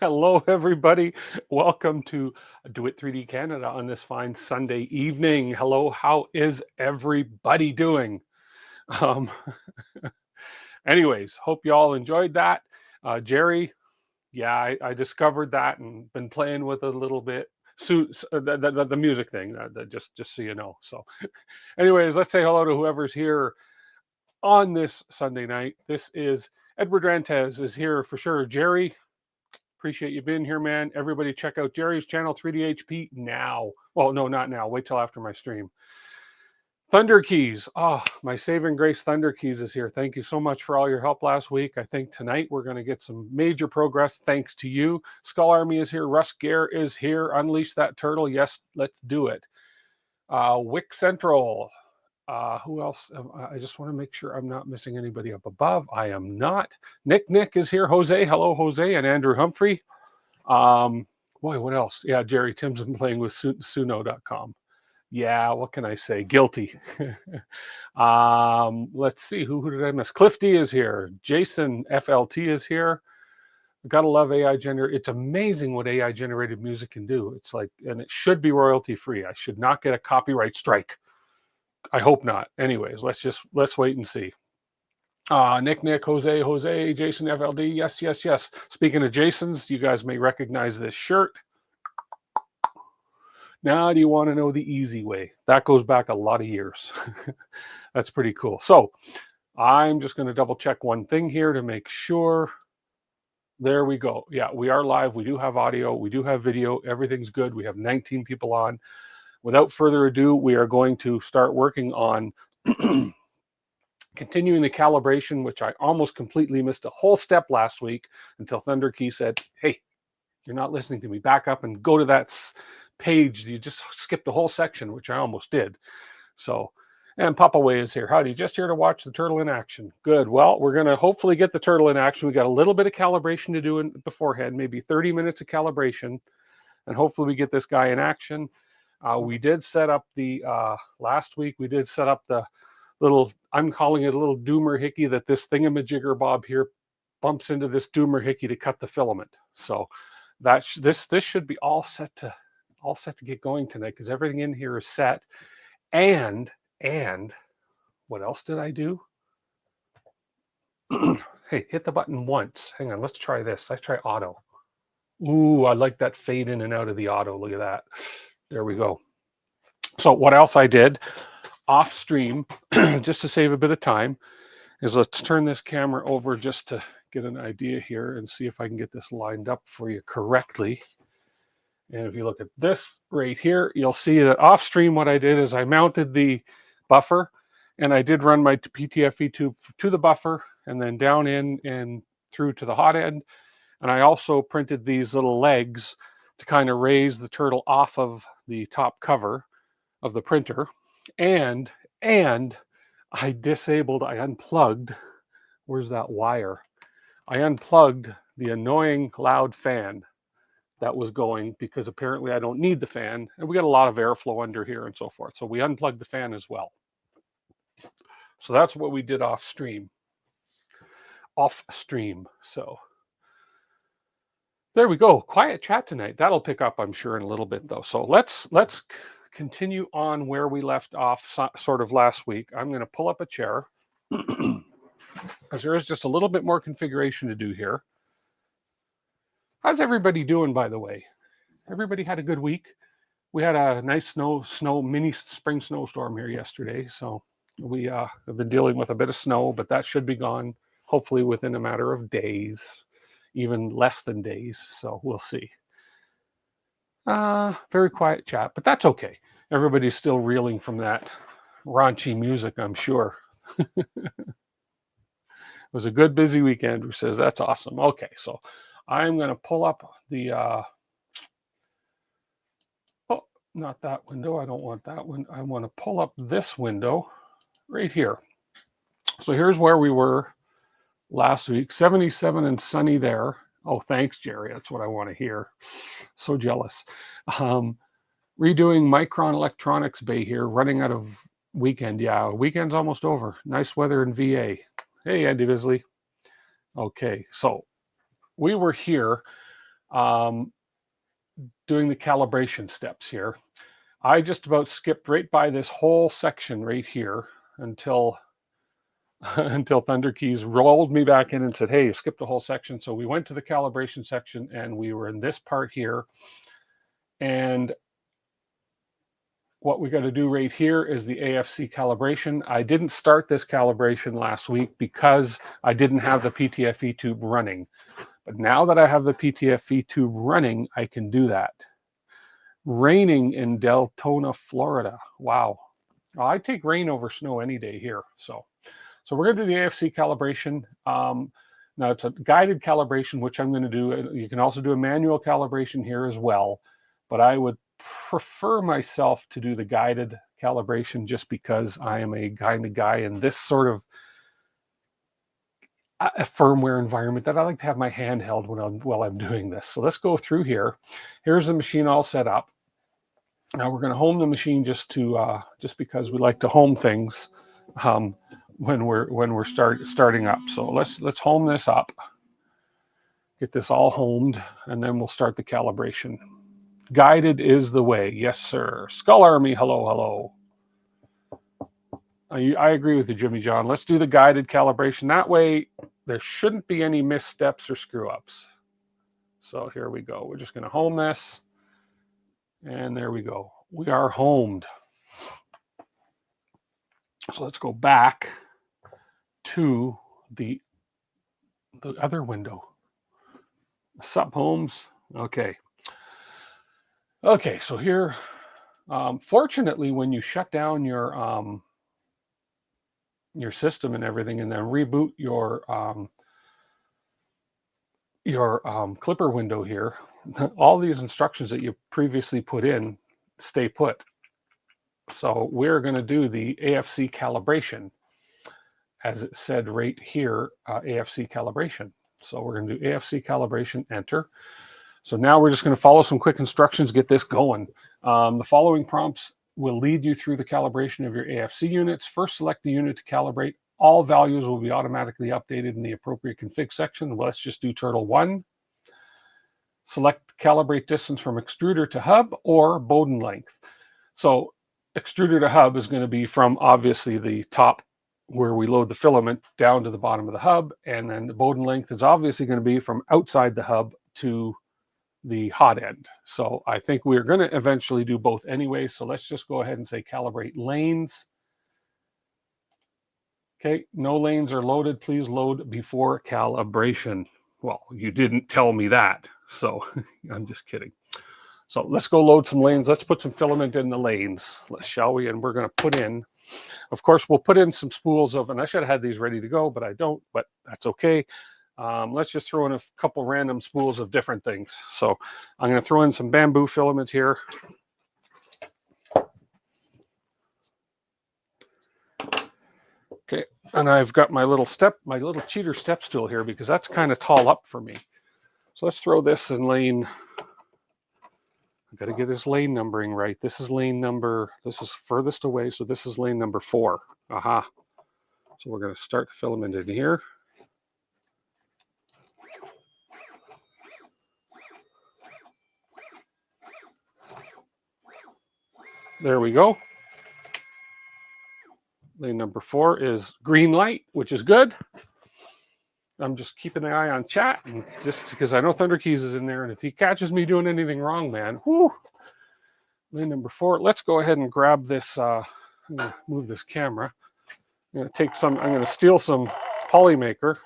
Hello, everybody. Welcome to Do It 3D Canada on this fine Sunday evening. Hello, how is everybody doing? Um, anyways, hope you all enjoyed that. Jerry, yeah, I discovered that and been playing with it a little bit. The music thing, just so you know. So, anyways, let's say hello to whoever's here on this Sunday night. This is Edward Rantes is here for sure. Jerry, appreciate you being here, man. Everybody check out Jerry's channel, 3DHP, now. Well, no, not now. Wait till after my stream. Thunder Keys. Oh, my saving grace Thunder Keys is here. Thank you so much for all your help last week. I think tonight we're going to get some major progress thanks to you. Skull Army is here. Russ Gare is here. Unleash that turtle. Yes, let's do it. Wick Central. Who else? I just want to make sure I'm not missing anybody up above. I am not. Nick is here. Jose. Hello, Jose. And Andrew Humphrey. Boy, what else? Yeah, Jerry Tim's been playing with Suno.com. Yeah, what can I say? Guilty. Let's see. Who did I miss? Cliff D is here. Jason FLT is here. Gotta love AI generated. It's amazing what AI generated music can do. It's like, and it should be royalty free. I should not get a copyright strike. I hope not. Anyways, let's wait and see. Nick, Jose, Jason FLD. Yes. Speaking of Jasons, you guys may recognize this shirt. Now, do you want to know the easy way? That goes back a lot of years. That's pretty cool. So I'm just going to double check one thing here to make sure. There we go. Yeah, we are live. We do have audio. We do have video. Everything's good. We have 19 people on. Without further ado, we are going to start working on continuing the calibration, which I almost completely missed a whole step last week until Thunder Key said, hey, you're not listening to me. Back up and go to that page. You just skipped the whole section, which I almost did. So, and Papa Way is here. Howdy, just here to watch the turtle in action. Good. Well, we're going to hopefully get the turtle in action. We got a little bit of calibration to do beforehand, maybe 30 minutes of calibration, and hopefully we get this guy in action. We did set up the, last week, we did set up the little, I'm calling it a little doomer hickey that this thingamajigger bob here bumps into this doomer hickey to cut the filament. So that this should be all set to get going tonight because everything in here is set. And what else did I do? Hey, hit the button once. Hang on, let's try this. Let's try auto. Ooh, I like that fade in and out of the auto. Look at that. There we go. So what else I did off stream, just to save a bit of time, is let's turn this camera over just to get an idea here and see if I can get this lined up for you correctly. And if you look at this right here, you'll see that off stream what I did is I mounted the buffer and I did run my PTFE tube to the buffer and then down in and through to the hot end. And I also printed these little legs to kind of raise the turtle off of the top cover of the printer. And I unplugged, where's that wire? I unplugged the annoying loud fan that was going because apparently I don't need the fan. And we got a lot of airflow under here and so forth. So we unplugged the fan as well. So that's what we did off stream. So there we go. Quiet chat tonight. That'll pick up, I'm sure, in a little bit though. So let's continue on where we left off sort of last week. I'm going to pull up a chair because there is just a little bit more configuration to do here. How's everybody doing, by the way? Everybody had a good week. We had a nice mini spring snowstorm here yesterday. So we have been dealing with a bit of snow, but that should be gone hopefully within a matter of days, even less than days. So we'll see. Very quiet chat, but that's okay. Everybody's still reeling from that raunchy music, I'm sure. It was a good, busy week, Andrew says. That's awesome. Okay, so I'm going to pull up the, oh, not that window. I don't want that one. I want to pull up this window right here. So here's where we were last week, 77 and sunny there. Oh, thanks, Jerry. That's what I want to hear. So jealous. Redoing Micron Electronics Bay here, running out of weekend. Yeah, weekend's almost over. Nice weather in VA. Hey, Andy Bisley. Okay, so we were here doing the calibration steps here. I just about skipped right by this whole section right here until until Thunder Keys rolled me back in and said, hey, you skipped the whole section. So we went to the calibration section and we were in this part here. And what we got to do right here is the AFC calibration. I didn't start this calibration last week because I didn't have the PTFE tube running. But now that I have the PTFE tube running, I can do that. Raining in Deltona, Florida. Wow. Well, I take rain over snow any day here. So we're going to do the AFC calibration. Now it's a guided calibration, which I'm going to do. You can also do a manual calibration here as well. But I would prefer myself to do the guided calibration just because I am a kind of guy in this sort of a firmware environment that I like to have my hand held while I'm doing this. So let's go through here. Here's the machine all set up. Now we're going to home the machine just because we like to home things when we're starting up. So let's home this up, get this all homed, and then we'll start the calibration. Guided is the way, yes sir. Skull Army, hello. I agree with you, Jimmy John. Let's do the guided calibration. That way, there shouldn't be any missteps or screw-ups. So here we go. We're just going to home this. And there we go. We are homed. So let's go back to the other window. Sub homes. Okay. Okay, so here, fortunately, when you shut down your system and everything, and then reboot your clipper window here, all these instructions that you previously put in stay put. So we're going to do the AFC calibration, as it said right here, AFC calibration. So we're going to do AFC calibration, enter. So now we're just going to follow some quick instructions, get this going. The following prompts will lead you through the calibration of your AFC units. First, select the unit to calibrate. All values will be automatically updated in the appropriate config section. Well, let's just do Turtle 1. Select calibrate distance from extruder to hub or Bowden length. So extruder to hub is going to be from obviously the top where we load the filament down to the bottom of the hub. And then the Bowden length is obviously going to be from outside the hub to the hot end. So I think we're going to eventually do both anyway. So let's just go ahead and say calibrate lanes. Okay, no lanes are loaded. Please load before calibration. Well, you didn't tell me that, so I'm just kidding. So let's go load some lanes. Let's put some filament in the lanes, shall we? And we're going to put in, of course, we'll put in some spools of, and I should have had these ready to go, but I don't, but that's okay. Let's just throw in a couple random spools of different things. So I'm going to throw in some bamboo filament here. Okay, and I've got my little cheater step stool here because that's kind of tall up for me. So let's throw this in lane. I've got to get this lane numbering right. This is lane number, this is furthest away, so this is lane number 4. Aha. So we're going to start the filament in here. There we go. Lane number 4 is green light, which is good. I'm just keeping an eye on chat, and just because I know Thunder Keys is in there, and if he catches me doing anything wrong, man, whoo. Lane number 4. Let's go ahead and grab this. I'm going to move this camera. I'm going to steal some Polymaker.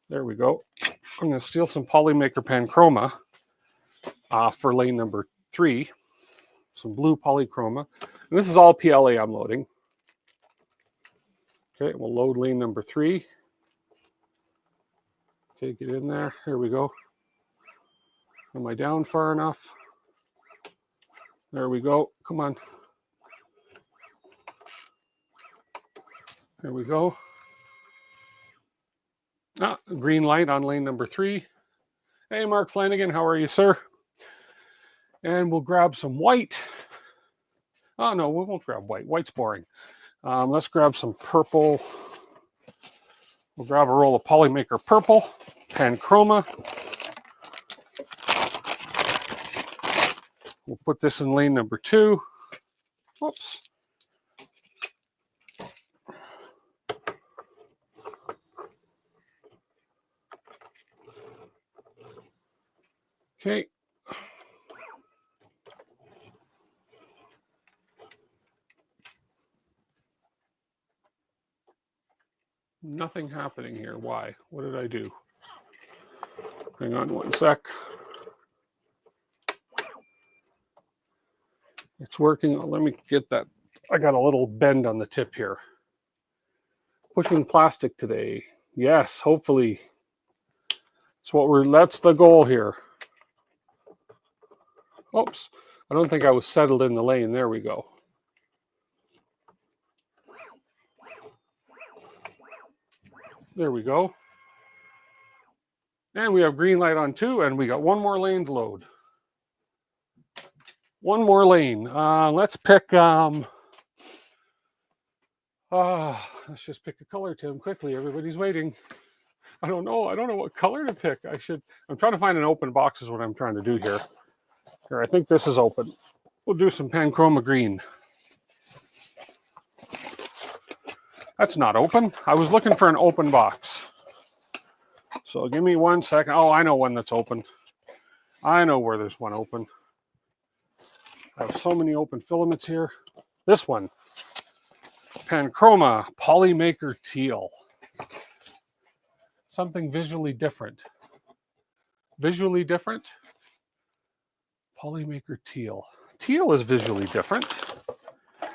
There we go. I'm going to steal some Polymaker Panchroma for lane number 3. Some blue polychroma. And this is all PLA I'm loading. Okay, we'll load lane number 3. Okay, get in there. Here we go. Am I down far enough? There we go. Come on. There we go. Green light on lane number 3. Hey, Mark Flanagan, how are you, sir? And we'll grab some white. Oh, no, we won't grab white. White's boring. Let's grab some purple. We'll grab a roll of Polymaker purple. pan chroma. We'll put this in lane number 2. Whoops. Okay. Nothing happening here. Why? What did I do? Hang on one sec. It's working. Let me get that. I got a little bend on the tip here. Pushing plastic today. Yes, hopefully. That's the goal here. Oops. I don't think I was settled in the lane. There we go. There we go. And we have green light on 2, and we got one more lane to load. One more lane. Let's pick, let's just pick a color, Tim, quickly. Everybody's waiting. I don't know what color to pick. I'm trying to find an open box is what I'm trying to do here. Here, I think this is open. We'll do some pan chroma green. That's not open. I was looking for an open box. So give me 1 second. Oh, I know one that's open. I know where there's one open. I have so many open filaments here. This one, pan chroma, Polymaker teal. Something visually different. Visually different? Polymaker teal. Teal is visually different.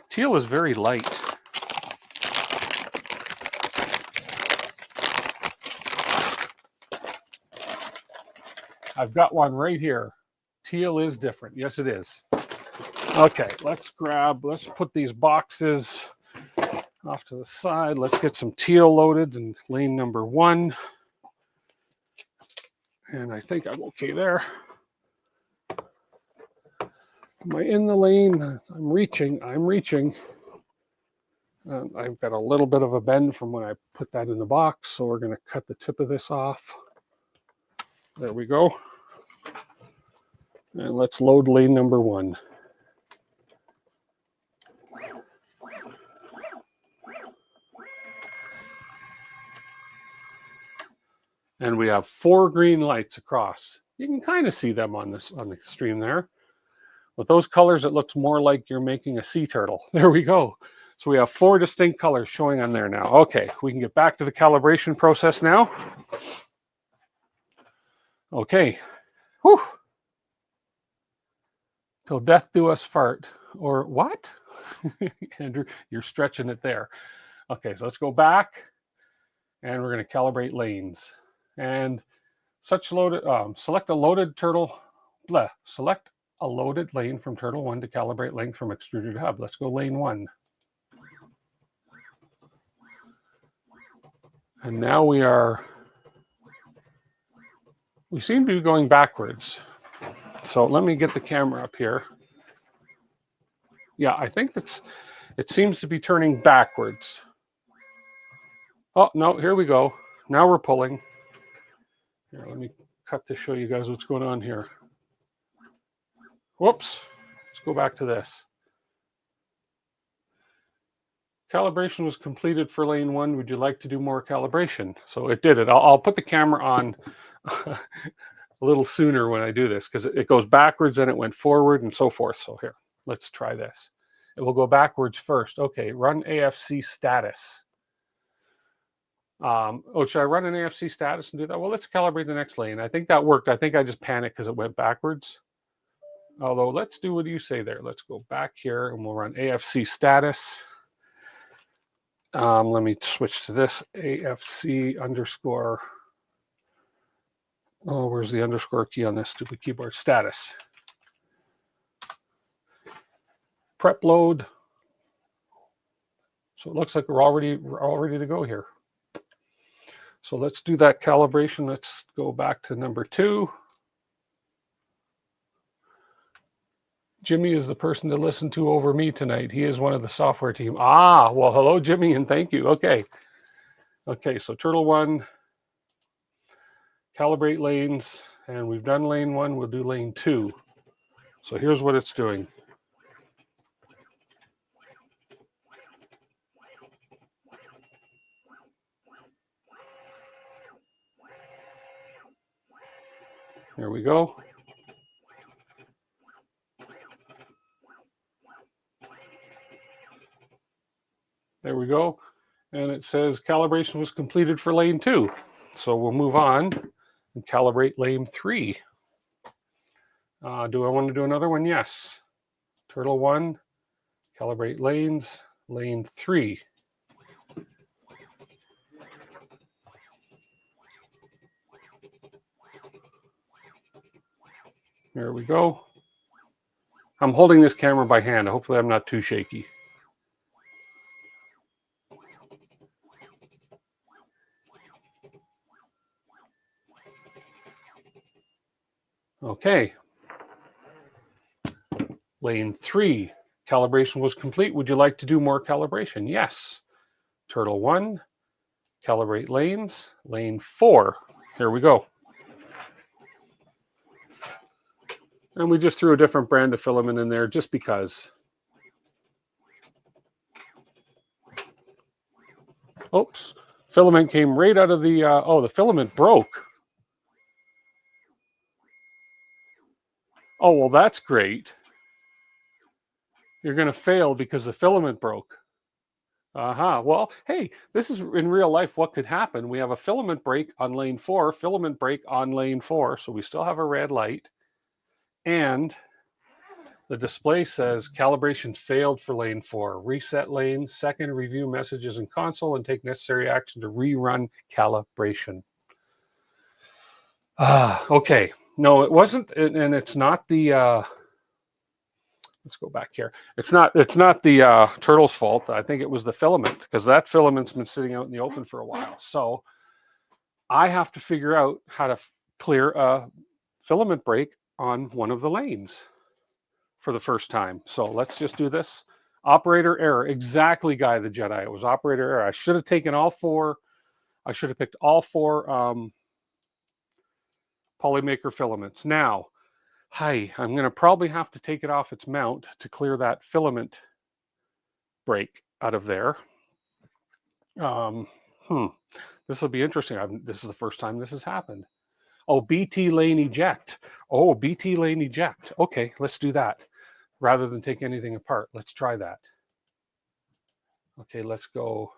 Teal is very light. I've got one right here. Teal is different. Yes, it is. Okay, let's put these boxes off to the side. Let's get some teal loaded in lane number 1. And I think I'm okay there. Am I in the lane? I'm reaching. I've got a little bit of a bend from when I put that in the box, so we're going to cut the tip of this off. There we go. And let's load lane number 1. And we have 4 green lights across. You can kind of see them on the stream there. With those colors, it looks more like you're making a sea turtle. There we go. So we have 4 distinct colors showing on there now. Okay, we can get back to the calibration process now. Okay. Whew. Till death do us part. Or what? Andrew, you're stretching it there. Okay, so let's go back. And we're going to calibrate lanes. And select a loaded turtle. Select a loaded lane from turtle 1 to calibrate length from extruded hub. Let's go lane 1. And now we seem to be going backwards. So let me get the camera up here. Yeah, I think it seems to be turning backwards. Oh, no, here we go. Now we're pulling. Here, let me cut to show you guys what's going on here. Whoops. Let's go back to this. Calibration was completed for lane 1. Would you like to do more calibration? So it did it. I'll put the camera on a little sooner when I do this because it goes backwards and it went forward and so forth. So here, let's try this. It will go backwards first. Okay, run AFC status. Should I run an AFC status and do that? Well, let's calibrate the next lane. I think that worked. I think I just panicked because it went backwards. Although, let's do what you say there. Let's go back here and we'll run AFC status. Let me switch to this AFC underscore. Oh, where's the underscore key on this stupid keyboard? Status. Prep load. So it looks like we're all ready to go here. So let's do that calibration. Let's go back to number 2. Jimmy is the person to listen to over me tonight. He is one of the software team. Ah, well, hello, Jimmy, and thank you. Okay. Okay, so Turtle 1. calibrate lanes, and we've done lane 1, we'll do lane 2. So here's what it's doing. There we go. There we go. And it says calibration was completed for lane 2. So we'll move on and calibrate lane 3. Do I want to do another one? Yes. Turtle 1, calibrate lanes, lane 3. There we go. I'm holding this camera by hand. Hopefully I'm not too shaky. Okay. Lane 3, calibration was complete. Would you like to do more calibration? Yes. Turtle 1, calibrate lanes, lane 4. Here we go. And we just threw a different brand of filament in there just because. Oops, filament came right out of the, oh, the filament broke. Oh, well, that's great. You're going to fail because the filament broke. Well, hey, this is in real life what could happen. We have a filament break on lane 4, filament break on lane 4, so we still have a red light. And the display says calibration failed for lane 4. Reset lane, second, review messages in console, and take necessary action to rerun calibration. Okay. No, it wasn't, and it's not the, let's go back here. It's not the turtle's fault. I think it was the filament, because that filament's been sitting out in the open for a while. So I have to figure out how to clear a filament break on one of the lanes for the first time. So let's just do this. Operator error. Exactly, Guy the Jedi. It was operator error. I should have taken all 4. I should have picked all 4 Polymaker filaments. Now, I'm going to probably have to take it off its mount to clear that filament break out of there. This will be interesting. This is the first time this has happened. Oh, BT lane eject. Oh, BT lane eject. Okay, let's do that. Rather than take anything apart, let's try that. Okay, let's go.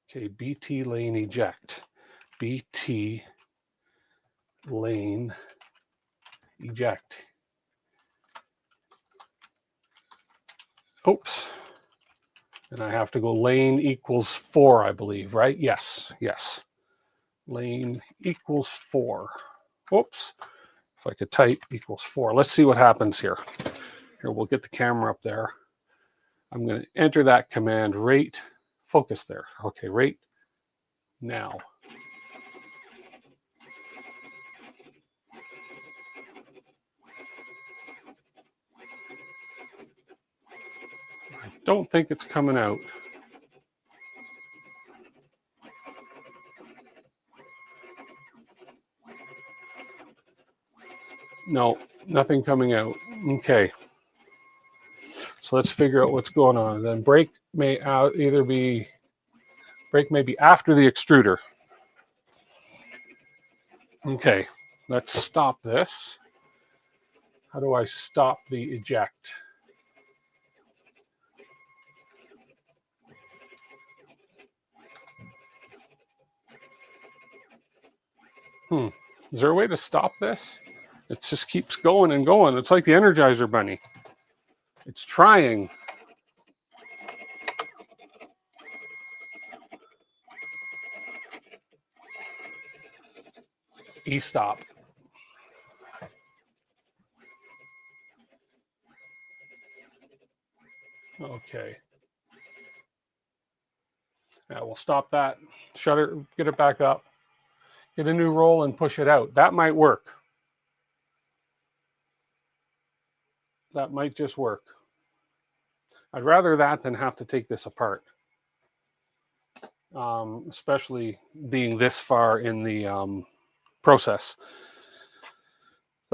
Okay, BT lane eject. BT lane eject. Oops. And I have to go lane equals 4, I believe, right? Yes, yes. Lane equals 4. Oops. If I could type equals 4. Let's see what happens here. Here, we'll get the camera up there. I'm going to enter that command right, focus there. Okay, right now. I don't think it's coming out. No, nothing coming out. Okay. So let's figure out what's going on. Then break may either be, break may be after the extruder. Okay, let's stop this. How do I stop the eject? Is there a way to stop this? It just keeps going and going. It's like the Energizer Bunny. It's trying. E-stop. Okay. Yeah, we'll stop that. Shut it, get it back up. Get a new roll and push it out. That might work. That might just work. I'd rather that than have to take this apart. especially being this far in the process.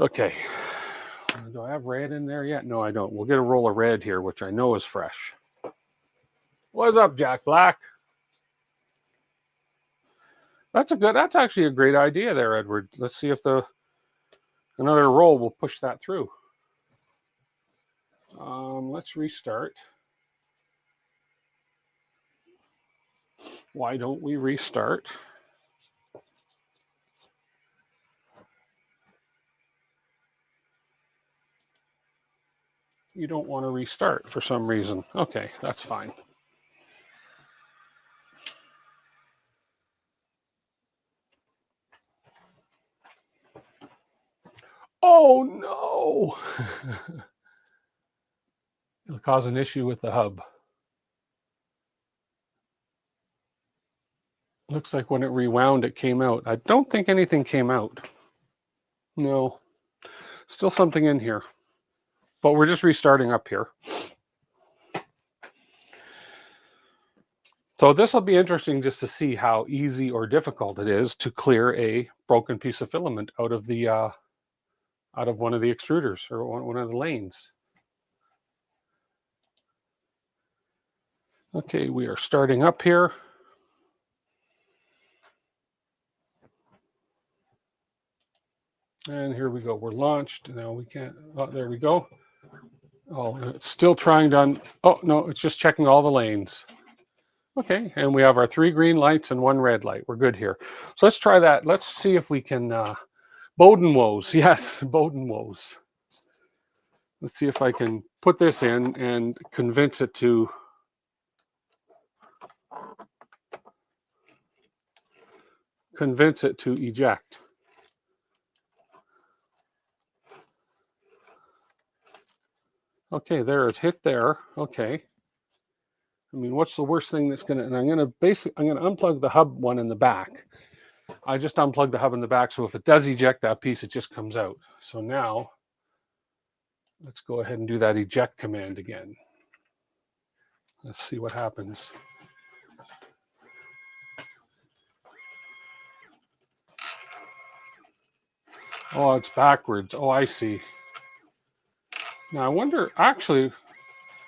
Okay, do I have red in there yet? No, I don't. We'll get a roll of red here, which I know is fresh. What's up, Jack Black? That's actually a great idea there, Edward. Let's see if another roll will push that through. Let's restart. Why don't we restart? You don't want to restart for some reason. Okay, that's fine. Oh no! It'll cause an issue with the hub. Looks like when it rewound, it came out. I don't think anything came out. No, still something in here. But we're just restarting up here. So this will be interesting just to see how easy or difficult it is to clear a broken piece of filament out of the out of one of the extruders or one of the lanes. Okay, we are starting up here. And here we go. We're launched. Now we can't. Oh, there we go. Oh, it's still trying to. Oh no, it's just checking all the lanes. Okay, and we have our 3 green lights and 1 red light. We're good here. So let's try that. Let's see if we can. Bodenwoes, yes, Bodenwoes. Let's see if I can put this in and convince it to eject. Okay, there, it's hit there. Okay. I mean, what's the worst thing that's gonna? And I'm gonna unplug the hub one in the back. I just unplugged the hub in the back, so if it does eject that piece, it just comes out. So now, let's go ahead and do that eject command again. Let's see what happens. Oh, it's backwards. Oh, I see. Now I wonder, actually,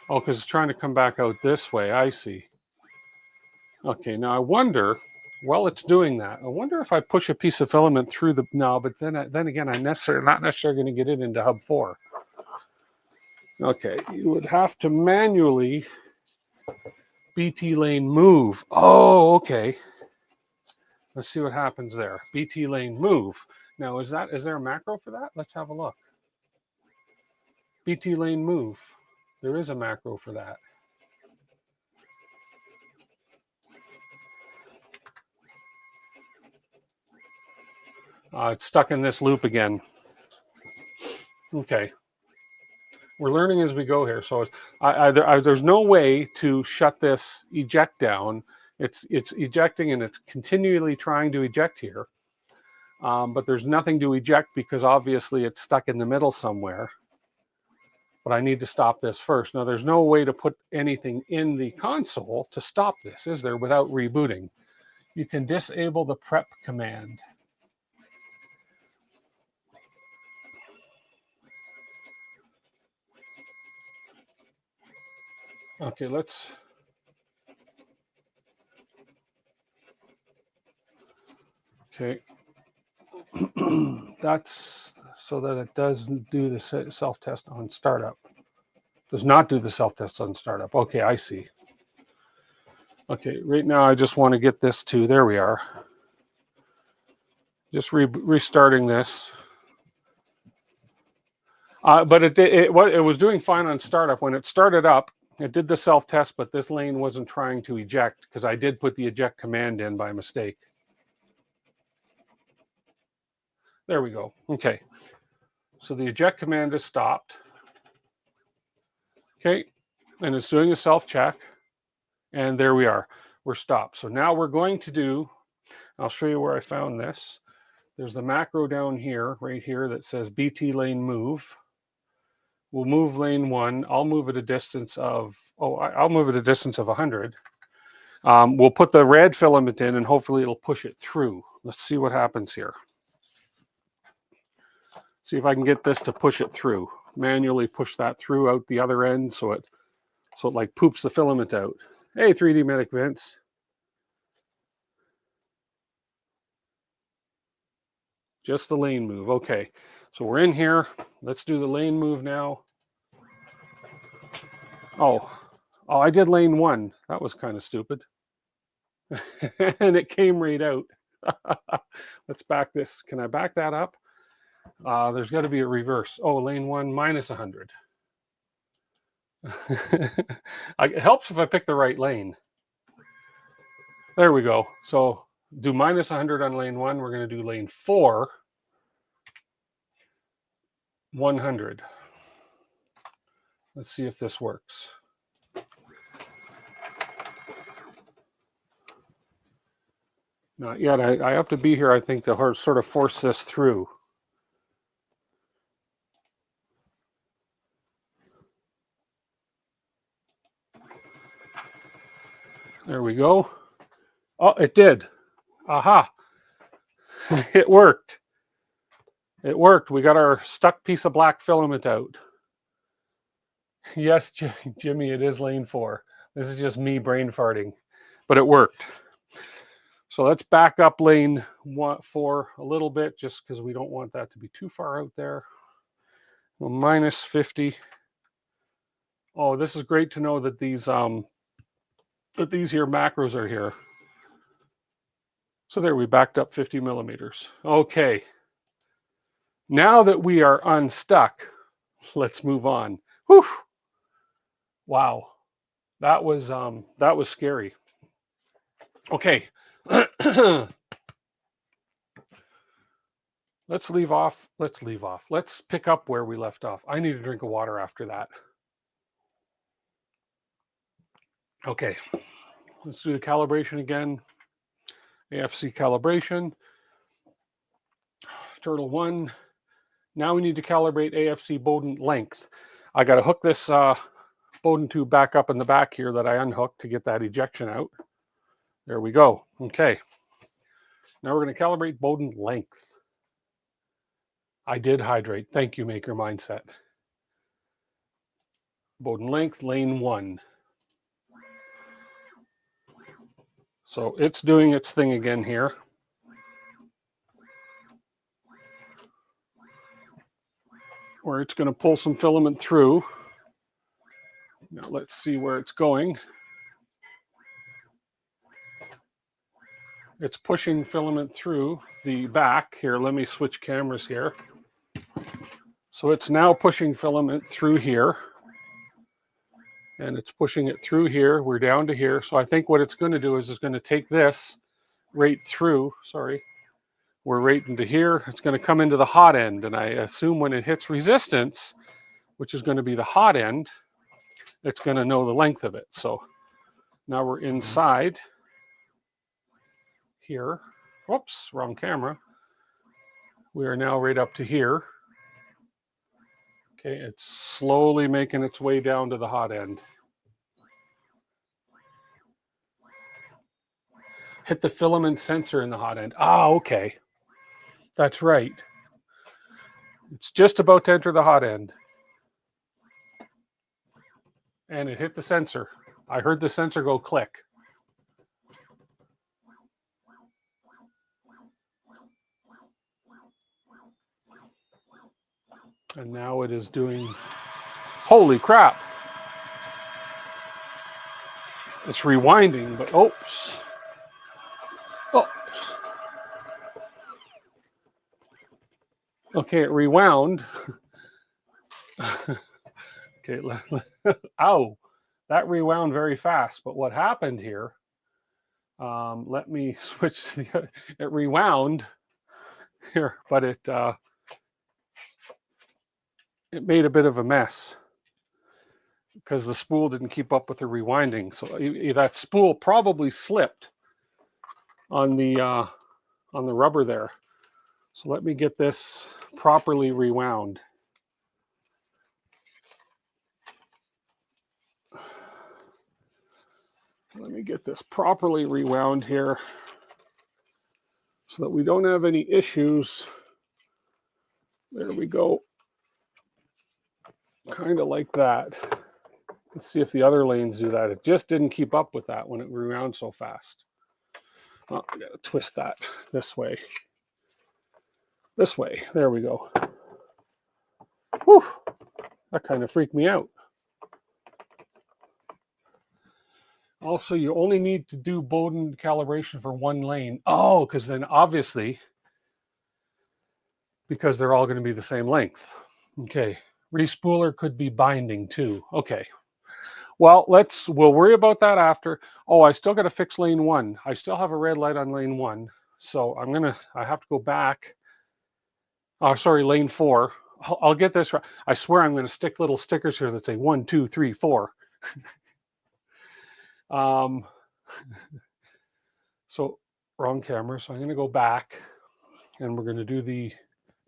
oh, because it's trying to come back out this way. I see. Okay, now I wonder, while it's doing that, I wonder if I push a piece of filament through the, no, but then again, I'm not necessarily going to get it into hub 4. Okay, you would have to manually BT lane move. Oh, okay. Let's see what happens there. BT lane move. Now, is there a macro for that? Let's have a look. BT lane move. There is a macro for that. It's stuck in this loop again. Okay. We're learning as we go here. So there's no way to shut this eject down. It's ejecting and it's continually trying to eject here. But there's nothing to eject because obviously it's stuck in the middle somewhere. But I need to stop this first. Now, there's no way to put anything in the console to stop this, is there, without rebooting? You can disable the prep command. Okay, let's... Okay. That's so that it doesn't do the self-test on startup. Does not do the self-test on startup. Okay, I see. Okay, right now I just want to get this to, there we are. Just restarting this. But it was doing fine on startup. When it started up, it did the self-test, but this lane wasn't trying to eject because I did put the eject command in by mistake. There we go. Okay. So the eject command is stopped. Okay. And it's doing a self-check. And there we are. We're stopped. So now we're going to do, I'll show you where I found this. There's the macro down here, right here, that says BT lane move. We'll move lane 1. I'll move at a distance of, I'll move at a distance of 100. We'll put the red filament in and hopefully it'll push it through. Let's see what happens here. See if I can get this to push it through. Manually push that through out the other end so it like poops the filament out. Hey, 3D Medic Vince. Just the lane move. Okay, so we're in here. Let's do the lane move now. Oh, I did lane 1. That was kind of stupid. And it came right out. Let's back this. Can I back that up? There's got to be a reverse. Oh, lane 1 minus 100. It helps if I pick the right lane. There we go. So do minus 100 on lane 1. We're going to do lane 4, 100. Let's see if this works. Not yet. I have to be here, I think, to sort of force this through. There we go. Oh, it did. Aha. It worked. It worked. We got our stuck piece of black filament out. Yes, Jimmy, it is lane 4. This is just me brain farting, but it worked. So let's back up lane 4 a little bit, just because we don't want that to be too far out there. Well, minus 50. Oh, this is great to know that these here macros are here. So there, we backed up 50 millimeters. Okay. Now that we are unstuck, let's move on. Whew. Wow. That was scary. Okay. Let's leave off. Let's pick up where we left off. I need a drink of water after that. Okay. Let's do the calibration again. AFC calibration. Turtle 1. Now we need to calibrate AFC Bowden length. I got to hook this Bowden tube back up in the back here that I unhooked to get that ejection out. There we go. Okay. Now we're going to calibrate Bowden length. I did hydrate. Thank you, Maker Mindset. Bowden length, lane 1. So it's doing its thing again here. Where it's going to pull some filament through. Now let's see where it's going. It's pushing filament through the back. Here, let me switch cameras here. So it's now pushing filament through here. And it's pushing it through here. We're down to here. So I think what it's going to do is it's going to take this right through. Sorry. We're right into here. It's going to come into the hot end. And I assume when it hits resistance, which is going to be the hot end, it's going to know the length of it. So now we're inside here. Whoops, wrong camera. We are now right up to here. Okay, it's slowly making its way down to the hot end. Hit the filament sensor in the hot end. Ah, okay. That's right. It's just about to enter the hot end. And it hit the sensor. I heard the sensor go click. And now it is doing, holy crap. It's rewinding, but oops. Oh. Okay, it rewound. Okay, ow. That rewound very fast, but what happened here, let me switch to the other. It rewound here, but it made a bit of a mess because the spool didn't keep up with the rewinding. So that spool probably slipped on the rubber there. So let me get this properly rewound. Let me get this properly rewound here so that we don't have any issues. There we go. Kind of like that. Let's see if the other lanes do that. It just didn't keep up with that when it rewound so fast. Oh, I gotta twist that this way. This way. There we go. Whew. That kind of freaked me out. Also, you only need to do Bowden calibration for one lane. Oh, because then obviously, because they're all going to be the same length. Okay. Respooler could be binding too. Okay. Well, we'll worry about that after. Oh, I still got to fix lane 1. I still have a red light on lane 1. So I have to go back. Oh, sorry, lane 4. I'll get this right. I swear I'm going to stick little stickers here that say 1, 2, 3, 4. So wrong camera. So I'm going to go back and we're going to do the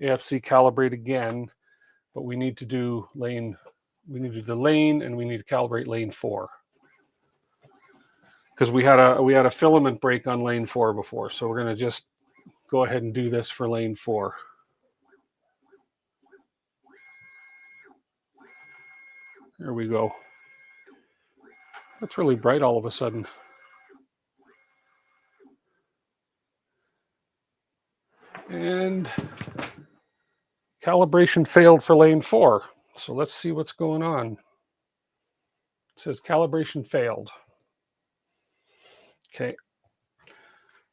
AFC calibrate again, but we need to do lane. We need to do the lane and we need to calibrate lane 4. Because we had a filament break on lane 4 before. So we're going to just go ahead and do this for lane 4. There we go. That's really bright all of a sudden. And calibration failed for lane 4. So let's see what's going on. It says calibration failed. Okay.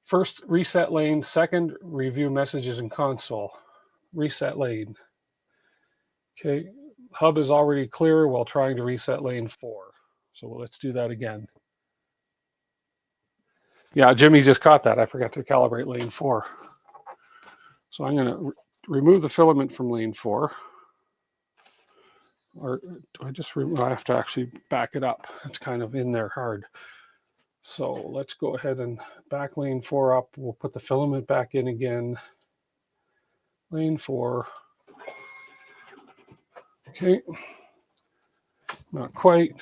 First, reset lane. Second, review messages in console. Reset lane. Okay. Hub is already clear while trying to reset lane 4. So let's do that again. Yeah, Jimmy just caught that. I forgot to calibrate lane 4. So I'm going to remove the filament from lane 4. Or do I just I have to actually back it up. It's kind of in there hard. So let's go ahead and back lane 4 up. We'll put the filament back in again. Lane 4. Okay. Not quite.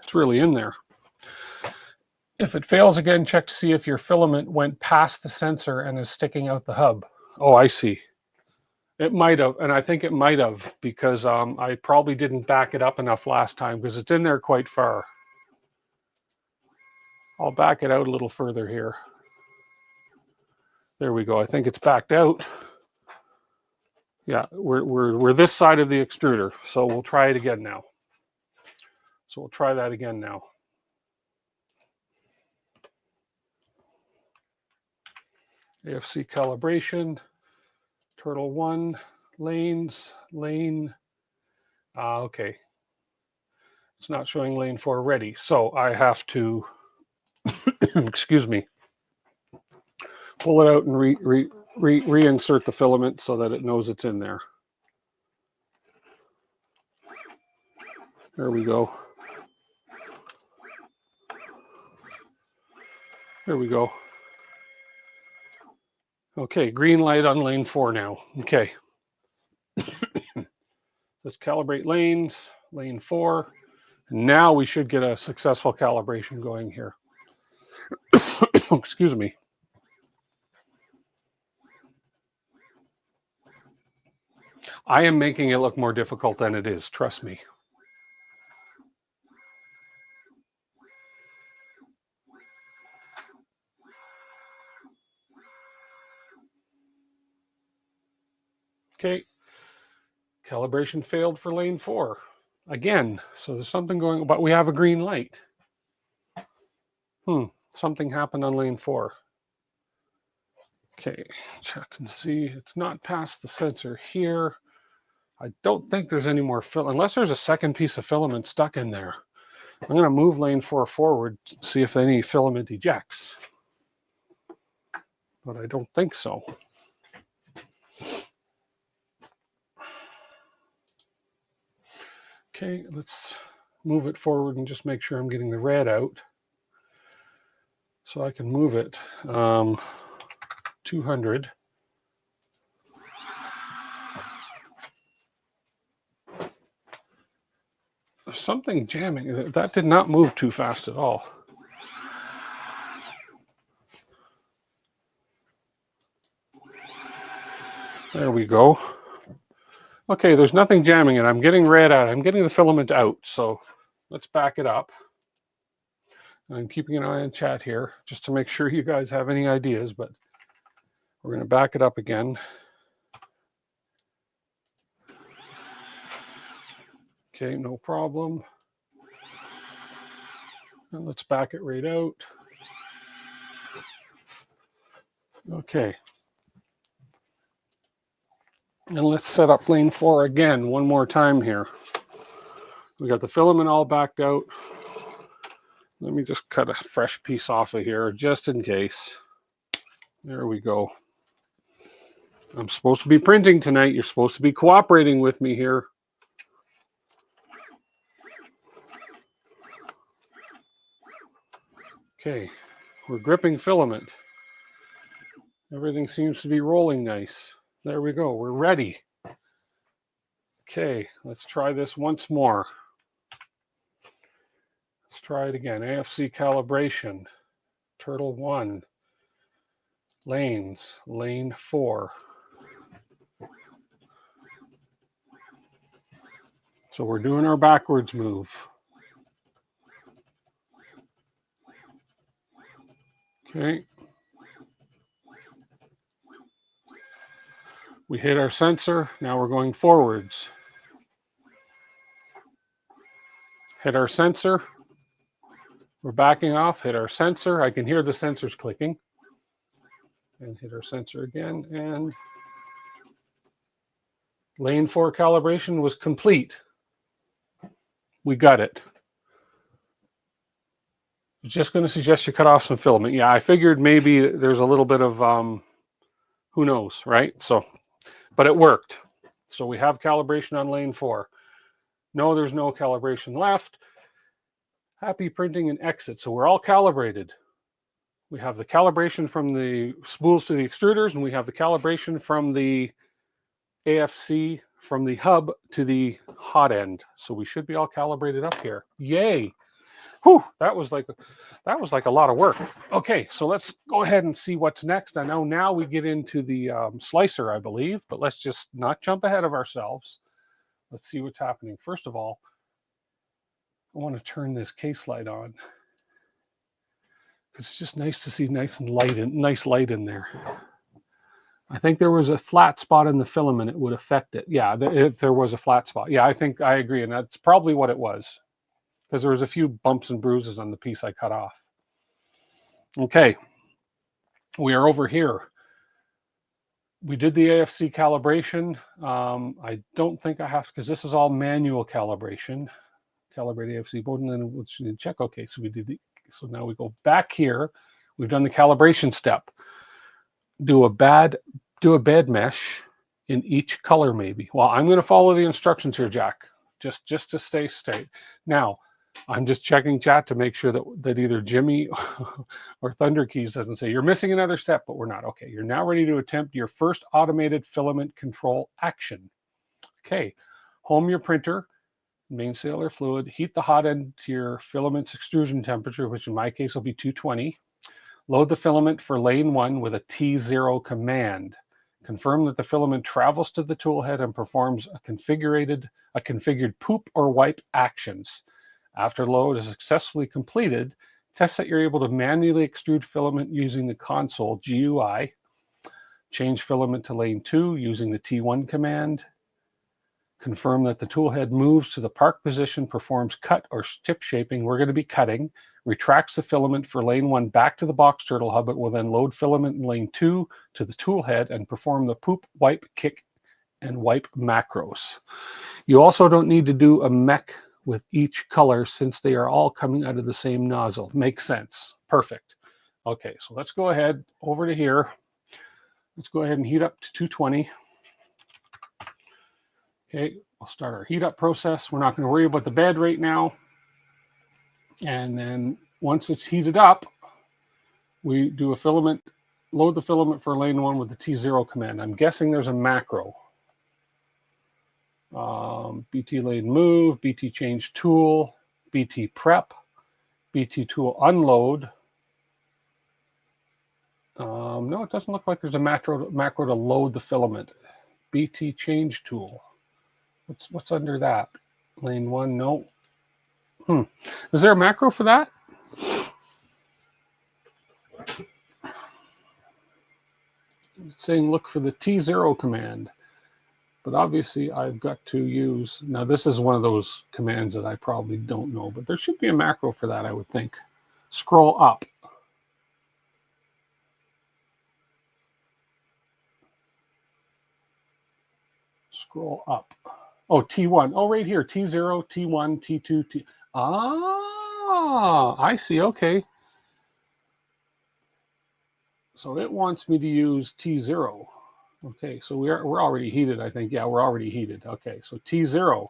It's really in there. If it fails again, check to see if your filament went past the sensor and is sticking out the hub. Oh, I see. It might have, and I think it might have because I probably didn't back it up enough last time because it's in there quite far. I'll back it out a little further here. There we go. I think it's backed out. Yeah, we're this side of the extruder, so we'll try it again now. So we'll try that again now. AFC calibration, Turtle 1, lanes, lane. Okay. It's not showing lane 4 ready, so I have to, excuse me, pull it out and reinsert the filament so that it knows it's in there. There we go. There we go. Okay, green light on lane 4 now. Okay. Let's calibrate lanes, lane 4. Now we should get a successful calibration going here. Excuse me. I am making it look more difficult than it is, trust me. Okay, calibration failed for lane 4. Again, so there's something going on, but we have a green light. Something happened on lane 4. Okay, check and see. It's not past the sensor here. I don't think there's any more filament, unless there's a second piece of filament stuck in there. I'm going to move lane 4 forward, see if any filament ejects. But I don't think so. Okay, let's move it forward and just make sure I'm getting the red out. So I can move it 200. something jamming. That did not move too fast at all. There we go. Okay, there's nothing jamming, and I'm getting red out. I'm getting the filament out, so let's back it up. I'm keeping an eye on chat here just to make sure you guys have any ideas, but we're going to back it up again. Okay, no problem. And let's back it right out. Okay. And let's set up lane 4 again one more time here. We got the filament all backed out. Let me just cut a fresh piece off of here just in case. There we go. I'm supposed to be printing tonight. You're supposed to be cooperating with me here. Okay, we're gripping filament. Everything seems to be rolling nice. There we go. We're ready. Okay, let's try this once more. Let's try it again. AFC calibration. Turtle 1. Lanes. Lane 4. So we're doing our backwards move. Okay. We hit our sensor. Now we're going forwards. Hit our sensor. We're backing off. Hit our sensor. I can hear the sensors clicking. And hit our sensor again. And lane 4 calibration was complete. We got it. I'm just going to suggest you cut off some filament. Yeah, I figured maybe there's a little bit of, who knows, right? So, but it worked. So we have calibration on lane 4. No, there's no calibration left. Happy printing and exit. So we're all calibrated. We have the calibration from the spools to the extruders, and we have the calibration from the AFC from the hub to the hot end. So we should be all calibrated up here. Yay! Whew, that was like a lot of work. Okay, so let's go ahead and see what's next. I know now we get into the slicer, I believe, but let's just not jump ahead of ourselves. Let's see what's happening. First of all, I want to turn this case light on. It's just nice to see nice light in there. I think there was a flat spot in the filament. It would affect it. Yeah, if there was a flat spot. Yeah, I agree, and that's probably what it was, because there was a few bumps and bruises on the piece I cut off. Okay, we are over here. We did the AFC calibration. I don't think I have to, because this is all manual calibration. Calibrate AFC board, and then let's check. Okay, so we did so now we go back here. We've done the calibration step. Do a bed mesh in each color, maybe. Well, I'm going to follow the instructions here, Jack, just to stay straight. Now, I'm just checking chat to make sure that either Jimmy or Thunder Keys doesn't say you're missing another step, but we're not. Okay, you're now ready to attempt your first automated filament control action. Okay, home your printer, main sailor fluid, heat the hot end to your filament's extrusion temperature, which in my case will be 220. Load the filament for lane 1 with a T0 command. Confirm that the filament travels to the tool head and performs a configured poop or wipe actions. After load is successfully completed, test that you're able to manually extrude filament using the console GUI. Change filament to lane 2 using the T1 command. Confirm that the tool head moves to the park position, performs cut or tip shaping. We're going to be cutting. Retracts the filament for lane 1 back to the BoxTurtle hub. It will then load filament in lane 2 to the tool head and perform the poop, wipe, kick, and wipe macros. You also don't need to do a mech with each color since they are all coming out of the same nozzle. Makes sense. Perfect. Okay, so let's go ahead over to here. Let's go ahead and heat up to 220. Okay, we'll start our heat up process. We're not going to worry about the bed right now. And then once it's heated up, we do a filament, load the filament for lane 1 with the T0 command. I'm guessing there's a macro. BT lathe move, BT change tool, BT prep, BT tool unload. No, it doesn't look like there's a macro to load the filament. BT change tool. What's under that? Lane 1, no. Is there a macro for that? It's saying look for the T0 command. But obviously I've got to use, now this is one of those commands that I probably don't know, but there should be a macro for that, I would think. Scroll up. Scroll up. Oh, T1. Oh, right here. T0, T1, T2, T. Ah, I see. Okay. So it wants me to use T0. Okay, so we're already heated, I think. Yeah, we're already heated. Okay, so T0.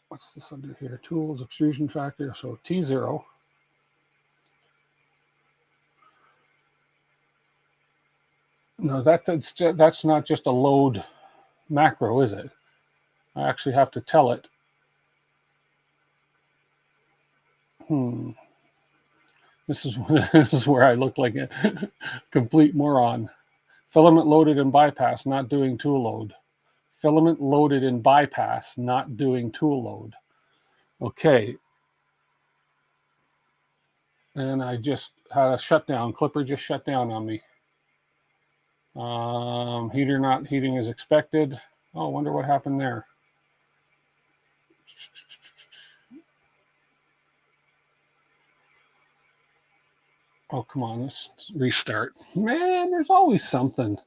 What's this under here? Tools, extrusion factor. So T0. No, that's not just a load macro, is it? I actually have to tell it. This is where I look like a complete moron. Filament loaded in bypass, not doing tool load. Filament loaded in bypass, not doing tool load. Okay. And I just had a shutdown. Clipper just shut down on me. Heater not heating as expected. Oh, I wonder what happened there. Oh, come on, let's restart. Man, there's always something.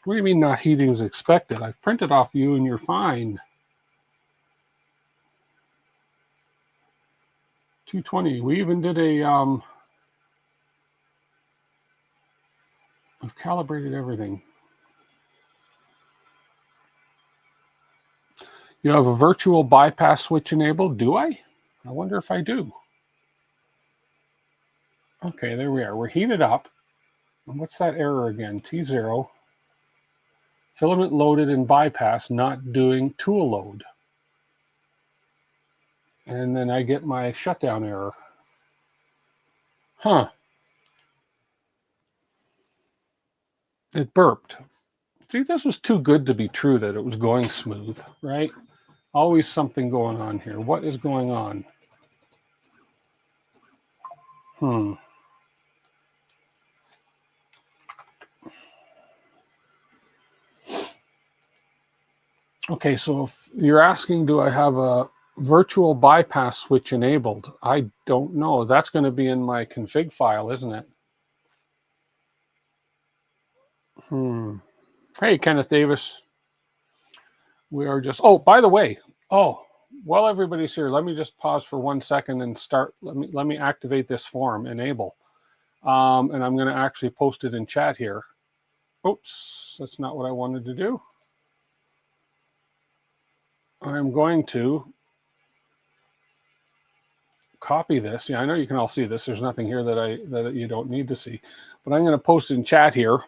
What do you mean not heating as expected? I've printed off you and you're fine. 220. We even did a I've calibrated everything. You have a virtual bypass switch enabled. Do I? I wonder if I do. Okay, there we are. We're heated up. And what's that error again? T0. Filament loaded in bypass, not doing tool load. And then I get my shutdown error. Huh. It burped. See, this was too good to be true that it was going smooth, right? Always something going on here. What is going on? Okay, so if you're asking, do I have a virtual bypass switch enabled? I don't know. That's going to be in my config file, isn't it? Hey, Kenneth Davis. We are just, oh, by the way, while everybody's here, let me just pause for 1 second and start. Let me activate this form, enable. And I'm going to actually post it in chat here. Oops, that's not what I wanted to do. I'm going to copy this. Yeah, I know you can all see this. There's nothing here that you don't need to see. But I'm going to post in chat here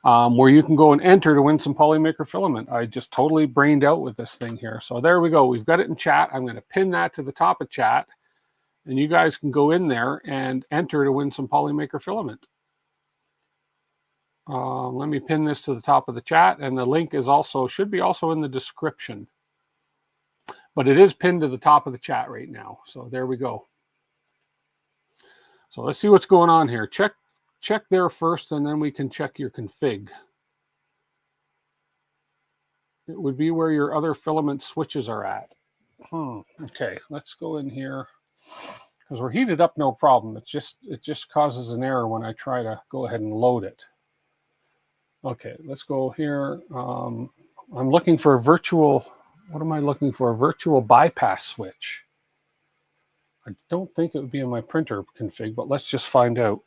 where you can go and enter to win some Polymaker filament. I just totally brained out with this thing here. So there we go. We've got it in chat. I'm going to pin that to the top of chat. And you guys can go in there and enter to win some Polymaker filament. Let me pin this to the top of the chat. And the link is should be also in the description. But it is pinned to the top of the chat right now. So there we go. So let's see what's going on here. Check there first, and then we can check your config. It would be where your other filament switches are at. Okay, let's go in here. Because we're heated up, no problem. It just causes an error when I try to go ahead and load it. Okay, let's go here. I'm looking for a virtual... What am I looking for? A virtual bypass switch. I don't think it would be in my printer config, but let's just find out.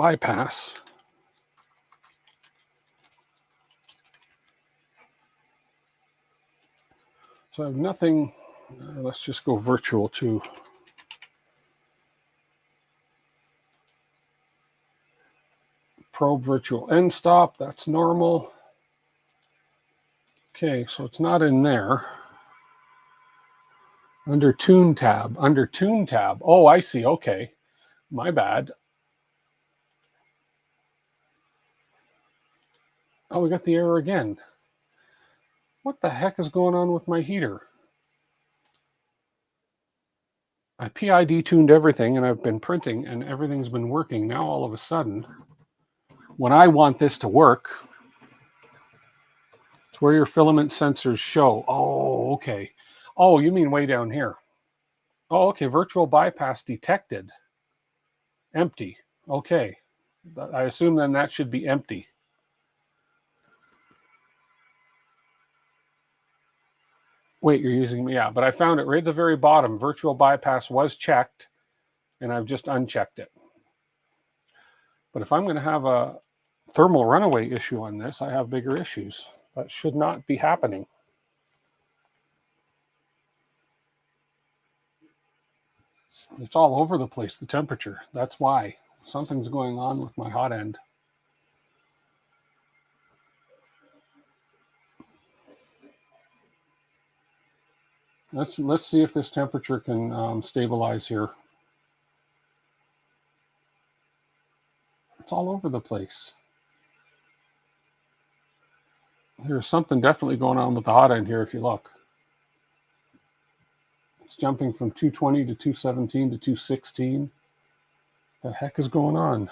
bypass. So I have nothing. Let's just go virtual too. Probe virtual end stop. That's normal. Okay, so it's not in there. Under Tune tab. Under Tune tab. Oh, I see. Okay. My bad. Oh, we got the error again. What the heck is going on with my heater? I PID tuned everything and I've been printing and everything's been working. Now all of a sudden, when I want this to work, it's where your filament sensors show. Oh, okay. Oh, you mean way down here. Oh, okay. Virtual bypass detected. Empty. Okay. I assume then that should be empty. Wait, you're using me? Yeah, but I found it right at the very bottom. Virtual bypass was checked, and I've just unchecked it. But if I'm going to have a thermal runaway issue on this, I have bigger issues. That should not be happening. It's all over the place, the temperature. That's why. Something's going on with my hot end. Let's see if this temperature can stabilize here. It's all over the place. There's something definitely going on with the hot end here if you look. It's jumping from 220 to 217 to 216. The heck is going on?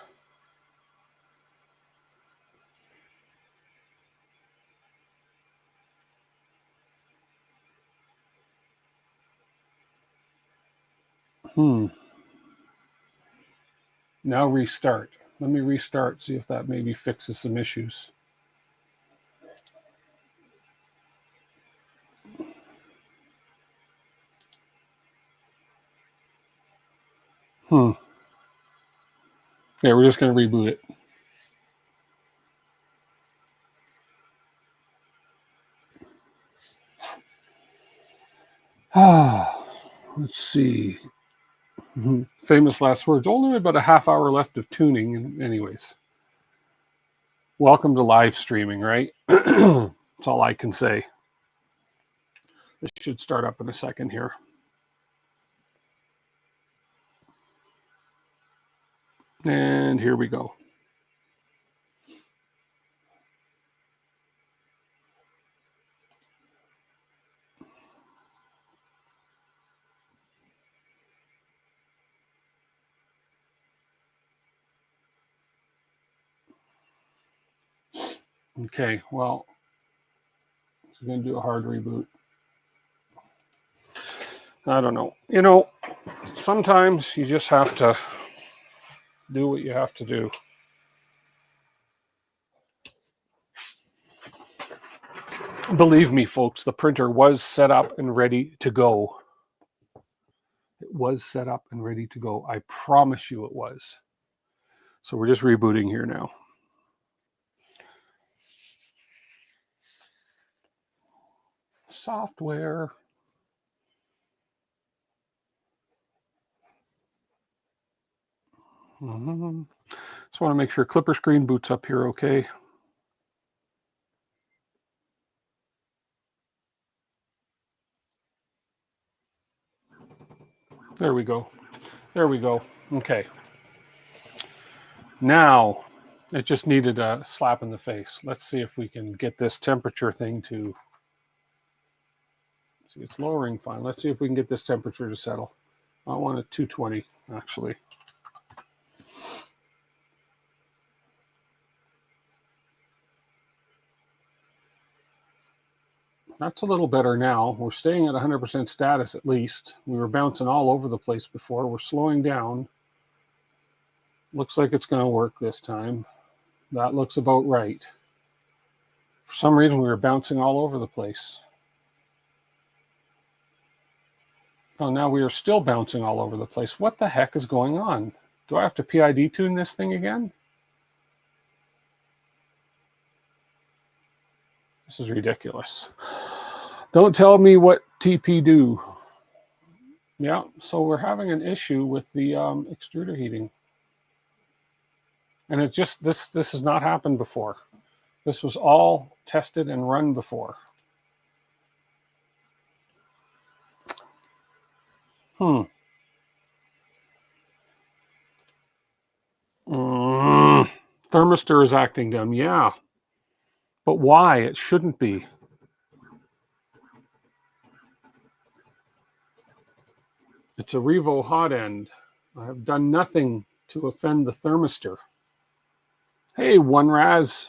Now restart. Let me restart, see if that maybe fixes some issues. Yeah, we're just going to reboot it. Let's see. Famous last words. Only about a half hour left of tuning. Anyways, welcome to live streaming, right? That's all I can say. This should start up in a second here. And here we go. Okay, well, it's going to do a hard reboot. I don't know. You know, sometimes you just have to do what you have to do. Believe me, folks, the printer was set up and ready to go. It was set up and ready to go. I promise you it was. So we're just rebooting here now. Software. Just want to make sure Clipper screen boots up here okay. There we go. There we go. Okay. Now, it just needed a slap in the face. Let's see if we can get this temperature thing to... See, it's lowering fine. Let's see if we can get this temperature to settle. I want it 220, actually. That's a little better now. We're staying at 100% status at least. We were bouncing all over the place before. We're slowing down. Looks like it's going to work this time. That looks about right. For some reason, we were bouncing all over the place. Oh, now we are still bouncing all over the place. What the heck is going on? Do I have to PID tune this thing again? This is ridiculous. Don't tell me what TP do. Yeah, so we're having an issue with the extruder heating. And it's just, this has not happened before. This was all tested and run before. Thermistor is acting dumb, yeah. But why? It shouldn't be. It's a Revo Hotend. I have done nothing to offend the thermistor. Hey, OneRaz.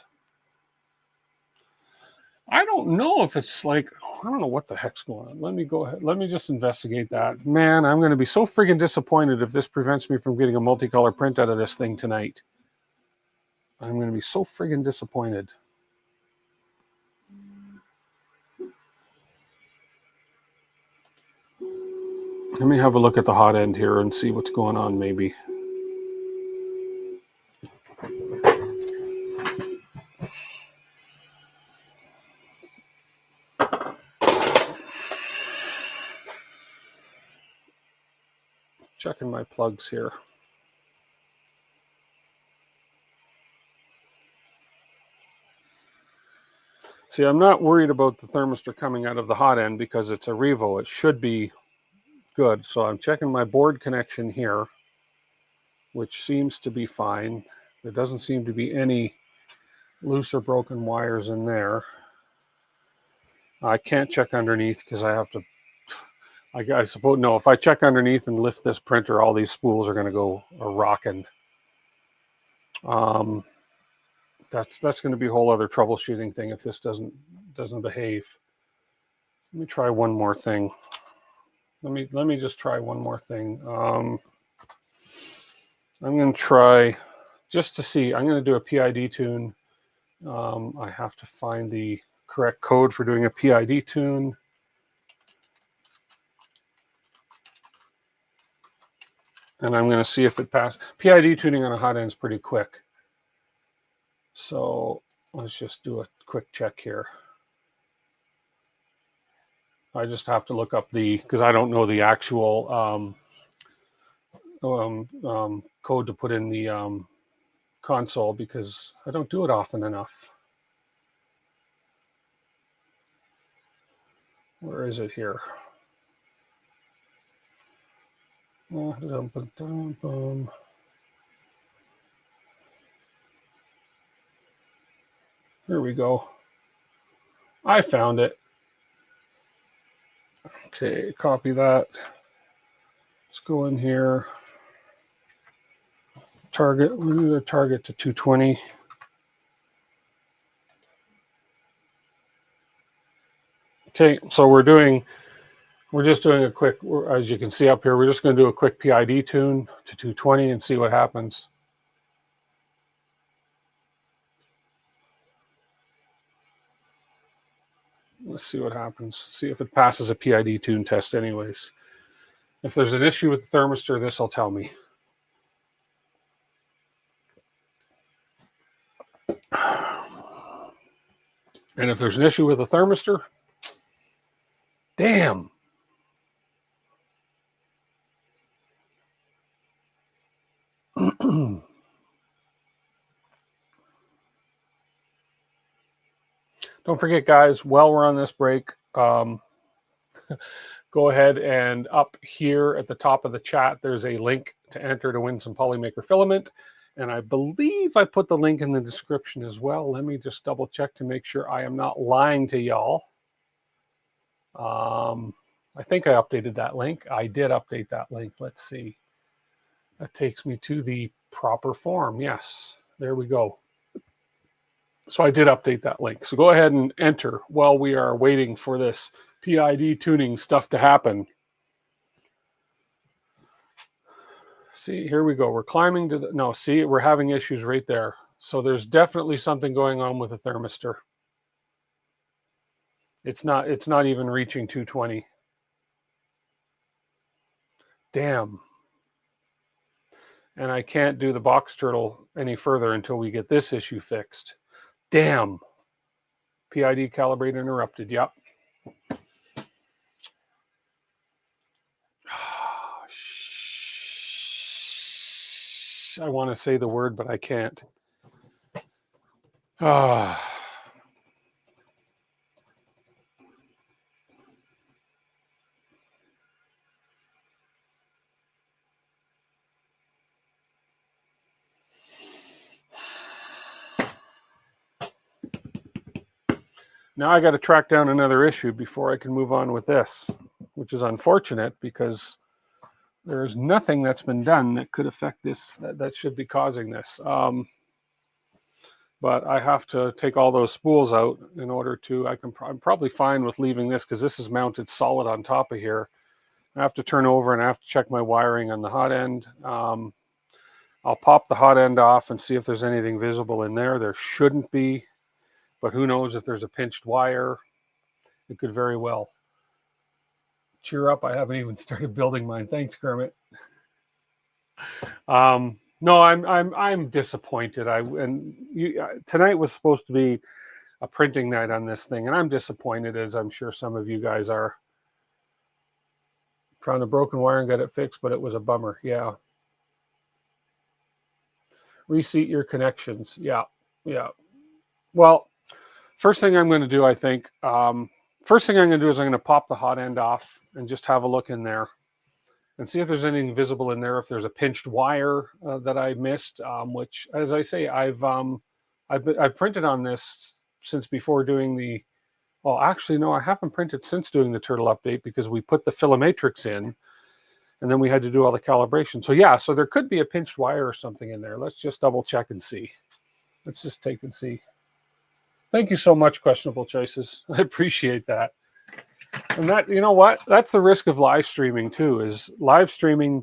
I don't know if it's like, I don't know what the heck's going on. Let me go ahead. Let me just investigate that. Man, I'm going to be so friggin' disappointed if this prevents me from getting a multicolor print out of this thing tonight. I'm going to be so friggin' disappointed. Let me have a look at the Hotend here and see what's going on maybe. Checking my plugs here. See, I'm not worried about the thermistor coming out of the Hotend because it's a Revo. It should be good. So I'm checking my board connection here, which seems to be fine. There doesn't seem to be any loose or broken wires in there. I can't check underneath because I have to, I suppose, no, if I check underneath and lift this printer, all these spools are going to go rocking. That's going to be a whole other troubleshooting thing if this doesn't behave. Let me try one more thing. Let me just try one more thing. I'm going to try, just to see, I'm going to do a PID tune. I have to find the correct code for doing a PID tune. And I'm going to see if it passes. PID tuning on a Hotend is pretty quick. So let's just do a quick check here. I just have to look up because I don't know the actual code to put in the console because I don't do it often enough. Where is it here? Here we go. I found it. Okay, copy that. Let's go in here. Target, we'll do the target to 220. Okay, so we're just doing a quick, as you can see up here, we're just going to do a quick PID tune to 220 and see what happens. Let's see what happens. See if it passes a PID tune test anyways. If there's an issue with the thermistor, this will tell me. And if there's an issue with the thermistor, damn. Don't forget, guys, while we're on this break, go ahead and up here at the top of the chat, there's a link to enter to win some Polymaker Filament. And I believe I put the link in the description as well. Let me just double check to make sure I am not lying to y'all. I think I updated that link. I did update that link. Let's see. That takes me to the proper form. Yes, there we go. So I did update that link. So go ahead and enter while we are waiting for this PID tuning stuff to happen. See, here we go. We're climbing to the, no, see, we're having issues right there. So there's definitely something going on with the thermistor. It's not even reaching 220. Damn. And I can't do the BoxTurtle any further until we get this issue fixed. Damn. PID calibrate interrupted. Yep. I want to say the word, but I can't. Now I got to track down another issue before I can move on with this, which is unfortunate because there's nothing that's been done that could affect this, that should be causing this. But I have to take all those spools out in order to, I'm probably fine with leaving this because this is mounted solid on top of here. I have to turn over and I have to check my wiring on the hot end. I'll pop the hot end off and see if there's anything visible in there. There shouldn't be, but who knows if there's a pinched wire. It could very well. Cheer up, I haven't even started building mine. Thanks, Kermit. No, I'm disappointed. Tonight was supposed to be a printing night on this thing, and I'm disappointed, as I'm sure some of you guys are. Found a broken wire and got it fixed, but it was a bummer. Yeah. Reseat your connections. Yeah. Well, first thing I'm going to do, I think, is I'm going to pop the hot end off and just have a look in there and see if there's anything visible in there. If there's a pinched wire that I missed, which, as I say, I've printed on this since before doing the. Well, actually, no, I haven't printed since doing the Turtle update because we put the Filamatrix in, and then we had to do all the calibration. So yeah, so there could be a pinched wire or something in there. Let's just double check and see. Let's just take and see. Thank you so much, Questionable Choices. I appreciate that. And that, you know what? That's the risk of live streaming too, is live streaming.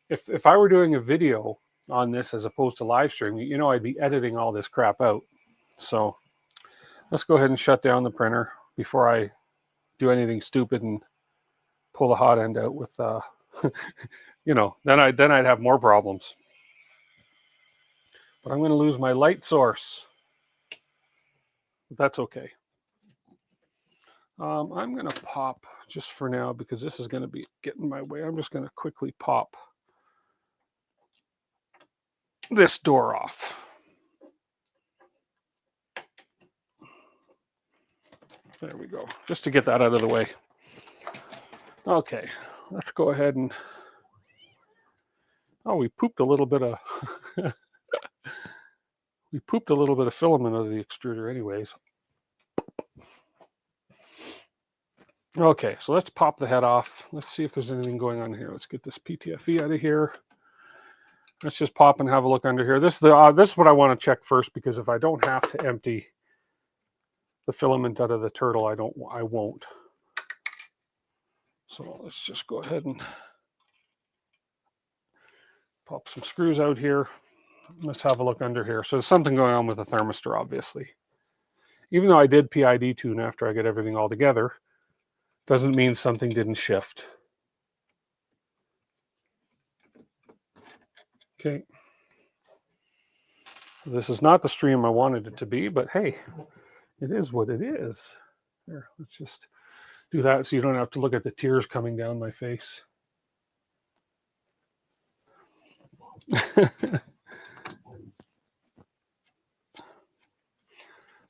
If I were doing a video on this as opposed to live streaming, you know, I'd be editing all this crap out. So let's go ahead and shut down the printer before I do anything stupid and pull the hot end out with, you know, then I'd have more problems. But I'm going to lose my light source. But that's okay. I'm going to pop, just for now, because this is going to be getting in my way, I'm just going to quickly pop this door off. There we go, just to get that out of the way. Okay, let's go ahead and, oh, we pooped a little bit of, we pooped a little bit of filament out of the extruder anyways. Okay, so let's pop the head off. Let's see if there's anything going on here. Let's get this PTFE out of here. Let's just pop and have a look under here. This is what I want to check first, because if I don't have to empty the filament out of the turtle, I won't. So let's just go ahead and pop some screws out here. Let's have a look under here. So there's something going on with the thermistor, obviously. Even though I did PID tune after I get everything all together, doesn't mean something didn't shift. Okay. This is not the stream I wanted it to be, but hey, it is what it is. Here, let's just do that so you don't have to look at the tears coming down my face.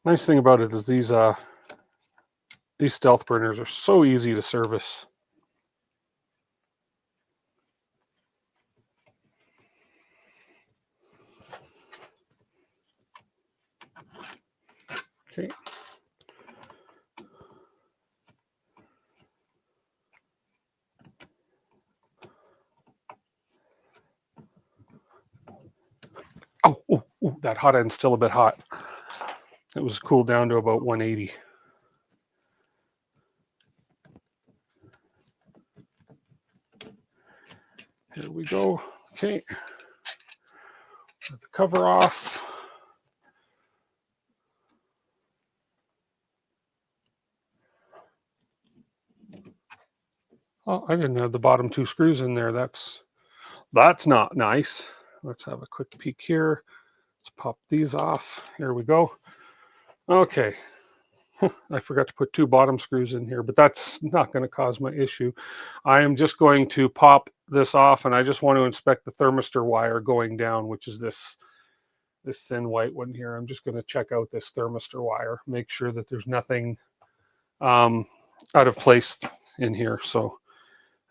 Nice thing about it is these stealth printers are so easy to service. Okay. Oh, that hot end's still a bit hot. It was cooled down to about 180. Here we go. Okay. Let the cover off. Oh, I didn't have the bottom two screws in there. That's not nice. Let's have a quick peek here. Let's pop these off. Here we go. Okay. I forgot to put 2 bottom screws in here, but that's not going to cause my issue. I am just going to pop this off, and I just want to inspect the thermistor wire going down, which is this thin white one here. I'm just going to check out this thermistor wire, make sure that there's nothing out of place in here. So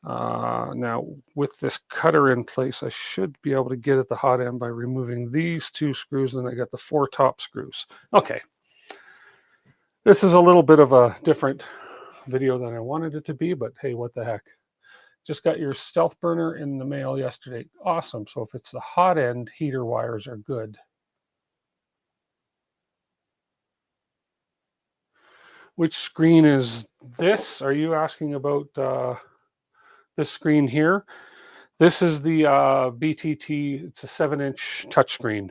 now with this cutter in place, I should be able to get at the hot end by removing these 2 screws, and I got the 4 top screws. Okay. This is a little bit of a different video than I wanted it to be, but hey, what the heck. Just got your stealth burner in the mail yesterday. Awesome. So if it's the hot end, heater wires are good. Which screen is this? Are you asking about this screen here? This is the BTT. It's a 7-inch touchscreen.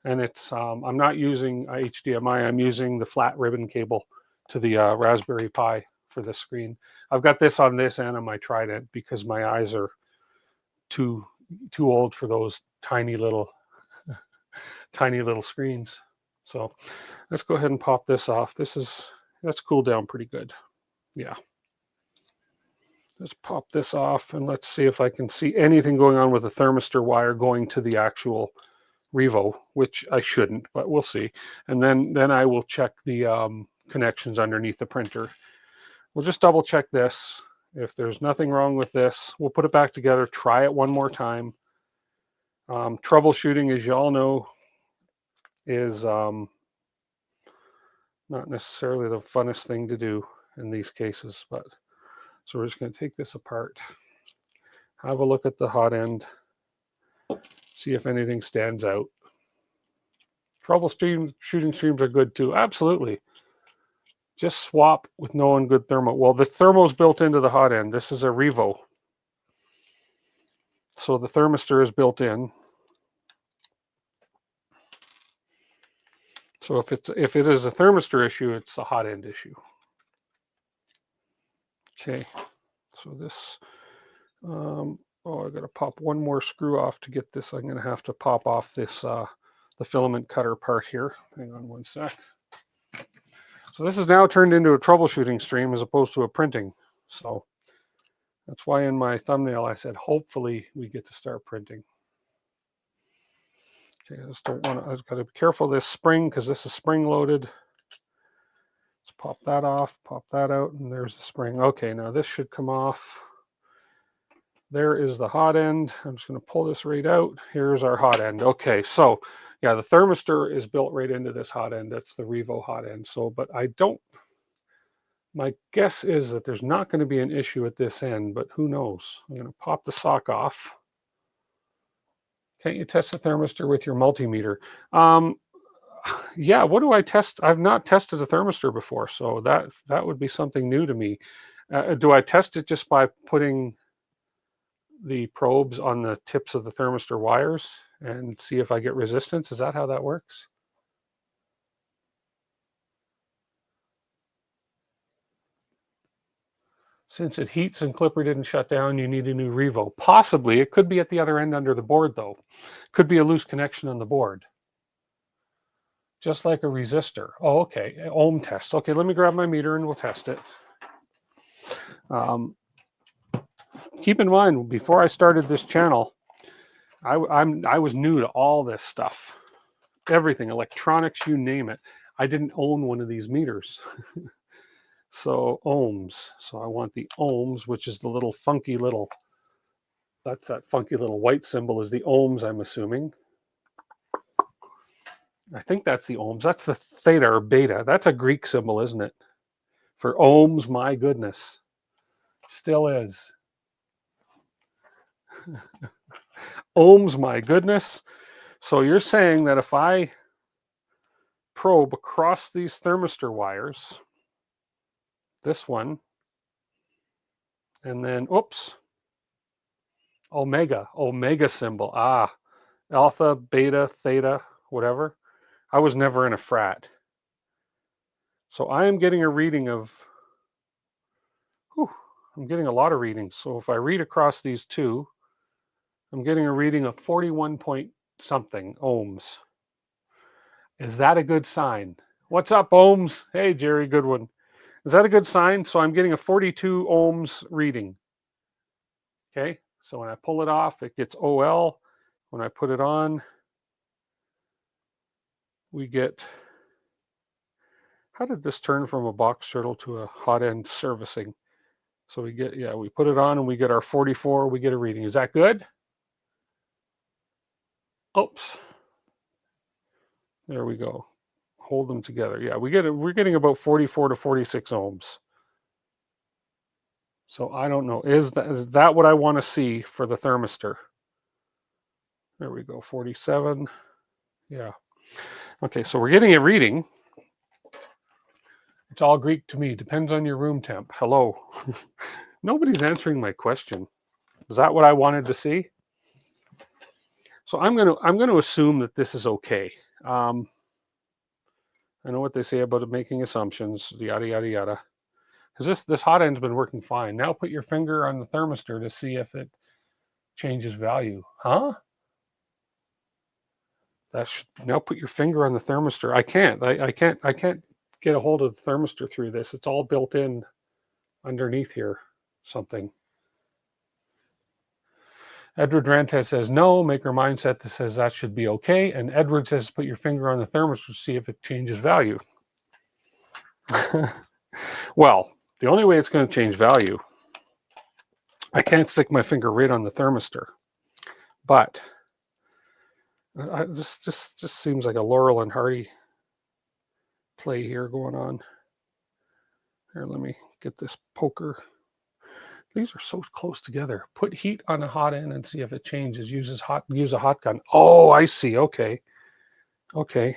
And it's I'm not using HDMI. I'm using the flat ribbon cable to the Raspberry Pi for this screen. I've got this on this end of my Trident because my eyes are too old for those tiny little screens. So let's go ahead and pop this off. That's cooled down pretty good. Yeah. Let's pop this off and let's see if I can see anything going on with the thermistor wire going to the actual Revo, which I shouldn't, but we'll see. And then I will check the connections underneath the printer. We'll just double check this. If there's nothing wrong with this, we'll put it back together, try it one more time. Troubleshooting, as you all know, is not necessarily the funnest thing to do in these cases, but so we're just going to take this apart, have a look at the hot end, see if anything stands out. Troubleshooting streams are good too. Absolutely. Just swap with no and good thermo. Well, the thermo's built into the hot end. This is a Revo. So the thermistor is built in. So if it is a thermistor issue, it's a hot end issue. Okay. So this oh, I got to pop one more screw off to get this. I'm going to have to pop off this the filament cutter part here. Hang on one sec. So this is now turned into a troubleshooting stream as opposed to a printing. So that's why in my thumbnail I said hopefully we get to start printing. Okay, I just don't want to. I've got to be careful of this spring because this is spring loaded. Let's pop that off, pop that out, and there's the spring. Okay, now this should come off. There is the hot end. I'm just going to pull this right out. Here's our hot end. Okay, so yeah, the thermistor is built right into this hot end. That's the Revo hot end. So, but my guess is that there's not going to be an issue at this end, but who knows? I'm going to pop the sock off. Can't you test the thermistor with your multimeter? Yeah, what do I test? I've not tested a thermistor before, so that would be something new to me. Do I test it just by putting the probes on the tips of the thermistor wires and see if I get resistance? Is that how that works? Since it heats and Clipper didn't shut down, you need a new Revo. Possibly. It could be at the other end under the board, though. Could be a loose connection on the board. Just like a resistor. Oh, okay. Ohm test. Okay, let me grab my meter and we'll test it. Keep in mind, before I started this channel, I was new to all this stuff. Everything, electronics, you name it. I didn't own one of these meters. So ohms. So I want the ohms, which is the little funky little, that's that funky little white symbol is the ohms, I'm assuming. I think that's the ohms. That's the theta or beta. That's a Greek symbol, isn't it? For ohms, my goodness. Still is. Ohms, my goodness. So you're saying that if I probe across these thermistor wires, this one, and then, oops, omega symbol. Alpha, beta, theta, whatever. I was never in a frat. So I am getting a reading of, I'm getting a lot of readings. So if I read across these two, I'm getting a reading of 41 point something ohms. Is that a good sign? What's up, ohms? Hey, Jerry, good one. Is that a good sign? So I'm getting a 42 ohms reading. Okay, so when I pull it off, it gets OL. When I put it on, we get, how did this turn from a BoxTurtle to a Hotend servicing? So we get, yeah, we put it on and we get our 44, we get a reading. Is that good? Oops. There we go. Hold them together. Yeah, we're getting about 44 to 46 ohms. So I don't know. Is that what I want to see for the thermistor? There we go, 47. Yeah. Okay, so we're getting a reading. It's all Greek to me. Depends on your room temp. Hello. Nobody's answering my question. Is that what I wanted to see? So I'm gonna assume that this is okay. I know what they say about making assumptions, yada yada yada. Because this hot end's been working fine. Now put your finger on the thermistor to see if it changes value. Huh? Now put your finger on the thermistor. I can't get a hold of the thermistor through this. It's all built in underneath here. Something. Edward Rantet says no. Maker Mindset that says that should be okay. And Edward says put your finger on the thermistor to see if it changes value. Well, the only way it's going to change value, I can't stick my finger right on the thermistor, but this just seems like a Laurel and Hardy play here going on. Here, let me get this poker. These are so close together. Put heat on a hot end and see if it changes. Use a hot gun. Oh, I see. Okay. Okay.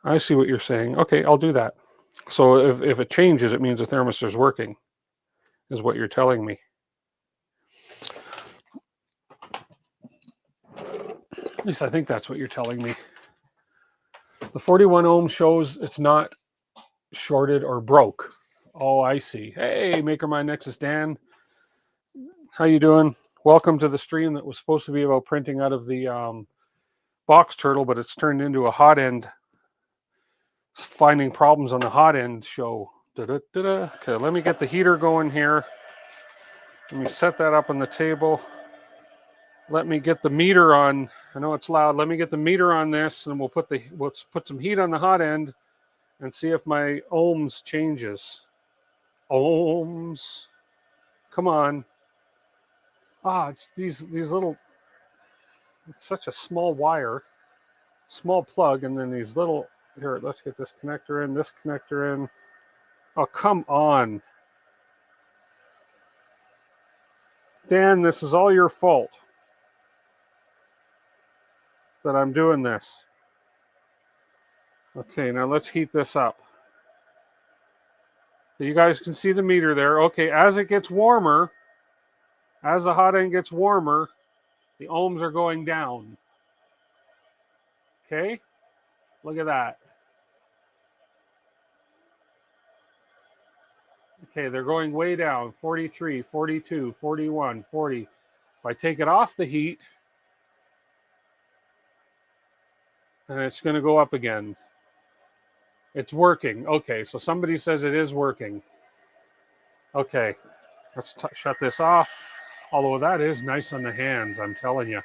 I see what you're saying. Okay, I'll do that. So if it changes, it means the thermistor's working, is what you're telling me. At least I think that's what you're telling me. The 41 ohm shows it's not shorted or broke. Oh, I see. Hey, MakerMind Nexus Dan. How you doing? Welcome to the stream that was supposed to be about printing out of the BoxTurtle, but it's turned into a Hotend finding problems on the Hotend show. Okay, let me get the heater going here. Let me set that up on the table. Let me get the meter on. I know it's loud. Let me get the meter on this, and we'll put some heat on the hot end and see if my ohms changes. Ohms. Come on. Ah, it's these little, it's such a small wire, small plug, and then these little, here, let's get this connector in, this connector in. Oh, come on. Dan, this is all your fault that I'm doing this. Okay, now let's heat this up. So you guys can see the meter there. Okay, as it gets warmer, as the hot end gets warmer, the ohms are going down. Okay, look at that. Okay, they're going way down. 43, 42, 41, 40. If I take it off the heat, and it's going to go up again. It's working. Okay, so somebody says it is working. Okay, let's shut this off. Although that is nice on the hands, I'm telling you.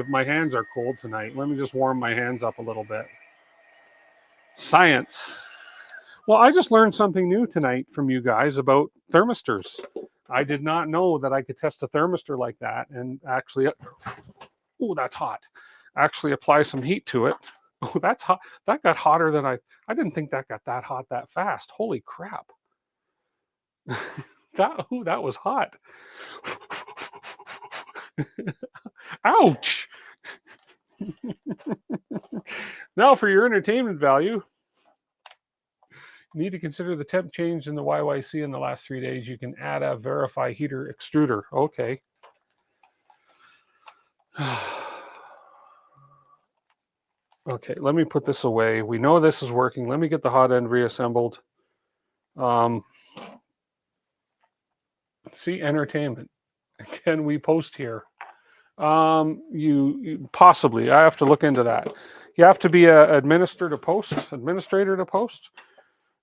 My hands are cold tonight. Let me just warm my hands up a little bit. Science. Well, I just learned something new tonight from you guys about thermistors. I did not know that I could test a thermistor like that and actually, oh, that's hot. Actually apply some heat to it. Oh, that's hot. That got hotter than I didn't think that got that hot that fast. Holy crap. That was hot. Ouch. Now for your entertainment value, you need to consider the temp change in the YYC in the last 3 days. You can add a verify heater extruder. Okay. Okay, let me put this away. We know this is working. Let me get the hot end reassembled. See, entertainment. Can we post here? Possibly, I have to look into that. You have to be a administrator to post.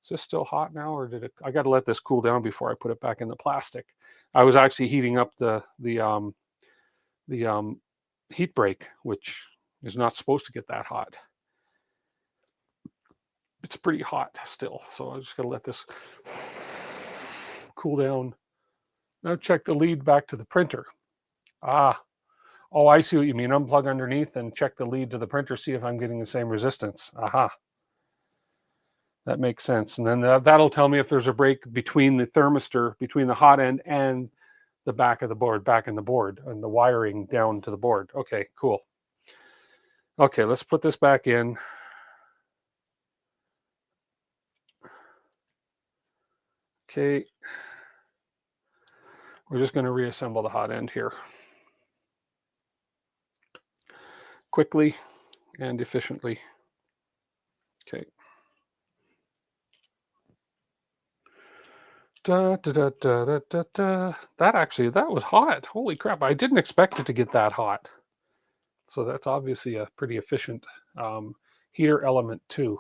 Is this still hot now, or did it? I got to let this cool down before I put it back in the plastic. I was actually heating up the heat break, which is not supposed to get that hot. It's pretty hot still, so I just got to let this cool down. Now check the lead back to the printer. Oh, I see what you mean. Unplug underneath and check the lead to the printer, see if I'm getting the same resistance. Aha. That makes sense. And then that'll tell me if there's a break between the thermistor, between the hot end and the back of the board, back in the board, and the wiring down to the board. Okay, cool. Okay, let's put this back in. Okay. We're just going to reassemble the hot end here. Quickly and efficiently. Okay. That was hot. Holy crap. I didn't expect it to get that hot. So that's obviously a pretty efficient heater element too.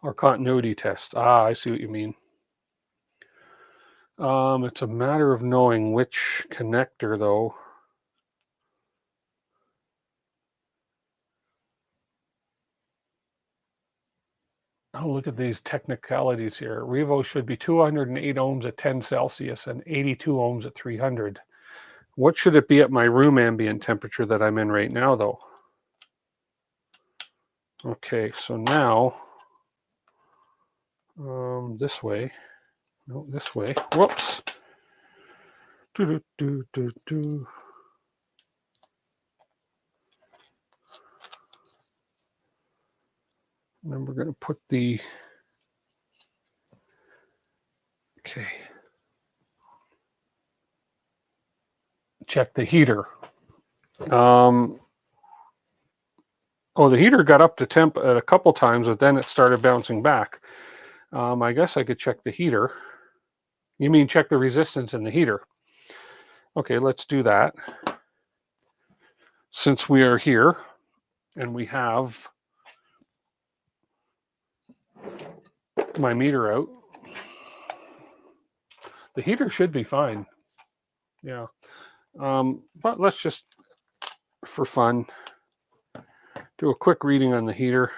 Or continuity test. I see what you mean. It's a matter of knowing which connector though. Oh, look at these technicalities here. Revo should be 208 ohms at 10 Celsius and 82 ohms at 300. What should it be at my room ambient temperature that I'm in right now, though? Okay, so now, this way. No, this way. Whoops. And then we're going to put the, okay. Check the heater. Oh, the heater got up to temp at a couple times, but then it started bouncing back. I guess I could check the heater. You mean check the resistance in the heater? Okay, let's do that. Since we are here and we have my meter out, the heater should be fine. Yeah. But let's just, for fun, do a quick reading on the heater.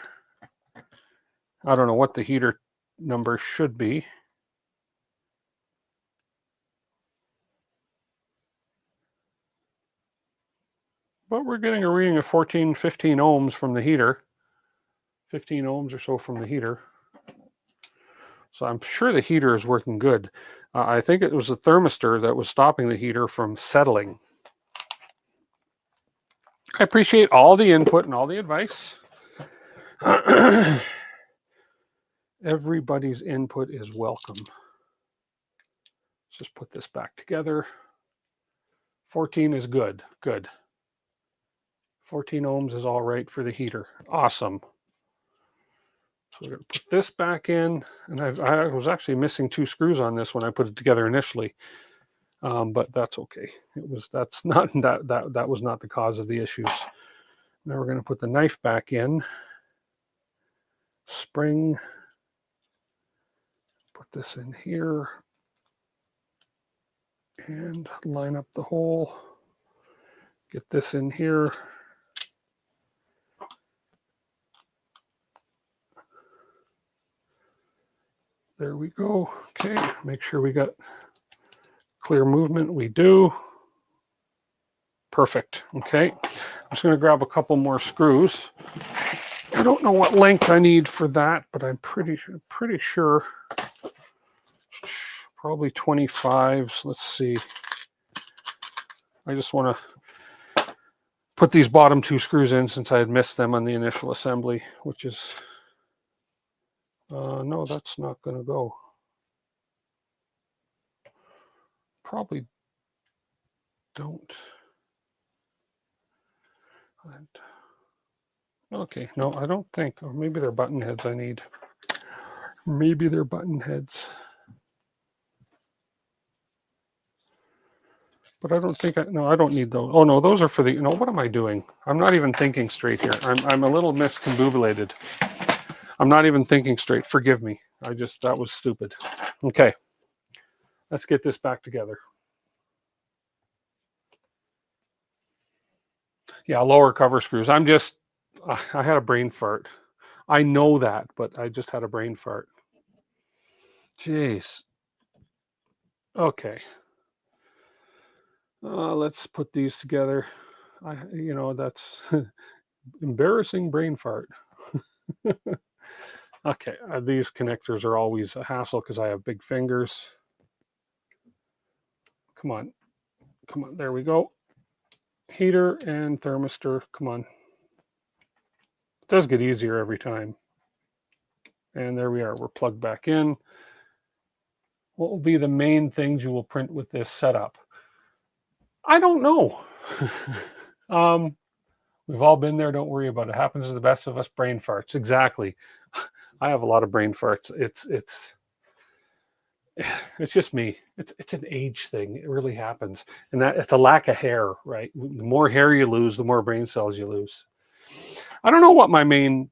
I don't know what the heater number should be. But we're getting a reading of 15 ohms from the heater. 15 ohms or so from the heater. So I'm sure the heater is working good. I think it was the thermistor that was stopping the heater from settling. I appreciate all the input and all the advice. Everybody's input is welcome. Let's just put this back together. 14 is good. Good. 14 ohms is all right for the heater. Awesome. So we're going to put this back in. And I was actually missing 2 screws on this when I put it together initially. But that's okay. That was not the cause of the issues. Now we're going to put the knife back in. Spring. Put this in here. And line up the hole. Get this in here. There we go. Okay, make sure we got clear movement. We do. Perfect. Okay, I'm just going to grab a couple more screws. I don't know what length I need for that, but I'm pretty sure probably 25s. Let's see. I just want to put these bottom 2 screws in since I had missed them on the initial assembly, which is no, that's not going to go. Probably don't. Okay, no, I don't think. Or maybe they're button heads I need. Maybe they're button heads. But I don't think, no, I don't need those. Oh no, those are for the, no, what am I doing? I'm not even thinking straight here. I'm a little miscombobulated. I'm not even thinking straight. Forgive me. That was stupid. Okay. Let's get this back together. Yeah, lower cover screws. I had a brain fart. I know that, but I just had a brain fart. Jeez. Okay. Let's put these together. That's embarrassing brain fart. Okay, these connectors are always a hassle because I have big fingers. Come on. Come on, there we go. Heater and thermistor, come on. It does get easier every time. And there we are, we're plugged back in. What will be the main things you will print with this setup? I don't know. We've all been there, don't worry about it. It happens to the best of us, brain farts. Exactly. I have a lot of brain farts. It's just me. It's an age thing. It really happens. And that it's a lack of hair, right? The more hair you lose, the more brain cells you lose. I don't know what my main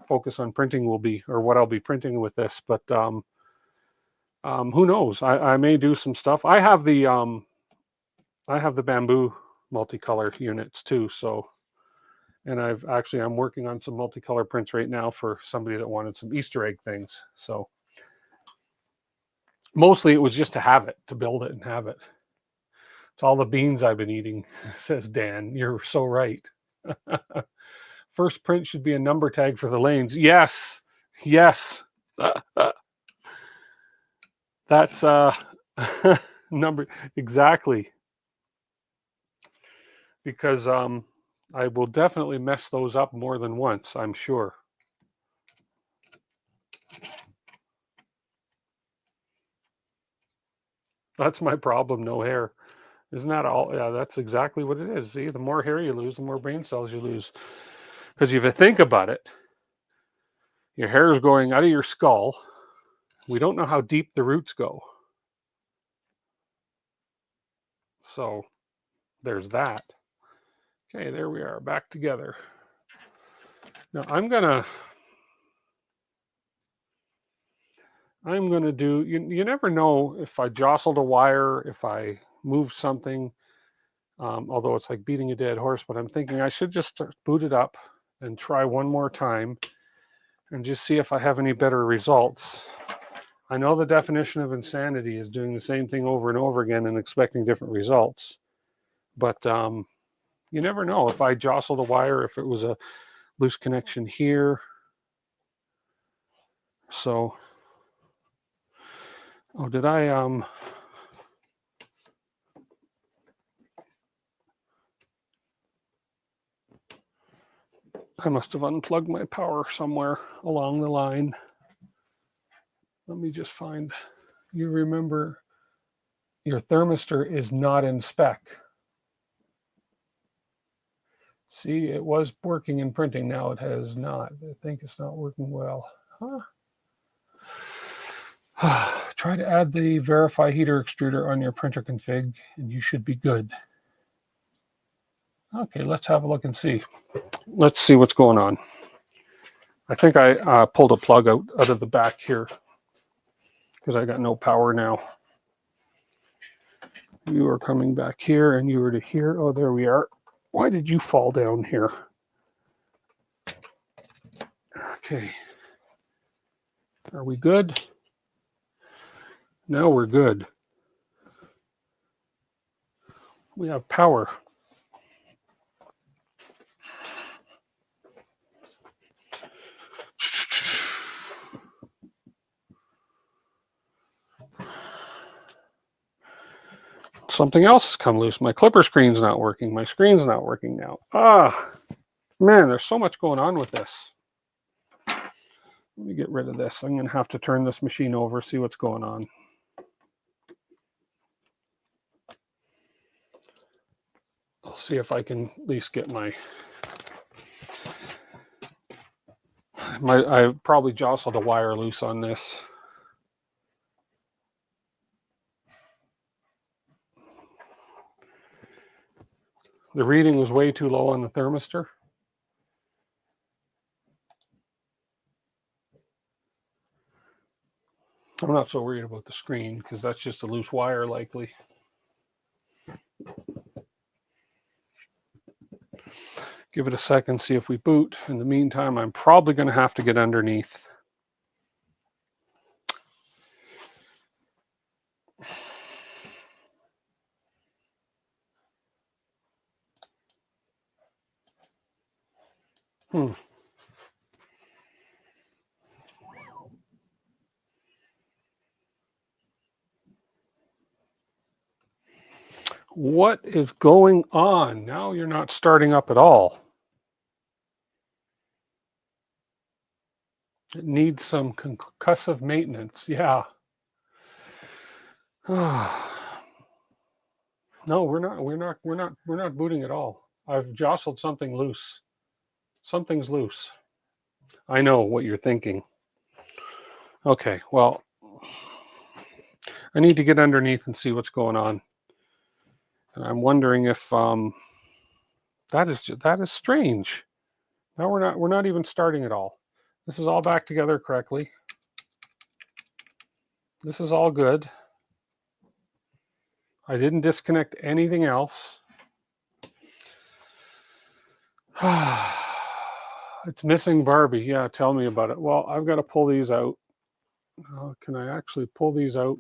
focus on printing will be, or what I'll be printing with this, but who knows? I may do some stuff. I have the bamboo multicolor units too. So, and I'm working on some multicolor prints right now for somebody that wanted some Easter egg things. So mostly it was just to have it, to build it and have it. It's all the beans I've been eating, says Dan. You're so right. First print should be a number tag for the lanes. Yes. Yes. That's number exactly. Because I will definitely mess those up more than once, I'm sure. That's my problem, no hair. Isn't that all? Yeah, that's exactly what it is. See, the more hair you lose, the more brain cells you lose. Because if you think about it, your hair is going out of your skull. We don't know how deep the roots go. So there's that. Okay, there we are, back together. Now I'm gonna do, you never know if I jostled a wire, if I moved something, although it's like beating a dead horse, but I'm thinking I should just boot it up and try one more time and just see if I have any better results. I know the definition of insanity is doing the same thing over and over again and expecting different results, but you never know. If I jostled a wire, if it was a loose connection here. So, oh, did I must have unplugged my power somewhere along the line. Let me just find, you remember your thermistor is not in spec. See, it was working in printing, now it has not. I think it's not working well. Huh? Try to add the verify heater extruder on your printer config and you should be good. Okay, let's have a look and see. Let's see what's going on. I think I pulled a plug out of the back here because I got no power now. You are coming back here and you were to here. Oh, there we are. Why did you fall down here? Okay. Are we good? Now we're good. We have power. Something else has come loose. My clipper screen's not working. My screen's not working now. Ah, man, there's so much going on with this. Let me get rid of this. I'm going to have to turn this machine over, see what's going on. I'll see if I can at least get I probably jostled a wire loose on this. The reading was way too low on the thermistor. I'm not so worried about the screen because that's just a loose wire likely. Give it a second, see if we boot. In the meantime, I'm probably going to have to get underneath. What is going on? Now you're not starting up at all. It needs some concussive maintenance. Yeah. No, we're not booting at all. I've jostled something loose. Something's loose. I know what you're thinking. Okay, well, I need to get underneath and see what's going on. And I'm wondering if that is strange. Now we're not even starting at all. This is all back together correctly. This is all good. I didn't disconnect anything else. It's missing Barbie. Yeah, tell me about it. Well, I've got to pull these out. Can I actually pull these out?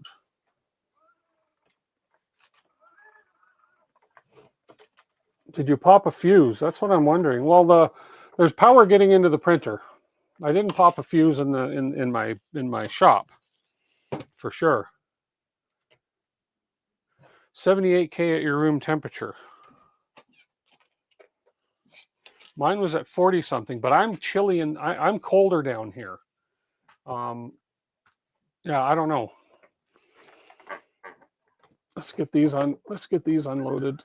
Did you pop a fuse? That's what I'm wondering. Well, there's power getting into the printer. I didn't pop a fuse in my shop, for sure. 78K at your room temperature. Mine was at 40 something, but I'm chilly and I'm colder down here. Yeah, I don't know. Let's get these unloaded.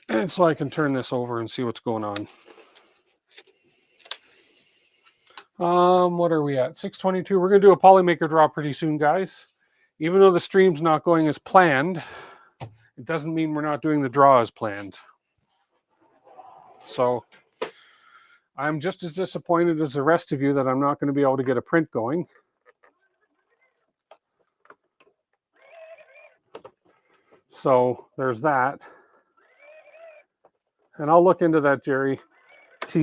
And so I can turn this over and see what's going on. What are we at? 6:22. We're going to do a Polymaker draw pretty soon, guys. Even though the stream's not going as planned, it doesn't mean we're not doing the draw as planned. So I'm just as disappointed as the rest of you that I'm not going to be able to get a print going. So there's that. And I'll look into that, Jerry.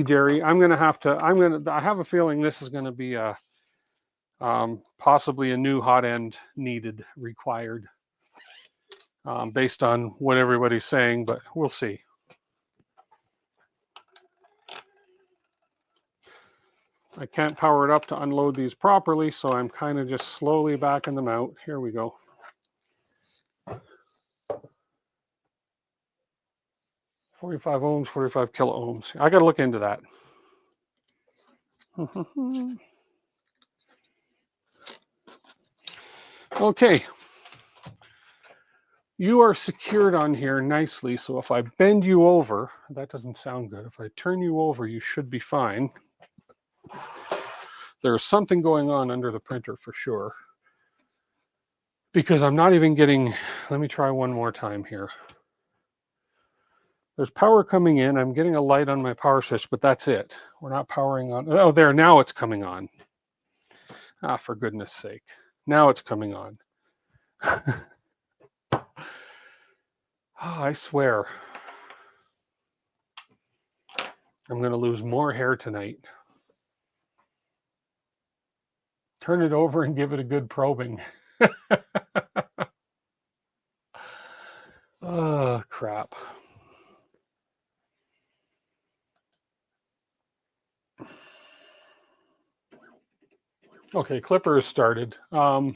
Jerry, I have a feeling this is going to be a possibly a new Hotend required based on what everybody's saying, but we'll see. I can't power it up to unload these properly, so I'm kind of just slowly backing them out. Here we go. $45 ohms, 45 kilo ohms. I got to look into that. Okay. You are secured on here nicely, so if I bend you over, that doesn't sound good. If I turn you over, you should be fine. There's something going on under the printer for sure. Because I'm not even getting, let me try one more time here. There's power coming in. I'm getting a light on my power switch, but that's it. We're not powering on. Oh, there, now it's coming on. Ah, for goodness sake. Now it's coming on. Oh, I swear. I'm going to lose more hair tonight. Turn it over and give it a good probing. Oh, crap. Okay, clipper is started. When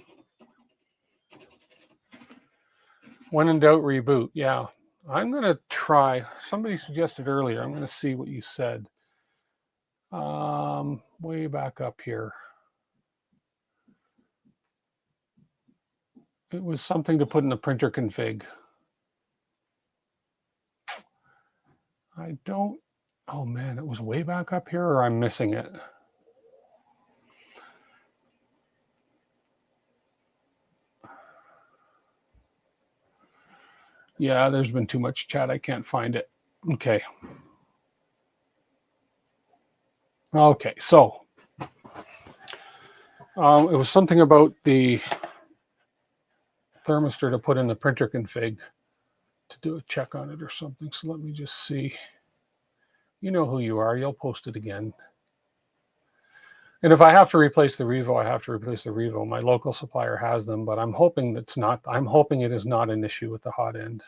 in doubt, reboot. Yeah, I'm going to try. Somebody suggested earlier. I'm going to see what you said. Way back up here. It was something to put in the printer config. I don't, oh man, it was way back up here, or I'm missing it. Yeah, there's been too much chat. I can't find it. Okay. Okay, so it was something about the thermistor to put in the printer config to do a check on it or something. So let me just see. You know who you are. You'll post it again. And if I have to replace the Revo, I have to replace the Revo. My local supplier has them, but I'm hoping that's not. I'm hoping it is not an issue with the Hotend.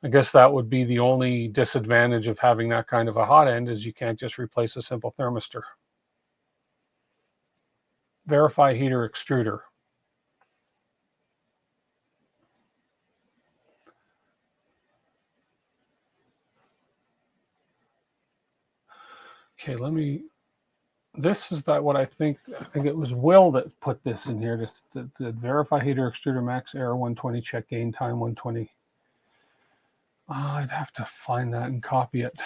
I guess that would be the only disadvantage of having that kind of a Hotend is you can't just replace a simple thermistor. Verify heater extruder. Okay, let me. This is that what I think it was Will that put this in here to verify heater extruder max error 120, check gain time 120. I'd have to find that and copy it.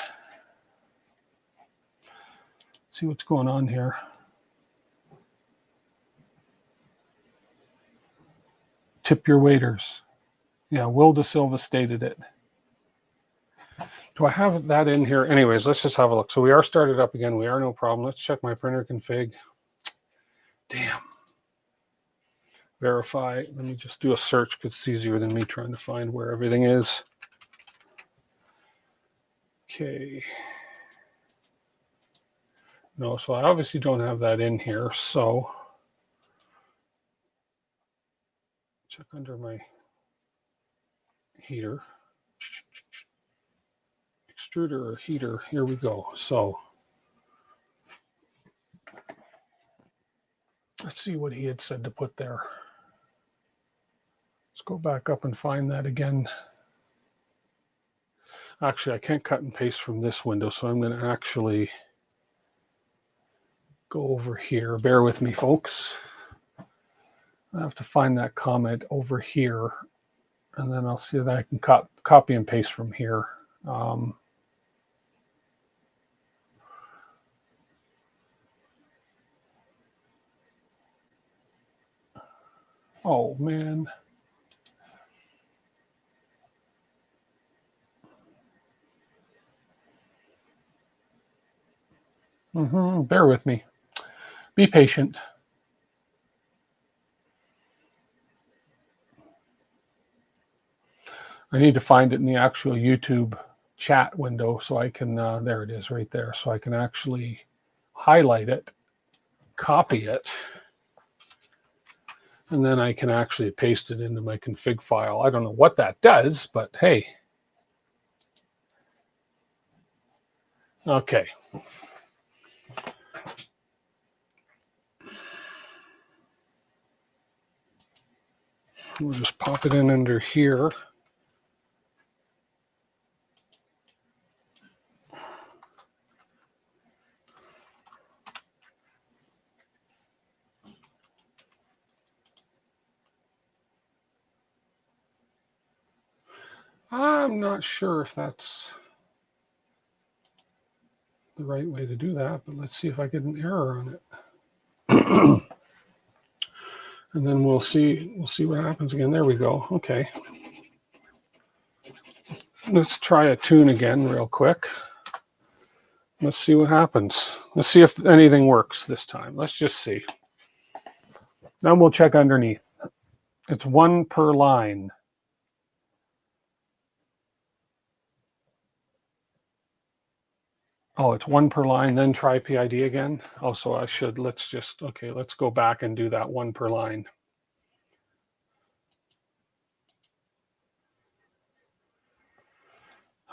See what's going on here. Tip your waiters. Yeah, Will De Silva stated it. Do I have that in here? Anyways, let's just have a look. So we are started up again. We are no problem. Let's check my printer config. Damn. Verify. Let me just do a search because it's easier than me trying to find where everything is. Okay. No, so I obviously don't have that in here. So check under my heater. Extruder or heater. Here we go. So let's see what he had said to put there. Let's go back up and find that again. Actually, I can't cut and paste from this window, so I'm going to actually go over here. Bear with me, folks. I have to find that comment over here, and then I'll see if I can copy and paste from here. Oh, man. Bear with me. Be patient. I need to find it in the actual YouTube chat window so I can, there it is right there, so I can actually highlight it, copy it, and then I can actually paste it into my config file. I don't know what that does, but hey. Okay. We'll just pop it in under here. I'm not sure if that's the right way to do that, but let's see if I get an error on it. And then we'll see what happens again. There we go. Okay. Let's try a tune again real quick. Let's see what happens. Let's see if anything works this time. Let's just see. Then we'll check underneath. It's 1 per line. Oh, it's 1 per line, then try PID again. Oh, so I should, let's go back and do that 1 per line.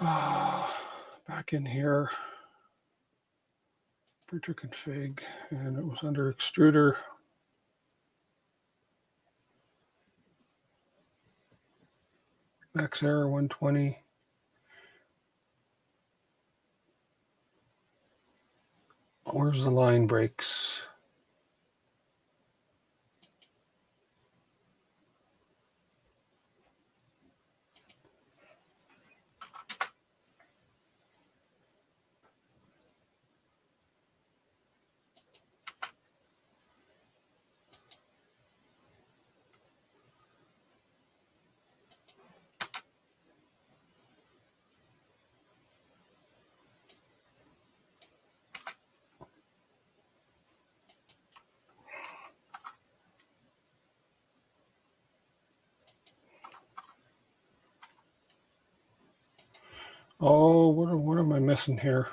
Back in here, printer config, and it was under extruder. Max error 120. Where's the line breaks? Oh, what am I missing here?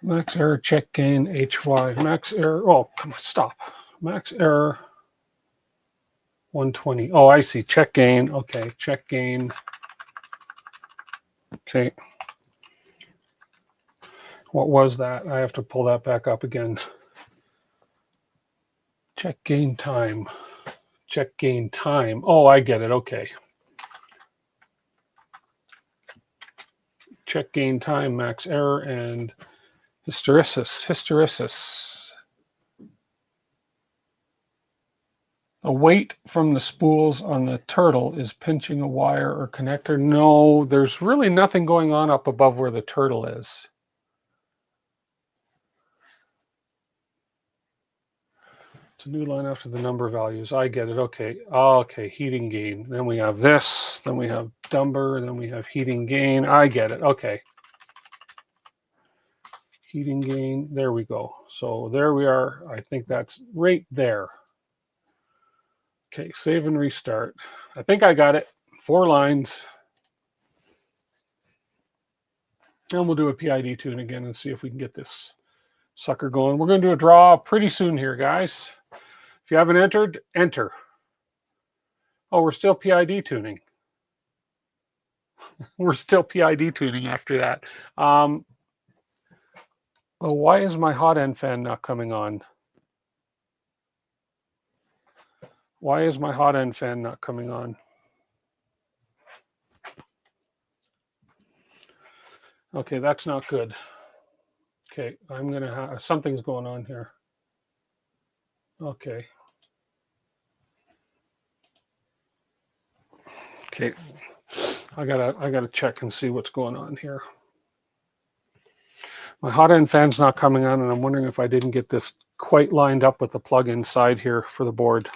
Max error, check gain, HY. Max error, oh, come on, stop. Max error, 120. Oh, I see, check gain. Okay, check gain. Okay. What was that? I have to pull that back up again. Check gain time. Check gain time. Oh, I get it. Okay. Check gain time, max error, and hysteresis. Hysteresis. The weight from the spools on the turtle is pinching a wire or connector. No, there's really nothing going on up above where the turtle is. It's a new line after the number values. I get it. Okay. Okay. Heating gain. Then we have this. Then we have dumber. Then we have heating gain. I get it. Okay. Heating gain. There we go. So there we are. I think that's right there. Okay. Save and restart. I think I got it. 4 lines. And we'll do a PID tune again and see if we can get this sucker going. We're going to do a draw pretty soon here, guys. If you haven't entered, enter. Oh, we're still PID tuning. We're still PID tuning after that. Oh, why is my hot end fan not coming on? Why is my hot end fan not coming on? Okay, that's not good. Okay, I'm going to have something's going on here. Okay. Okay. I gotta check and see what's going on here. My hot end fan's not coming on, and I'm wondering if I didn't get this quite lined up with the plug inside here for the board.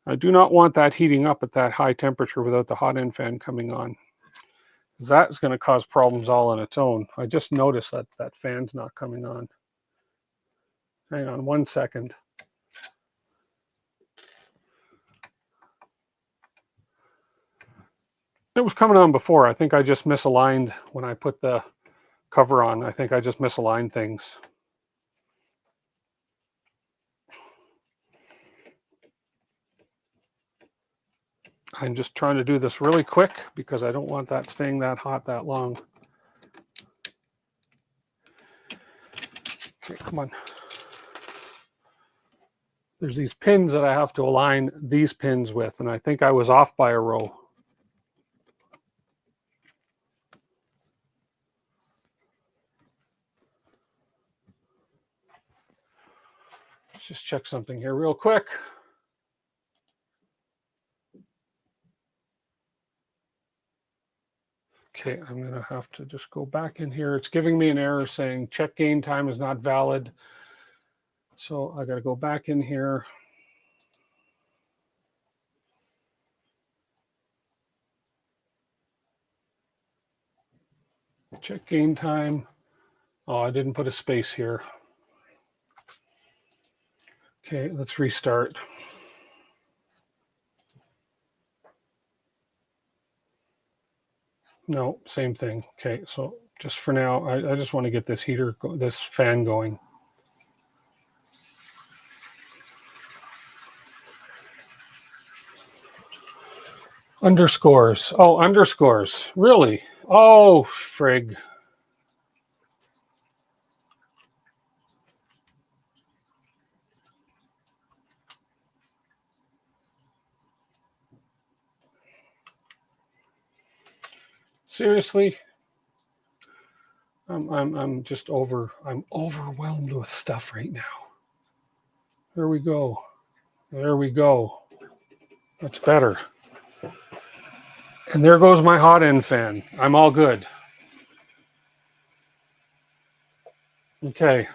I do not want that heating up at that high temperature without the hot end fan coming on. That's going to cause problems all on its own. I just noticed that that fan's not coming on. Hang on 1 second. It was coming on before. I think I just misaligned when I put the cover on. I think I just misaligned things. I'm just trying to do this really quick because I don't want that staying that hot that long. Okay, come on. There's these pins that I have to align these pins with, and I think I was off by a row. Let's just check something here real quick. Okay, I'm going to have to just go back in here. It's giving me an error saying check gain time is not valid. So I got to go back in here. Check gain time. Oh, I didn't put a space here. Okay, let's restart. No, same thing. Okay, so just for now, I just want to get this heater, this fan going. Underscores. Oh, underscores. Really? Oh, frig. Seriously? I'm just I'm overwhelmed with stuff right now. There we go. There we go. That's better. And there goes my hot end fan. I'm all good. Okay.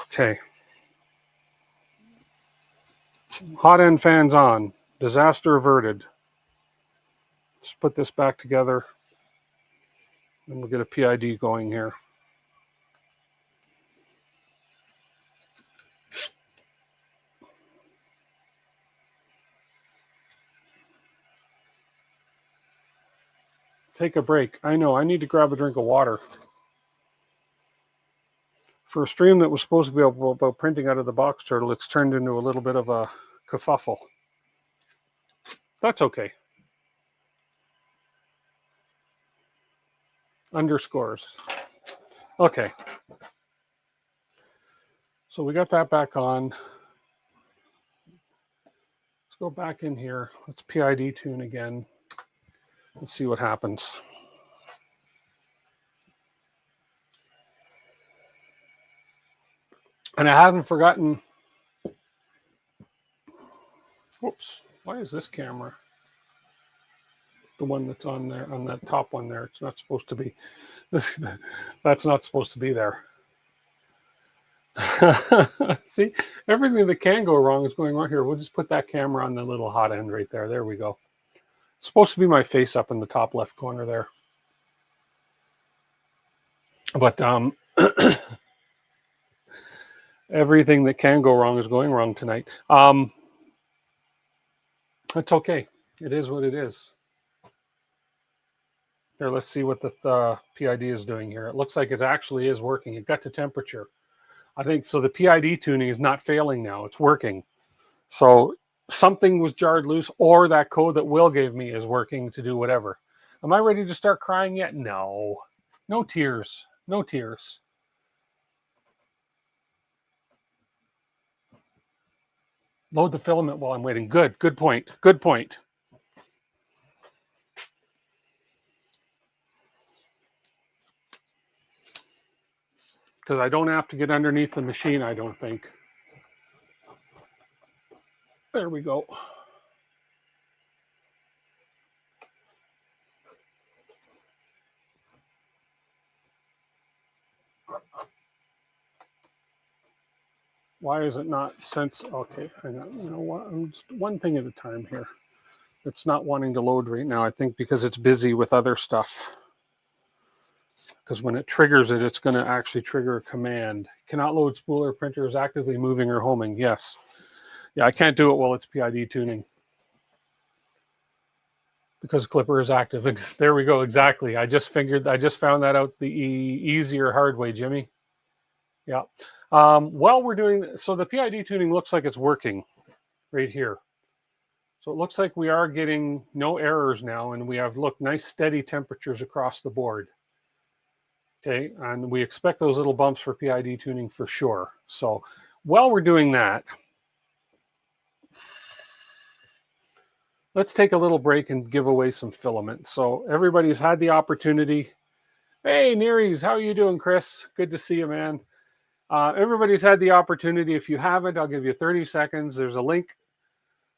Okay. Hot end fans on. Disaster averted. Let's put this back together. And we'll get a PID going here. Take a break. I know, I need to grab a drink of water. For a stream that was supposed to be about printing out of the BoxTurtle, it's turned into a little bit of a kerfuffle. That's okay. Underscores. Okay. So we got that back on. Let's go back in here. Let's PID tune again. Let's see what happens. And I haven't forgotten. Whoops. Why is this camera? The one that's on there, on that top one there. It's not supposed to be. That's not supposed to be there. See, everything that can go wrong is going wrong here. We'll just put that camera on the little hot end right there. There we go. It's supposed to be my face up in the top left corner there. But everything that can go wrong is going wrong tonight. It's okay. It is what it is. Here, let's see what the PID is doing here. It looks like it actually is working. It got to temperature. I think so. The PID tuning is not failing now. It's working. So something was jarred loose, or that code that Will gave me is working to do whatever. Am I ready to start crying yet? No. No tears. No tears. Load the filament while I'm waiting. Good. Good point. Good point. Because I don't have to get underneath the machine, I don't think. There we go. Why is it not sense? Okay, hang on. You know what? I'm just one thing at a time here. It's not wanting to load right now, I think, because it's busy with other stuff. Because when it triggers it, it's going to actually trigger a command. Cannot load spooler printer is actively moving or homing. Yes. Yeah, I can't do it while it's PID tuning. Because Clipper is active. There we go. Exactly. I just found that out the easier hard way, Jimmy. Yeah. Well, we're doing, so the PID tuning looks like it's working right here. So it looks like we are getting no errors now, and we have, look, nice steady temperatures across the board. Okay, and we expect those little bumps for PID tuning for sure. So while we're doing that, let's take a little break and give away some filament. So everybody's had the opportunity. Hey, Neres, how are you doing, Chris? Good to see you, man. Everybody's had the opportunity. If you haven't, I'll give you 30 seconds. There's a link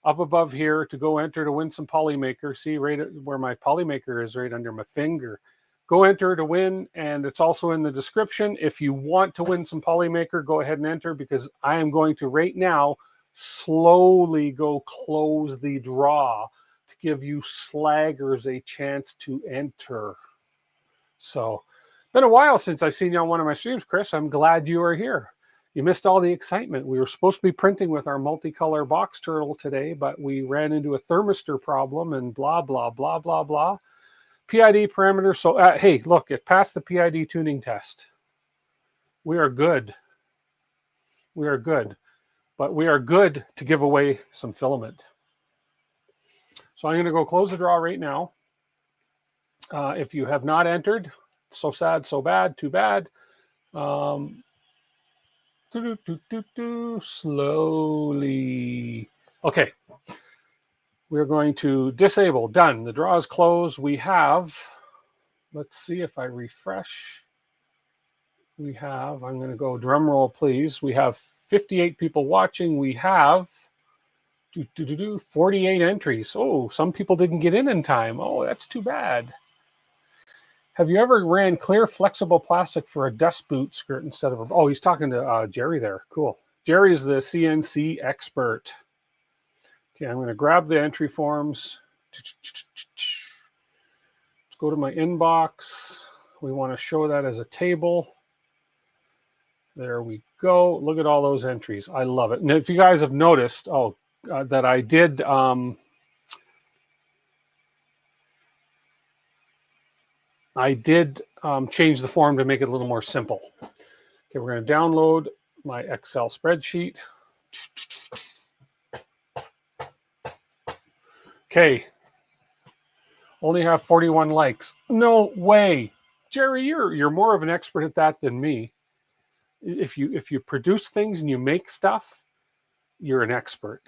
up above here to go enter to win some Polymaker. See right where my Polymaker is, right under my finger. Go enter to win, and it's also in the description. If you want to win some Polymaker, go ahead and enter, because I am going to right now slowly go close the draw to give you slaggers a chance to enter. So, been a while since I've seen you on one of my streams, Chris. I'm glad you are here. You missed all the excitement. We were supposed to be printing with our multicolor BoxTurtle today, but we ran into a thermistor problem and blah, blah, blah, blah, blah. PID parameter. So, hey, look, it passed the PID tuning test. We are good. We are good. But we are good to give away some filament. So I'm going to go close the draw right now. If you have not entered, so sad, so bad, too bad. Slowly. Okay. We're going to disable. Done. The draw is closed. We have, let's see if I refresh. We have, I'm going to go drum roll, please. We have 58 people watching. We have 48 entries. Oh, some people didn't get in time. Oh, that's too bad. Have you ever ran clear flexible plastic for a dust boot skirt instead of a, oh, he's talking to Jerry there. Cool. Jerry's the CNC expert. Okay, I'm going to grab the entry forms. Let's go to my inbox. We want to show that as a table. There we go. Look at all those entries. I love it. And if you guys have noticed, that I did I did change the form to make it a little more simple. Okay, we're going to download my Excel spreadsheet. Okay, only have 41 likes. No way, Jerry, you're more of an expert at that than me. If you produce things and you make stuff, you're an expert.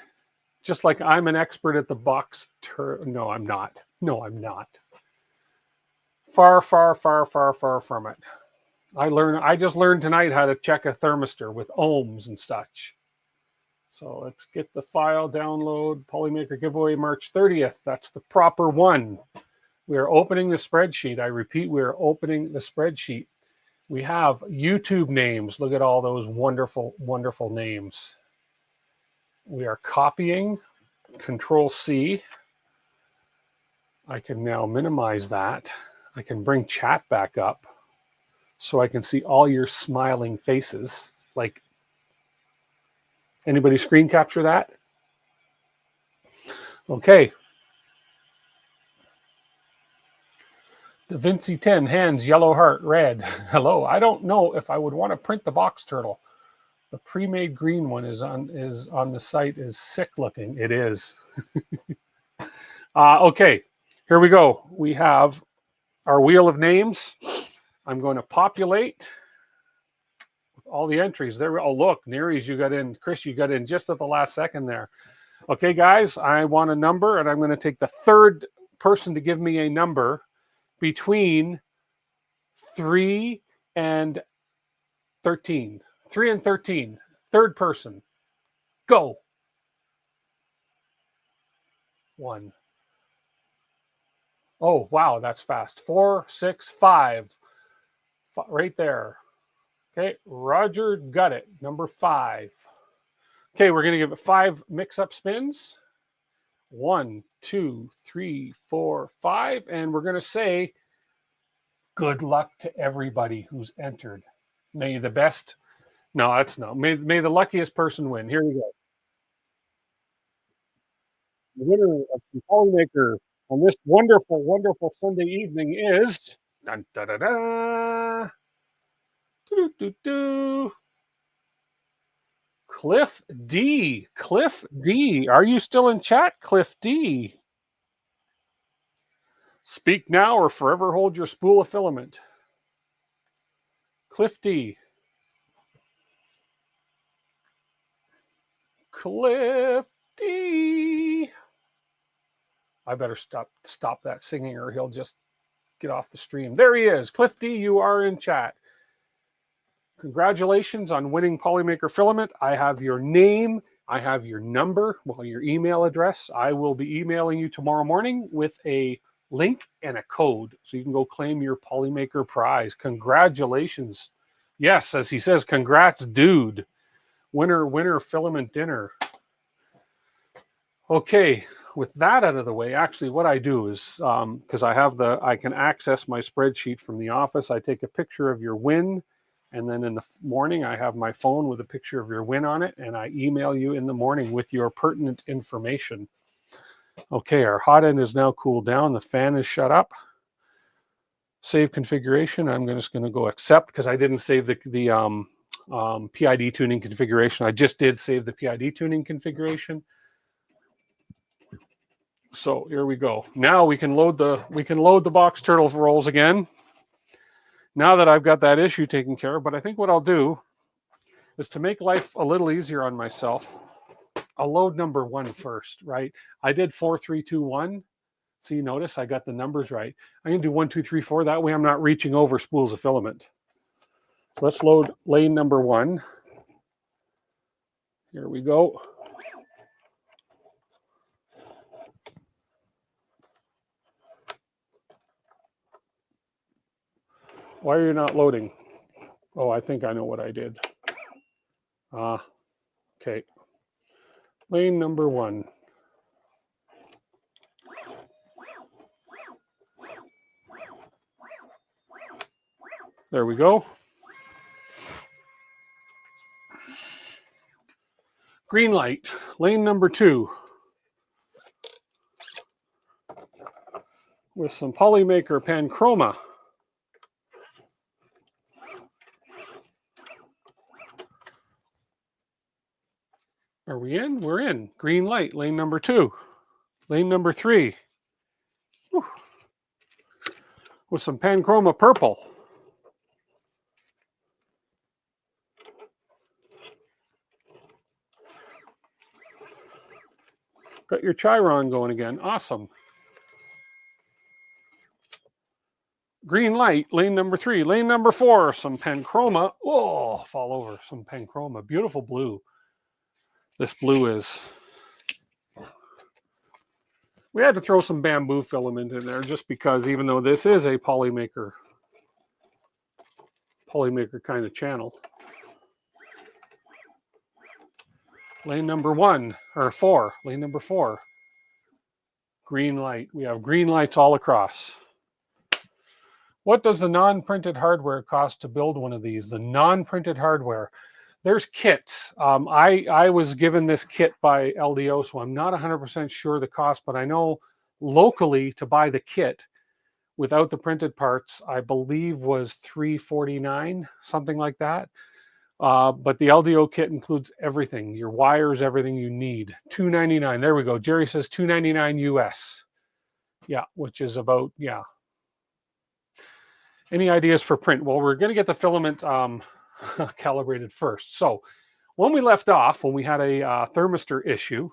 Just like I'm an expert at the BoxTurtle. No, I'm not. No, I'm not. Far, far, far, far, far from it. I just learned tonight how to check a thermistor with ohms and such. So let's get the file download. Polymaker giveaway March 30th. That's the proper one. We are opening the spreadsheet. I repeat, we are opening the spreadsheet. We have YouTube names. Look at all those wonderful, wonderful names. We are copying. Control C. I can now minimize that. I can bring chat back up so I can see all your smiling faces. Like, anybody screen capture that? Okay. Da Vinci 10, hands, yellow heart, red. Hello. I don't know if I would want to print the BoxTurtle. The pre-made green one is on the site is sick looking. It is. Okay, here we go. We have our wheel of names. I'm going to populate with all the entries. There. Oh, look, Nere's, you got in. Chris, you got in just at the last second there. Okay, guys, I want a number, and I'm going to take the third person to give me a number between 3 and 13. 3 and 13. Third person. Go. 1. Oh, wow, that's fast. 4, 6, 5. Right there. Okay, Roger got it. Number 5. Okay, we're going to give it 5 mix-up spins. 1, 2, 3, 4, 5. And we're going to say good luck to everybody who's entered. May the best. No, that's no. May the luckiest person win. Here we go. The winner of the Polymaker on this wonderful, wonderful Sunday evening is dun, da, da, da, doo, doo, doo, Cliff D. Cliff D. Are you still in chat, Cliff D? Speak now or forever hold your spool of filament. Cliff D. Cliff D. I better stop that singing or he'll just get off the stream. There he is. Cliff D, you are in chat. Congratulations on winning Polymaker Filament. I have your name. I have your number, well, your email address. I will be emailing you tomorrow morning with a link and a code so you can go claim your Polymaker prize. Congratulations. Yes, as he says, congrats, dude. Winner filament dinner. Okay, with that out of the way, actually what I do is, because I can access my spreadsheet from the office, I take a picture of your win, and then in the morning I have my phone with a picture of your win on it, and I email you in the morning with your pertinent information. Okay, our hot end is now cooled down. The fan is shut up. Save configuration. I'm just going to go accept because I didn't save the PID tuning configuration. I just did save the PID tuning configuration. So here we go. Now we can load the BoxTurtle rolls again. Now that I've got that issue taken care of, but I think what I'll do is to make life a little easier on myself. I'll load number 1 first, right? I did 4, 3, 2, 1. So you notice I got the numbers right. I'm going to do 1, 2, 3, 4. That way I'm not reaching over spools of filament. Let's load lane number 1. Here we go. Why are you not loading? Oh, I think I know what I did. Okay. Lane number 1. There we go. Green light, lane number 2. With some Polymaker Panchroma. Are we in? We're in. Green light, lane number 2. Lane number 3. Whew. With some panchroma purple. Got your Chiron going again. Awesome. Green light, lane number 3. Lane number 4, some panchroma. Oh, fall over. Some panchroma. Beautiful blue. This blue is... We had to throw some bamboo filament in there just because, even though this is a Polymaker kind of channel. Lane number 1, or 4. Lane number 4. Green light. We have green lights all across. What does the non-printed hardware cost to build one of these? The non-printed hardware. There's kits. I was given this kit by LDO, so I'm not 100% sure the cost, but I know locally to buy the kit without the printed parts, I believe was $349, something like that. But the LDO kit includes everything, your wires, everything you need. $299. There we go. Jerry says $299 US. Yeah, which is about, yeah. Any ideas for print? Well, we're going to get the filament calibrated first. So when we left off, when we had a thermistor issue,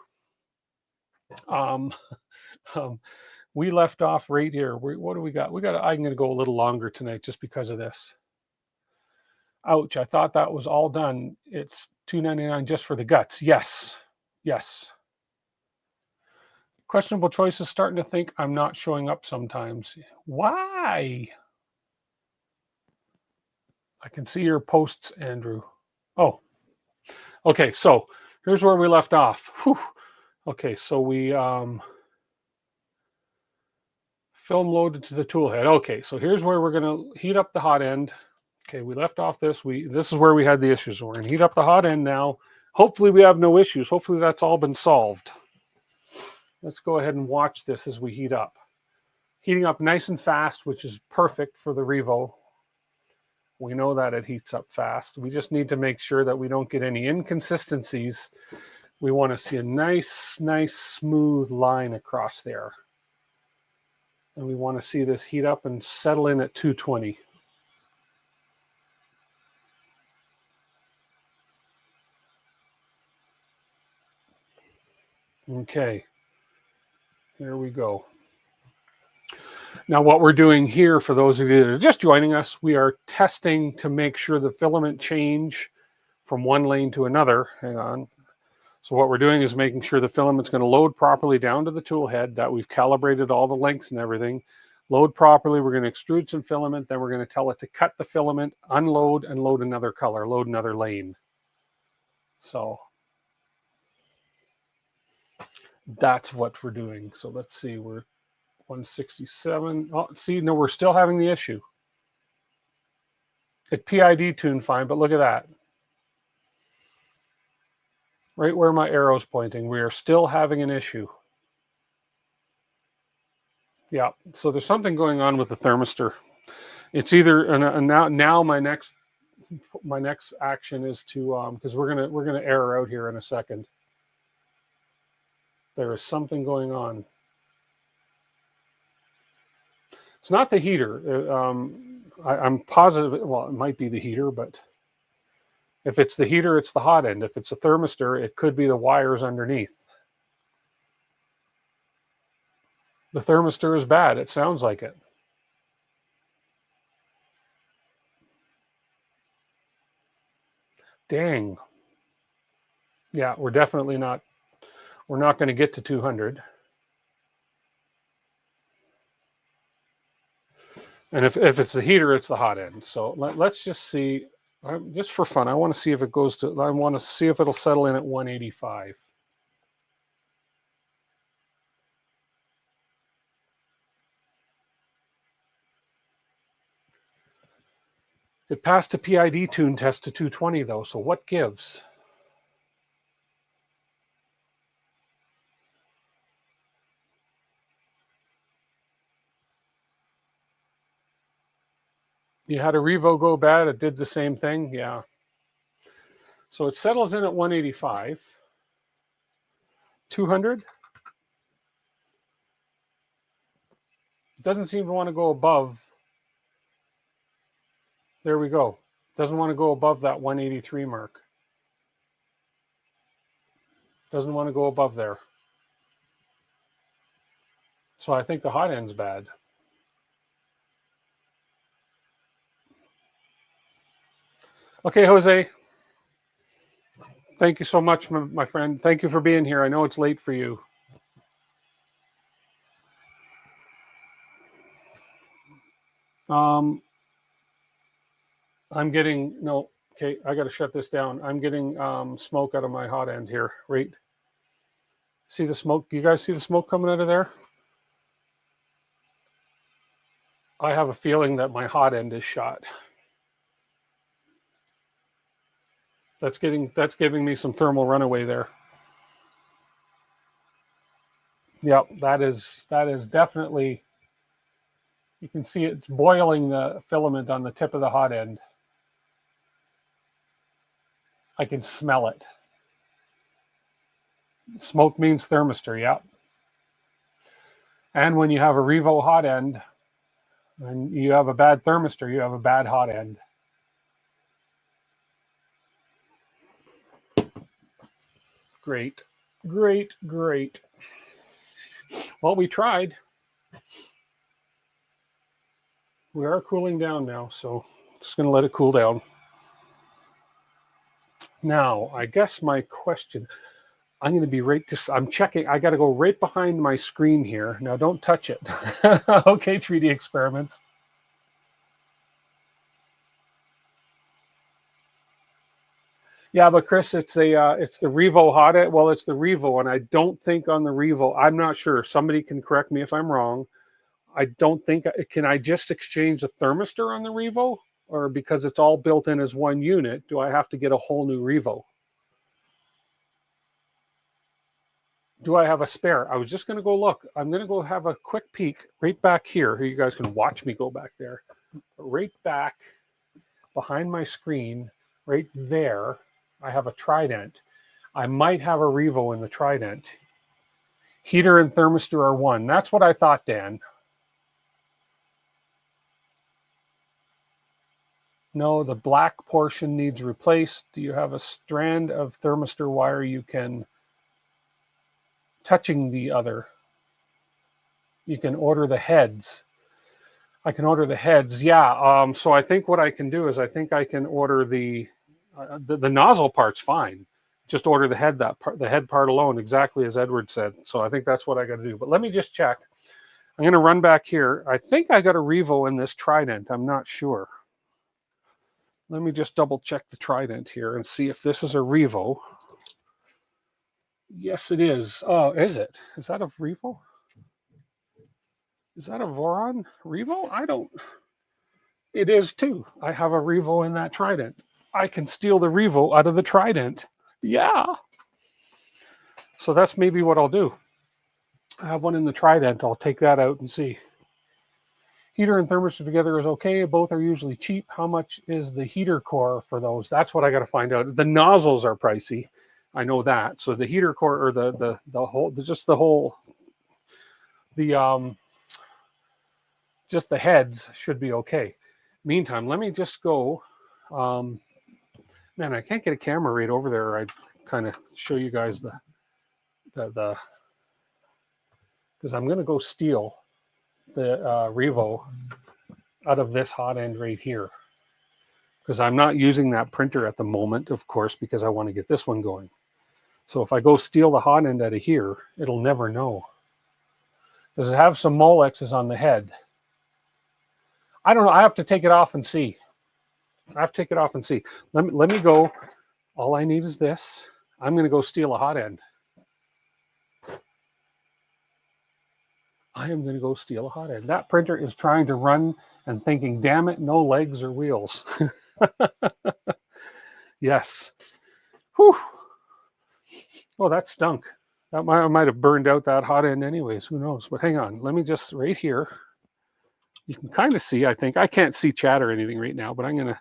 we left off right here. What do we got? I'm going to go a little longer tonight just because of this. Ouch, I thought that was all done. It's $299 just for the guts. Yes, yes. Questionable choices, starting to think I'm not showing up sometimes. Why? I can see your posts, Andrew. Oh, okay, so here's where we left off. Whew. Okay, so we film loaded to the tool head. Okay, so here's where we're going to heat up the hot end. Okay, we left off this. This is where we had the issues. So we're going to heat up the hot end now. Hopefully we have no issues. Hopefully that's all been solved. Let's go ahead and watch this as we heat up. Heating up nice and fast, which is perfect for the Revo. We know that it heats up fast. We just need to make sure that we don't get any inconsistencies. We want to see a nice, smooth line across there. And we want to see this heat up and settle in at 220. Okay, here we go. Now what we're doing here, for those of you that are just joining us, we are testing to make sure the filament change from one lane to another. Hang on. So what we're doing is making sure the filament's going to load properly down to the tool head, that we've calibrated all the lengths and everything. Load properly, we're going to extrude some filament, then we're going to tell it to cut the filament, unload, and load another color, load another lane. So that's what we're doing. So let's see, we're 167. Oh, see, no, we're still having the issue. It PID tuned fine, but look at that. Right where my arrow's pointing, we are still having an issue. Yeah, so there's something going on with the thermistor. It's either, and now my next action is to, because we're gonna error out here in a second. There is something going on. It's not the heater. I'm positive, well, it might be the heater, but if it's the heater, it's the hot end. If it's a thermistor, it could be the wires underneath. The thermistor is bad. It sounds like it. Dang. Yeah, we're definitely not, we're not going to get to 200. And if it's the heater, it's the hot end. So let's just see, just for fun, I want to see if it goes to, I want to see if it'll settle in at 185. It passed a PID tune test to 220 though, so what gives? You had a Revo go bad, it did the same thing, yeah. So it settles in at 185. 200. It doesn't seem to want to go above. There we go. Doesn't want to go above that 183 mark. Doesn't want to go above there. So I think the hot end's bad. Okay, Jose. Thank you so much, my friend. Thank you for being here. I know it's late for you. I'm getting, no, okay, I got to shut this down. I'm getting smoke out of my hot end here. Right. See the smoke? You guys see the smoke coming out of there? I have a feeling that my hot end is shot. That's giving me some thermal runaway there. Yep, that is definitely, you can see it's boiling the filament on the tip of the hot end. I can smell it. Smoke means thermistor, yep. And when you have a Revo hot end and you have a bad thermistor, you have a bad hot end. Great, great, great. Well, we tried. We are cooling down now, so just going to let it cool down. Now, I guess my question, I'm going to be right, I'm checking, I got to go right behind my screen here. Now, don't touch it. Okay, 3D experiments. Yeah, but Chris, it's the Revo hot end. Well, it's the Revo, and I don't think on the Revo, I'm not sure. Somebody can correct me if I'm wrong. I don't think, can I just exchange the thermistor on the Revo? Or because it's all built in as one unit, do I have to get a whole new Revo? Do I have a spare? I was just going to go look. I'm going to go have a quick peek right back here. You guys can watch me go back there. Right back behind my screen, right there, I have a Trident. I might have a Revo in the Trident. Heater and thermistor are one. That's what I thought, Dan. No, the black portion needs replaced. Do you have a strand of thermistor wire you can, touching the other? You can order the heads. I can order the heads, yeah. So I think what I can do is I think I can order the nozzle part's fine. Just order the head, the head part alone, exactly as Edward said. So I think that's what I got to do. But let me just check. I'm going to run back here. I think I got a Revo in this Trident. I'm not sure. Let me just double check the Trident here and see if this is a Revo. Yes, it is. Oh, is it? Is that a Revo? Is that a Voron Revo? I don't. It is too. I have a Revo in that Trident. I can steal the Revo out of the Trident. Yeah. So that's maybe what I'll do. I have one in the Trident. I'll take that out and see. Heater and thermistor together is okay. Both are usually cheap. How much is the heater core for those? That's what I got to find out. The nozzles are pricey. I know that. So the heater core, or the whole, just the whole, just the heads should be okay. Meantime, let me just go. Man, I can't get a camera right over there. I'd kind of show you guys the because I'm going to go steal the Revo out of this hot end right here, because I'm not using that printer at the moment, of course, because I want to get this one going. So if I go steal the hot end out of here, it'll never know. Does it have some Molexes on the head? I don't know. I have to take it off and see. I have to take it off and see. Let me go. All I need is this. I'm going to go steal a hot end. I am going to go steal a hot end. That printer is trying to run and thinking, damn it, no legs or wheels. Yes. Whew. Oh, that stunk. That might have burned out that hot end anyways. Who knows? But hang on. Let me just, right here. You can kind of see, I think. I can't see chat or anything right now, but I'm gonna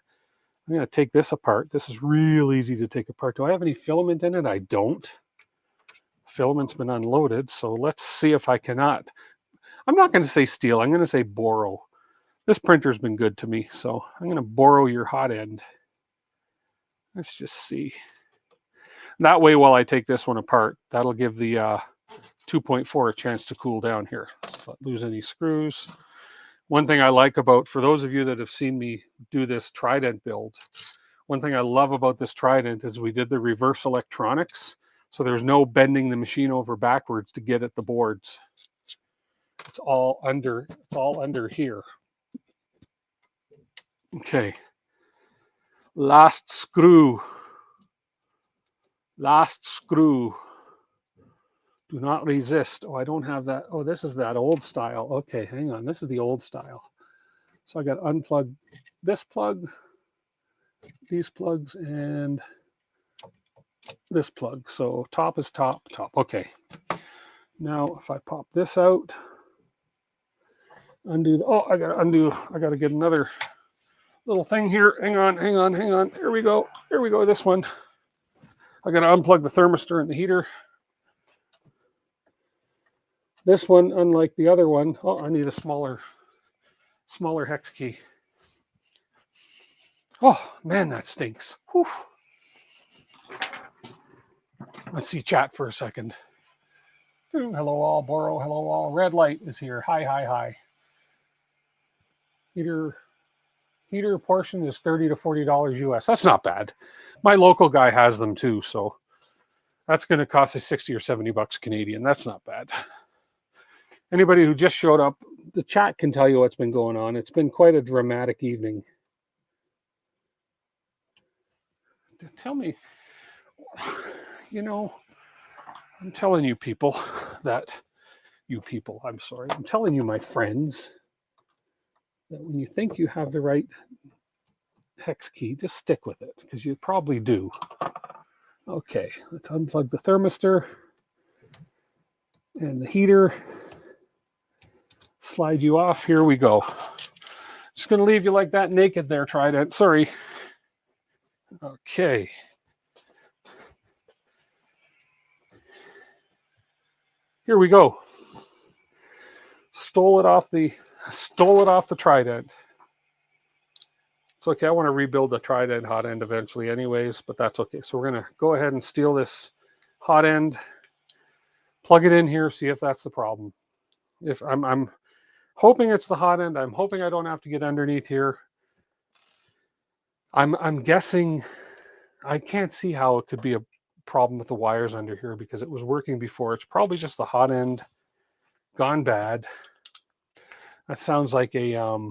take this apart. This is real easy to take apart. Do I have any filament in it? I don't. filament's been unloaded, so let's see if I cannot. I'm not going to say steal, I'm going to say borrow. This printer's been good to me, so I'm going to borrow your hot end. Let's just see. That way, while I take this one apart, that'll give the 2.4 a chance to cool down here. Not lose any screws. One thing I like about, for those of you that have seen me do this Trident build, one thing I love about this Trident is we did the reverse electronics, so there's no bending the machine over backwards to get at the boards. It's all under here. Okay. Last screw. Last screw. Do not resist. Oh, I don't have that. Oh, this is that old style. Okay, hang on. This is the old style. So I got to unplug this plug, these plugs, and this plug. So top is top, top. Okay. Now, if I pop this out, undo. I got to undo. I got to get another little thing here. Hang on. Here we go. This one. I got to unplug the thermistor and the heater. This one, unlike the other one, I need a smaller hex key. Oh, man, that stinks. Whew. Let's see chat for a second. Hello all, borrow, hello all. Red light is here. Hi. Heater portion is $30 to $40 US. That's not bad. My local guy has them too, so that's going to cost us 60 or 70 bucks Canadian. That's not bad. Anybody who just showed up, the chat can tell you what's been going on. It's been quite a dramatic evening. Tell me, I'm telling you people that, I'm telling you, my friends, that when you think you have the right hex key, just stick with it, because you probably do. Okay, let's unplug the thermistor and the heater. Slide you off. Here we go. Just going to leave you like that naked there, Trident. Sorry. Okay. Here we go. Stole it off the Trident. It's okay. I want to rebuild the Trident hot end eventually anyways, but that's okay. So we're going to go ahead and steal this hot end, plug it in here, see if that's the problem. If I'm hoping it's the hot end. I'm hoping I don't have to get underneath here. I'm guessing. I can't see how it could be a problem with the wires under here because it was working before. It's probably just the hot end gone bad. That sounds like a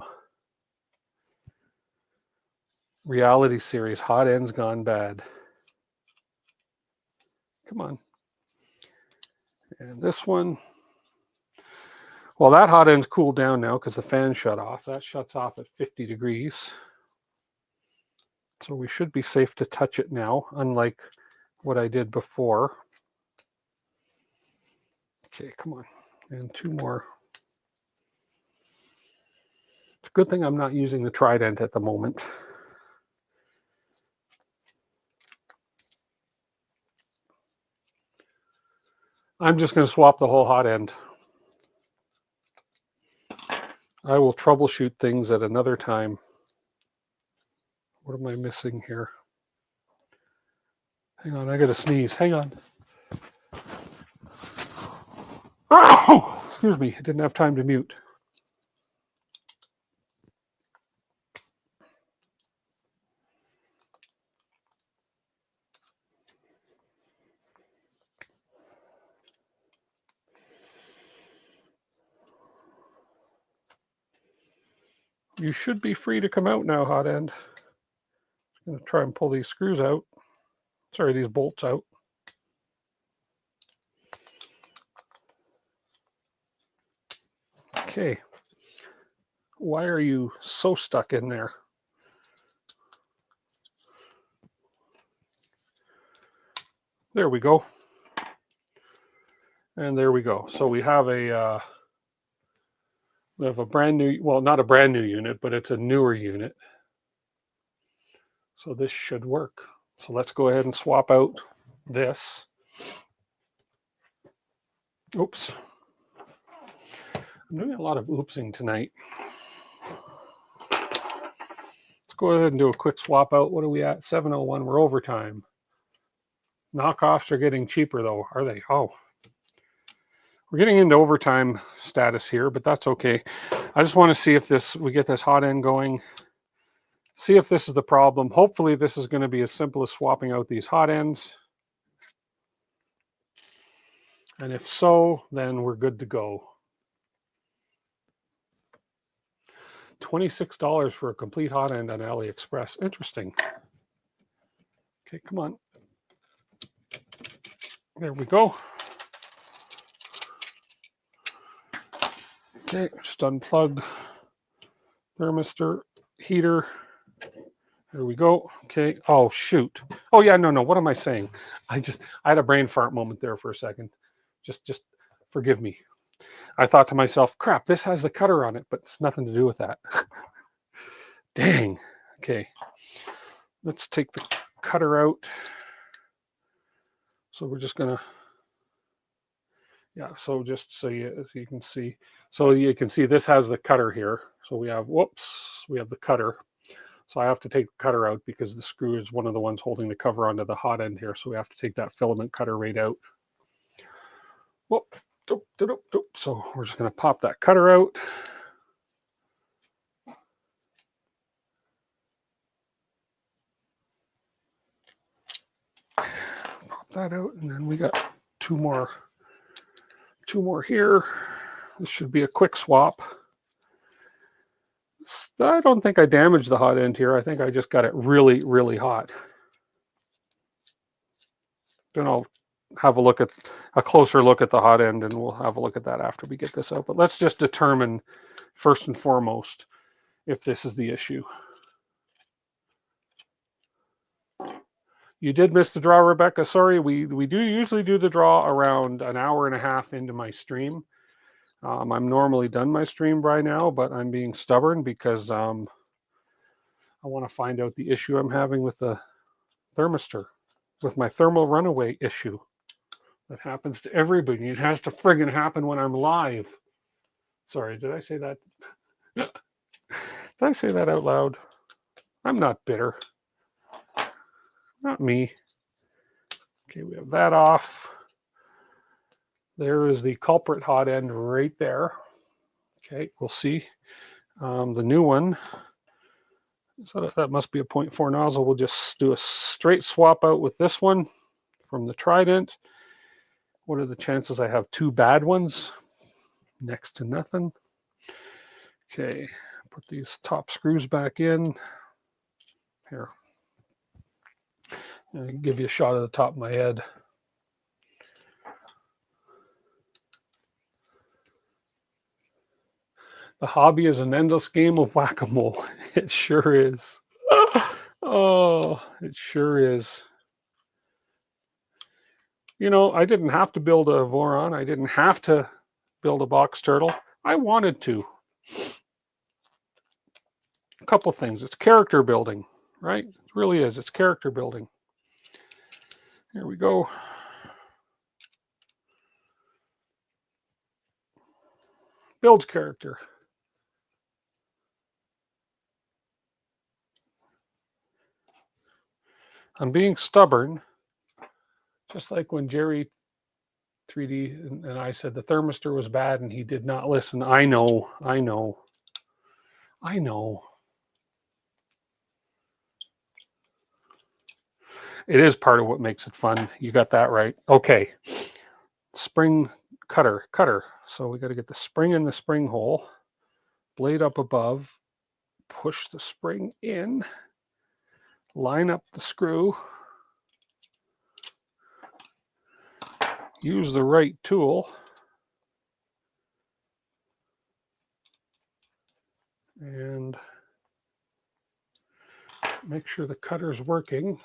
reality series. Hot end's gone bad. Come on. And this one. Well, that hot end's cooled down now because the fan shut off. That shuts off at 50 degrees. So we should be safe to touch it now, unlike what I did before. Okay, come on. And two more. It's a good thing I'm not using the Trident at the moment. I'm just going to swap the whole hot end. I will troubleshoot things at another time. What am I missing here? Hang on, I got to sneeze. Hang on. Oh, excuse me, I didn't have time to mute. You should be free to come out now, hot end. I'm going to try and pull these screws out. Sorry, these bolts out. Okay. Why are you so stuck in there? There we go. And there we go. So we have a brand new, well, not a brand new unit, but it's a newer unit. So this should work. So let's go ahead and swap out this. Oops. I'm doing a lot of oopsing tonight. Let's go ahead and do a quick swap out. What are we at? 7:01. We're overtime. Knockoffs are getting cheaper though, are they? Oh. We're getting into overtime status here, but that's okay. I just want to see if we get this hot end going. See if this is the problem. Hopefully this is going to be as simple as swapping out these hot ends. And if so, then we're good to go. $26 for a complete hot end on AliExpress. Interesting. Okay, come on. There we go. Okay, just unplug thermistor, heater. There we go. Okay. Oh, shoot. Oh, yeah, no. What am I saying? I had a brain fart moment there for a second. Just forgive me. I thought to myself, crap, this has the cutter on it, but it's nothing to do with that. Dang. Okay. Let's take the cutter out. So we're just going to, yeah, so just so you can see. So you can see this has the cutter here. So we have, whoops, we have the cutter. So I have to take the cutter out because the screw is one of the ones holding the cover onto the hot end here. So we have to take that filament cutter right out. Whoop, doop, doop, doop. So we're just going to pop that cutter out. Pop that out, and then we got two more here. This should be a quick swap. I don't think I damaged the hot end here. I think I just got it really, really hot. Then I'll have a closer look at the hot end, and we'll have a look at that after we get this out. But let's just determine first and foremost if this is the issue. You did miss the draw, Rebecca. Sorry, we do usually do the draw around an hour and a half into my stream. I'm normally done my stream by now, but I'm being stubborn because I want to find out the issue I'm having with the thermistor, with my thermal runaway issue. That happens to everybody. It has to friggin' happen when I'm live. Sorry, did I say that? Did I say that out loud? I'm not bitter. Not me. Okay, we have that off. There is the culprit hot end right there. Okay, we'll see. The new one, so that must be a 0.4 nozzle. We'll just do a straight swap out with this one from the Trident. What are the chances I have two bad ones? Next to nothing. Okay, put these top screws back in. Here. I'll give you a shot of the top of my head. The hobby is an endless game of whack-a-mole. It sure is. Oh, it sure is. You know, I didn't have to build a Voron. I didn't have to build a BoxTurtle. I wanted to. A couple things. It's character building, right? It really is. It's character building. Here we go. Builds character. I'm being stubborn, just like when Jerry 3D and I said the thermistor was bad and he did not listen. I know. It is part of what makes it fun. You got that right. Okay. Spring cutter. So we got to get the spring in the spring hole, blade up above, push the spring in, line up the screw, use the right tool, and make sure the cutter is working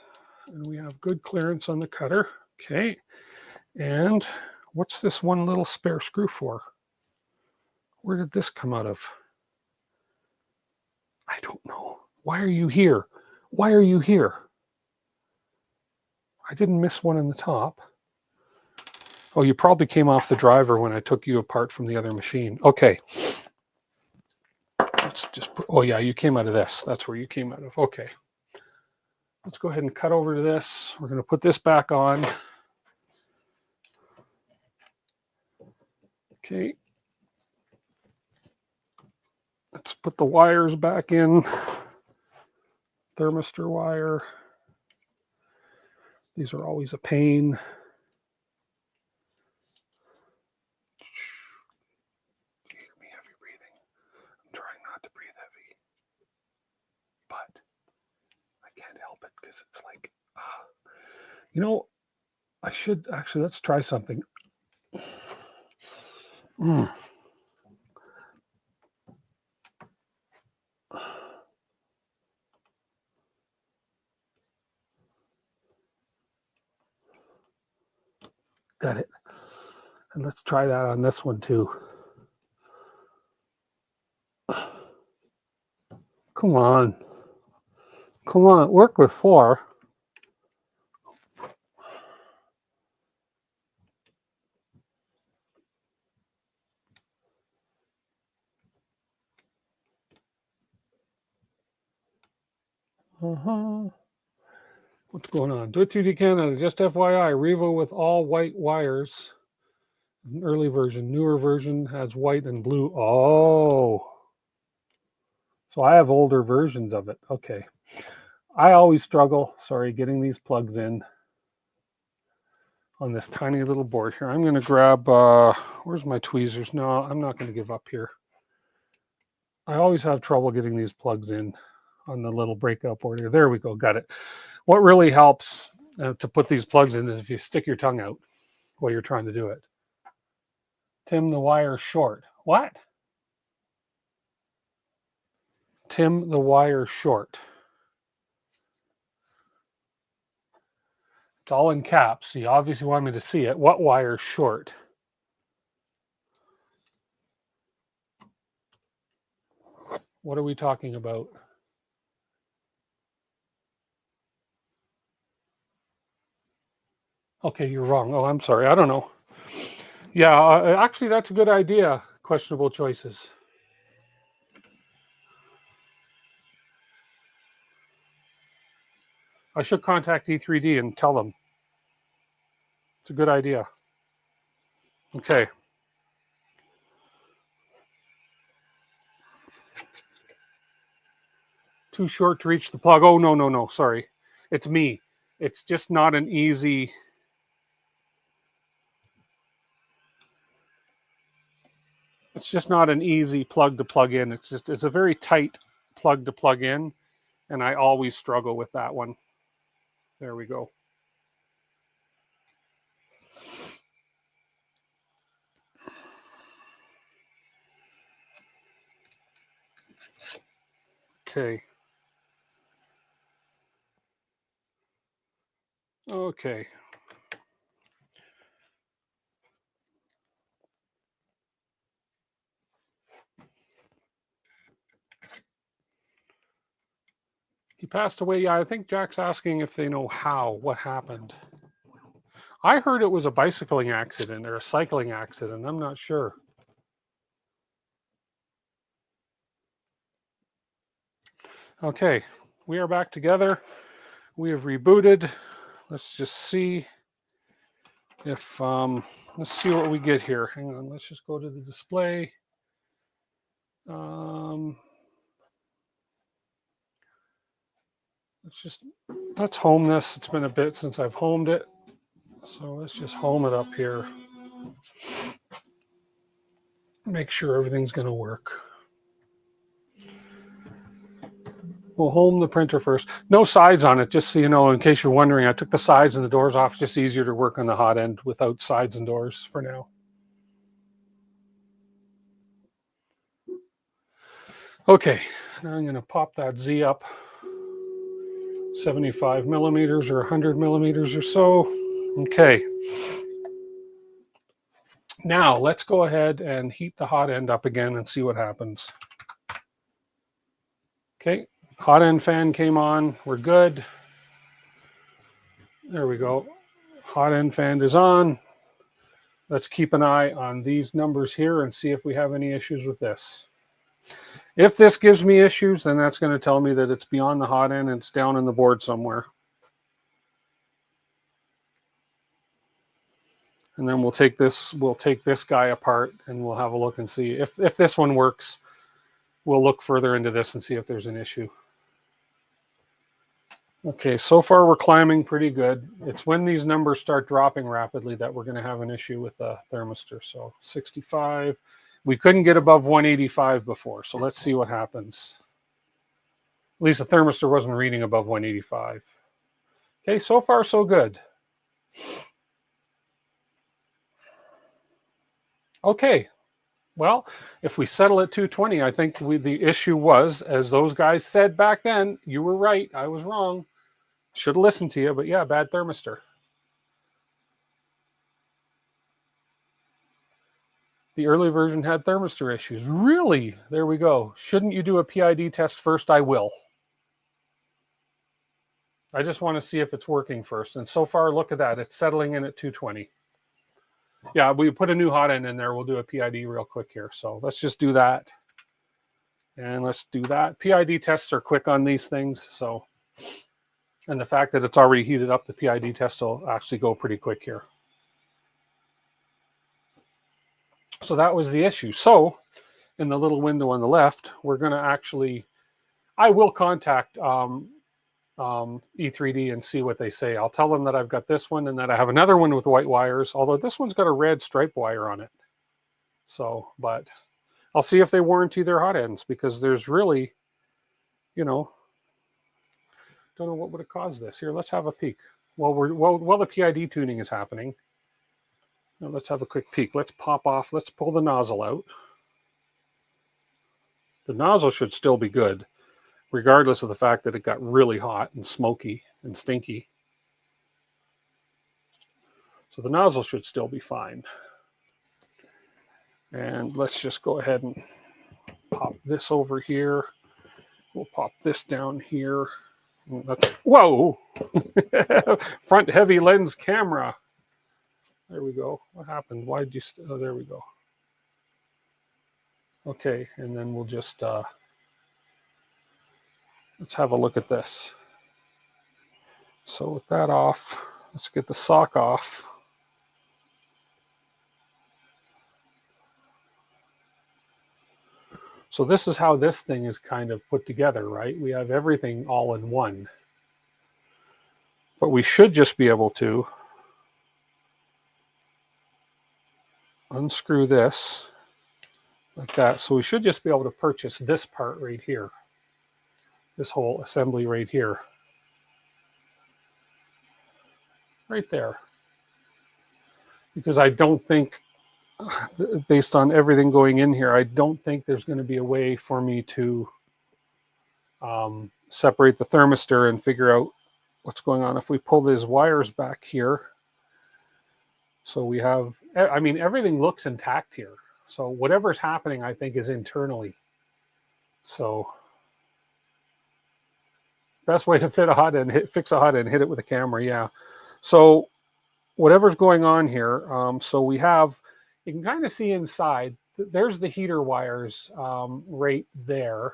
and we have good clearance on the cutter. Okay. And what's this one little spare screw for? Where did this come out of? I don't know. Why are you here? Why are you here? I didn't miss one in the top. Oh, you probably came off the driver when I took you apart from the other machine. Okay. Let's just put, oh yeah, you came out of this. That's where you came out of. Okay. Let's go ahead and cut over to this. We're going to put this back on. Okay. Let's put the wires back in. Thermistor wire. These are always a pain. You hear me heavy breathing? I'm trying not to breathe heavy, but I can't help it because it's like, you know, I should actually, let's try something. Got it. And let's try that on this one too. Come on. Come on, work with 4. What's going on? Do it 2D Canada. Just FYI, Revo with all white wires. An early version. Newer version has white and blue. Oh. So I have older versions of it. Okay. I always struggle, sorry, getting these plugs in on this tiny little board here. I'm going to grab, where's my tweezers? No, I'm not going to give up here. I always have trouble getting these plugs in on the little breakout board here. There we go. Got it. What really helps to put these plugs in is if you stick your tongue out while you're trying to do it. Tim the wire short. What? Tim the wire short. It's all in caps. So you obviously want me to see it. What wire short? What are we talking about? Okay, you're wrong. Oh, I'm sorry. I don't know. Yeah, actually, that's a good idea. Questionable choices. I should contact E3D and tell them. It's a good idea. Okay. Too short to reach the plug. Oh, no, no, no. Sorry. It's me. It's just not an easy... It's just not an easy plug to plug in. It's a very tight plug to plug in, and I always struggle with that one. There we go. Okay. Okay. He passed away. Yeah, I think Jack's asking if they know what happened. I heard it was a bicycling accident or a cycling accident. I'm not sure. Okay, we are back together. We have rebooted. Let's just see if, let's see what we get here. Hang on, let's just go to the display. Let's home this. It's been a bit since I've homed it. So let's just home it up here. Make sure everything's going to work. We'll home the printer first. No sides on it, just so you know, in case you're wondering. I took the sides and the doors off. It's just easier to work on the Hotend without sides and doors for now. Okay, now I'm going to pop that Z up 75 millimeters or 100 millimeters or so. Okay. Now let's go ahead and heat the Hotend up again and see what happens. Okay, Hotend fan came on. We're good. There we go. Hotend fan is on. Let's keep an eye on these numbers here and see if we have any issues with this. If this gives me issues, then that's going to tell me that it's beyond the hot end and it's down in the board somewhere. And then we'll take this guy apart and we'll have a look and see if this one works. We'll look further into this and see if there's an issue. Okay, so far we're climbing pretty good. It's when these numbers start dropping rapidly that we're going to have an issue with the thermistor. So 65. We couldn't get above 185 before, so let's see what happens. At least the thermistor wasn't reading above 185. Okay, so far so good. Okay, well, if we settle at 220, I think the issue was, as those guys said back then, you were right, I was wrong. Should have listened to you, but yeah, bad thermistor. The early version had thermistor issues. Really? There we go. Shouldn't you do a PID test first? I will. I just want to see if it's working first. And so far, look at that. It's settling in at 220. Yeah, we put a new hot end in there. We'll do a PID real quick here. So let's just do that. And let's do that. PID tests are quick on these things. So, and the fact that it's already heated up, the PID test will actually go pretty quick here. So that was the issue. So in the little window on the left, we're going to actually, I will contact E3D and see what they say. I'll tell them that I've got this one and that I have another one with white wires, although this one's got a red stripe wire on it. So, but I'll see if they warranty their hot ends, because there's really, you know, don't know what would have caused this. Here, let's have a peek. While the PID tuning is happening, now let's have a quick peek. Let's pop off. Let's pull the nozzle out. The nozzle should still be good, regardless of the fact that it got really hot and smoky and stinky. So the nozzle should still be fine. And let's just go ahead and pop this over here. We'll pop this down here. Whoa! Front heavy lens camera. There we go. What happened? Why did you... Oh, there we go. Okay, and then we'll just... let's have a look at this. So with that off, let's get the sock off. So this is how this thing is kind of put together, right? We have everything all in one. But we should just be able to unscrew this like that. So we should just be able to purchase this part right here. This whole assembly right here. Right there. Because I don't think, based on everything going in here, I don't think there's going to be a way for me to separate the thermistor and figure out what's going on. If we pull these wires back here, so we have, I mean, everything looks intact here. So whatever's happening, I think, is internally. So best way to fit a hot end, fix a hot end, hit it with a camera, yeah. So whatever's going on here, so we have, you can kind of see inside, there's the heater wires right there.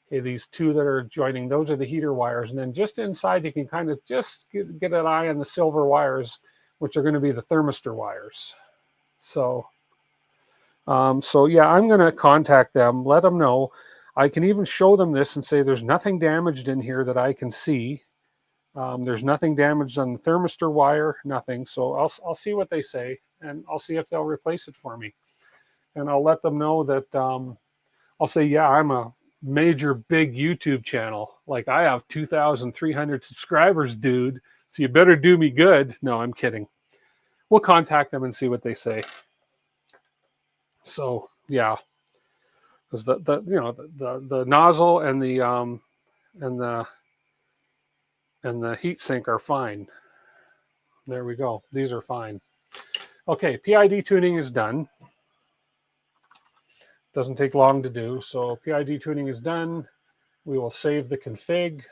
Okay, these two that are joining, those are the heater wires. And then just inside, you can kind of just get an eye on the silver wires, which are going to be the thermistor wires. So, so yeah, I'm going to contact them, let them know. I can even show them this and say there's nothing damaged in here that I can see. There's nothing damaged on the thermistor wire, nothing. So I'll see what they say, and I'll see if they'll replace it for me. And I'll let them know that I'll say, yeah, I'm a major big YouTube channel. Like, I have 2,300 subscribers, dude. So you better do me good. No, I'm kidding. We'll contact them and see what they say. So yeah, because the nozzle and the heat sink are fine. There we go. These are fine. Okay, PID tuning is done. Doesn't take long to do. So PID tuning is done. We will save the config.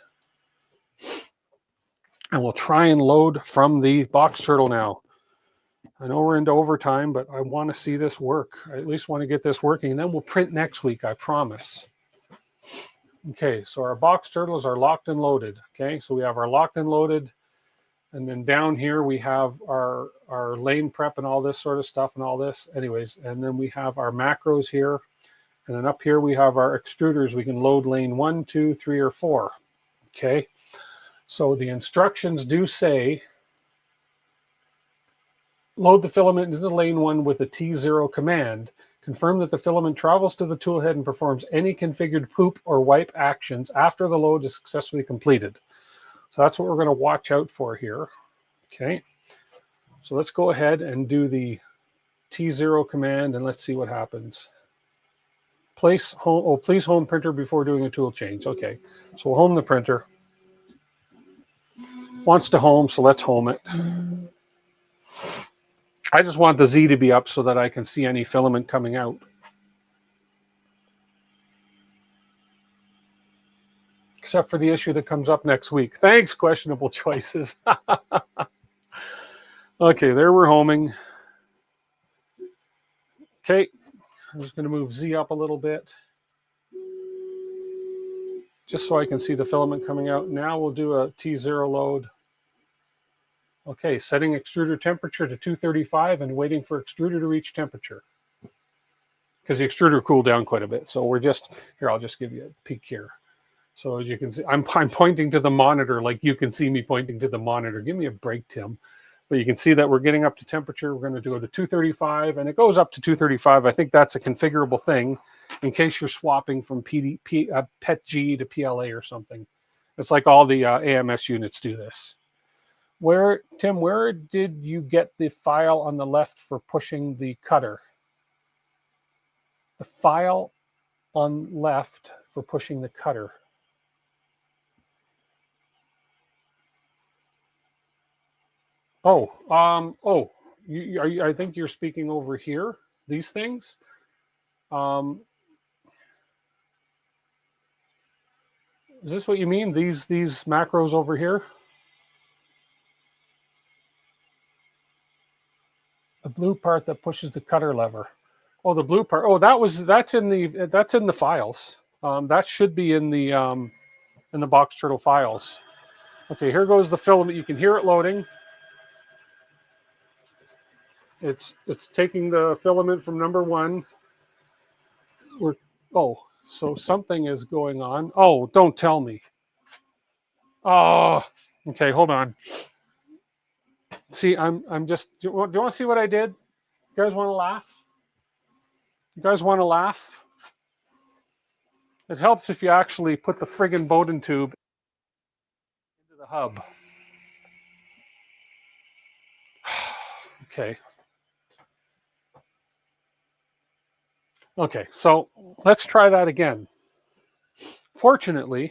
And we'll try and load from the BoxTurtle now. I know we're into overtime, but I want to see this work. I at least want to get this working, and then we'll print next week, I promise. Okay, so our box turtles are locked and loaded. Okay, so we have our locked and loaded, and then down here we have our lane prep and all this sort of stuff and all this. Anyways, and then we have our macros here, and then up here we have our extruders. We can load lane 1, 2, 3, or 4. Okay, so the instructions do say load the filament into lane 1 with the T0 command. Confirm that the filament travels to the toolhead and performs any configured poop or wipe actions after the load is successfully completed. So that's what we're going to watch out for here. Okay, so let's go ahead and do the T0 command, and let's see what happens. Place home. Oh, please home printer before doing a tool change. Okay, so we'll home the printer. Wants to home, so let's home it. I just want the Z to be up so that I can see any filament coming out. Except for the issue that comes up next week. Thanks, questionable choices. Okay, there we're homing. Okay, I'm just going to move Z up a little bit, just so I can see the filament coming out. Now we'll do a T0 load. Okay, setting extruder temperature to 235 and waiting for extruder to reach temperature, because the extruder cooled down quite a bit. So we're just, here, I'll just give you a peek here. So as you can see, I'm pointing to the monitor like you can see me pointing to the monitor. Give me a break, Tim. But you can see that we're getting up to temperature. We're going to go to 235, and it goes up to 235. I think that's a configurable thing in case you're swapping from PETG to PLA or something. It's like all the AMS units do this. Tim, where did you get the file on the left for pushing the cutter? The file on left for pushing the cutter. Oh, I think you're speaking over here, these things. Is this what you mean? These macros over here? The blue part that pushes the cutter lever. Oh, the blue part. Oh, that's in the files. That should be in the BoxTurtle files. Okay, here goes the filament. You can hear it loading. It's taking the filament from number 1. So something is going on. Oh, don't tell me. Oh, okay, hold on. See, I'm just. Do you want to see what I did? You guys want to laugh? You guys want to laugh? It helps if you actually put the friggin' Bowden tube into the hub. Okay. Okay, so let's try that again. Fortunately,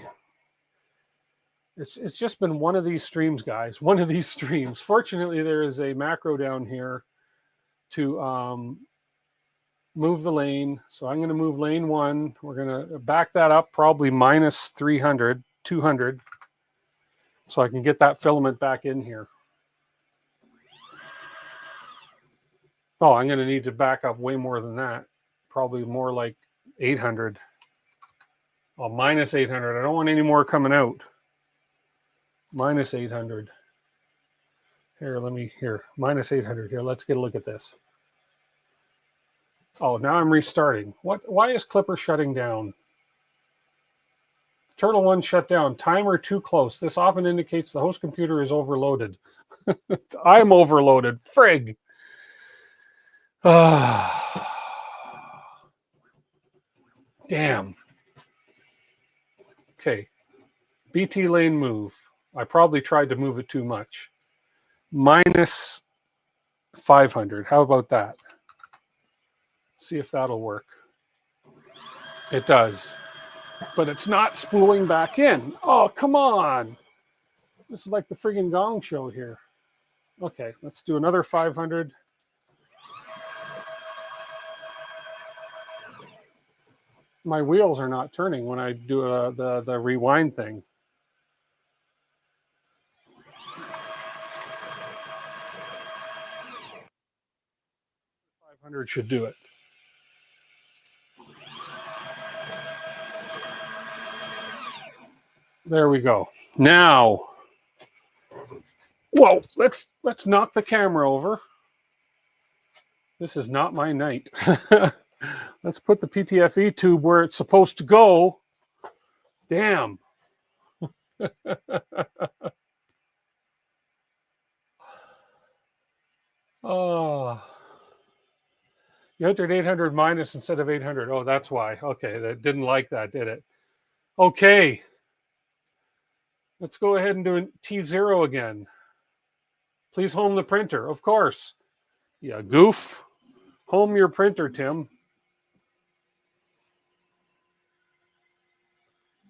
it's just been one of these streams, guys. One of these streams. Fortunately, there is a macro down here to move the lane. So I'm going to move lane 1. We're going to back that up probably minus 300, 200, so I can get that filament back in here. Oh, I'm going to need to back up way more than that. Probably more like 800. Well, minus 800. I don't want any more coming out. Minus 800. Here, minus 800. Here, let's get a look at this. Oh, now I'm restarting. Why is Clipper shutting down? Turtle 1 shut down. Timer too close. This often indicates the host computer is overloaded. I'm overloaded. Frig. Damn. Okay. BT lane move. I probably tried to move it too much. Minus 500. How about that? See if that'll work. It does. But it's not spooling back in. Oh, come on. This is like the friggin' Gong Show here. Okay, let's do another 500. My wheels are not turning when I do the rewind thing. 100 should do it. There we go. Now, whoa, let's knock the camera over. This is not my night. Let's put the PTFE tube where it's supposed to go. Damn. Oh. You entered 800 minus instead of 800. Oh, that's why. Okay, that didn't like that, did it? Okay. Let's go ahead and do T0 again. Please home the printer, of course. Yeah, goof. Home your printer, Tim.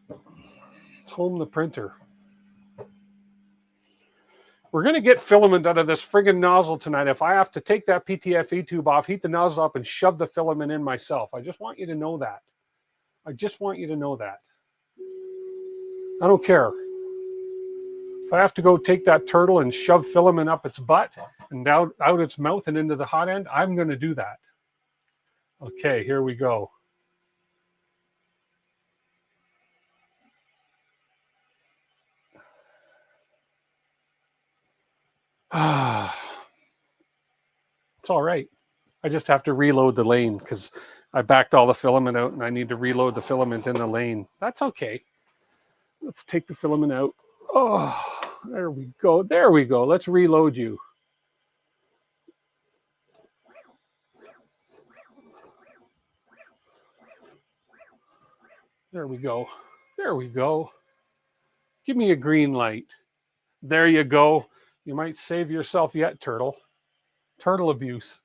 Let's home the printer. We're going to get filament out of this friggin' nozzle tonight. If I have to take that PTFE tube off, heat the nozzle up, and shove the filament in myself. I just want you to know that. I just want you to know that. I don't care. If I have to go take that turtle and shove filament up its butt and out its mouth and into the hot end, I'm going to do that. Okay, here we go. It's all right. I just have to reload the lane because I backed all the filament out and I need to reload the filament in the lane. That's okay. Let's take the filament out. Oh, there we go. There we go. Let's reload you. There we go. There we go. Give me a green light. There you go. You might save yourself yet, turtle. Turtle abuse.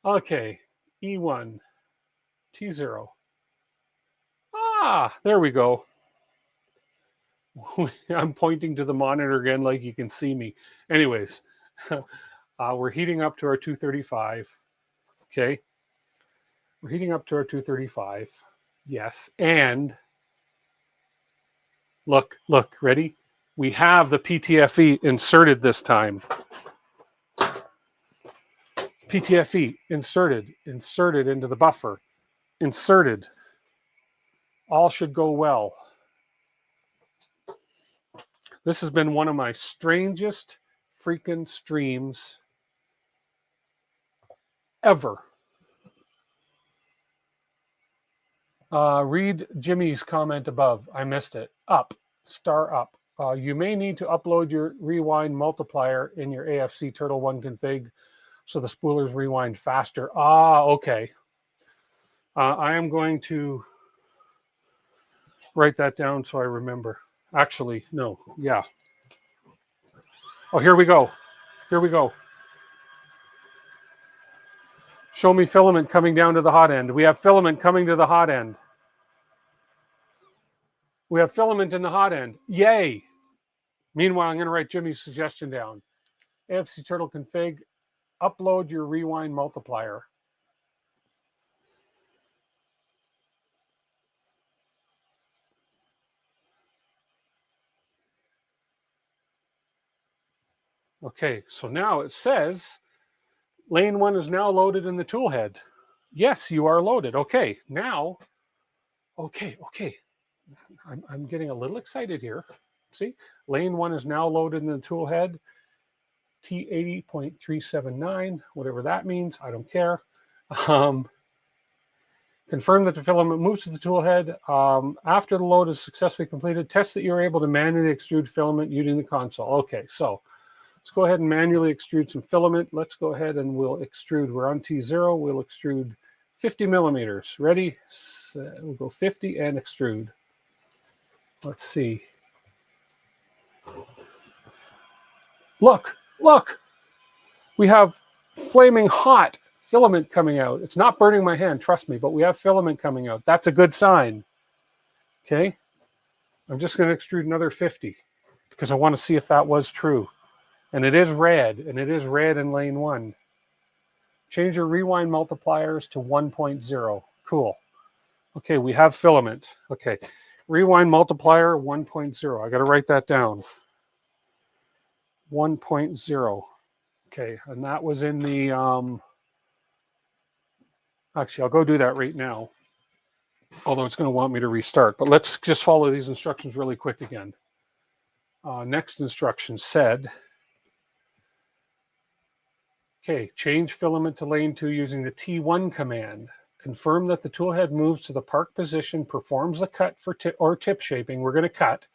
Okay. E1. T0. Ah, there we go. I'm pointing to the monitor again like you can see me. Anyways, we're heating up to our 235. Okay. We're heating up to our 235. Yes. And look, ready? We have the PTFE inserted this time. PTFE inserted into the buffer. Inserted. All should go well. This has been one of my strangest freaking streams ever. Read Jimmy's comment above. I missed it. Up. Star up. You may need to upload your rewind multiplier in your AFC Turtle 1 config so the spoolers rewind faster. Ah, okay. I am going to write that down so I remember. Actually, no. Yeah. Oh, here we go. Here we go. Show me filament coming down to the hot end. We have filament coming to the hot end. We have filament in the hot end. Yay. Meanwhile, I'm going to write Jimmy's suggestion down. AFC Turtle config, upload your rewind multiplier. Okay, so now it says lane 1 is now loaded in the tool head. Yes, you are loaded. Okay, now, okay. I'm getting a little excited here. See, lane 1 is now loaded in the tool head. T80.379, whatever that means, I don't care. Confirm that the filament moves to the tool head. After the load is successfully completed, test that you're able to manually extrude filament using the console. Okay, so let's go ahead and manually extrude some filament. Let's go ahead and we'll extrude. We're on T0. We'll extrude 50 millimeters. Ready? So we'll go 50 and extrude. Let's see. Look. We have flaming hot filament coming out. It's not burning my hand, trust me, but we have filament coming out. That's a good sign. Okay. I'm just going to extrude another 50 because I want to see if that was true. And it is red, and it is red in lane 1. Change your rewind multipliers to 1.0. Cool. Okay, we have filament. Okay, rewind multiplier 1.0. I got to write that down. 1.0. Okay, and that was in the Actually, I'll go do that right now. Although it's going to want me to restart. But let's just follow these instructions really quick again. Next instruction said, okay, change filament to lane 2 using the T1 command. Confirm that the tool head moves to the park position, performs the cut for tip shaping. We're going to cut.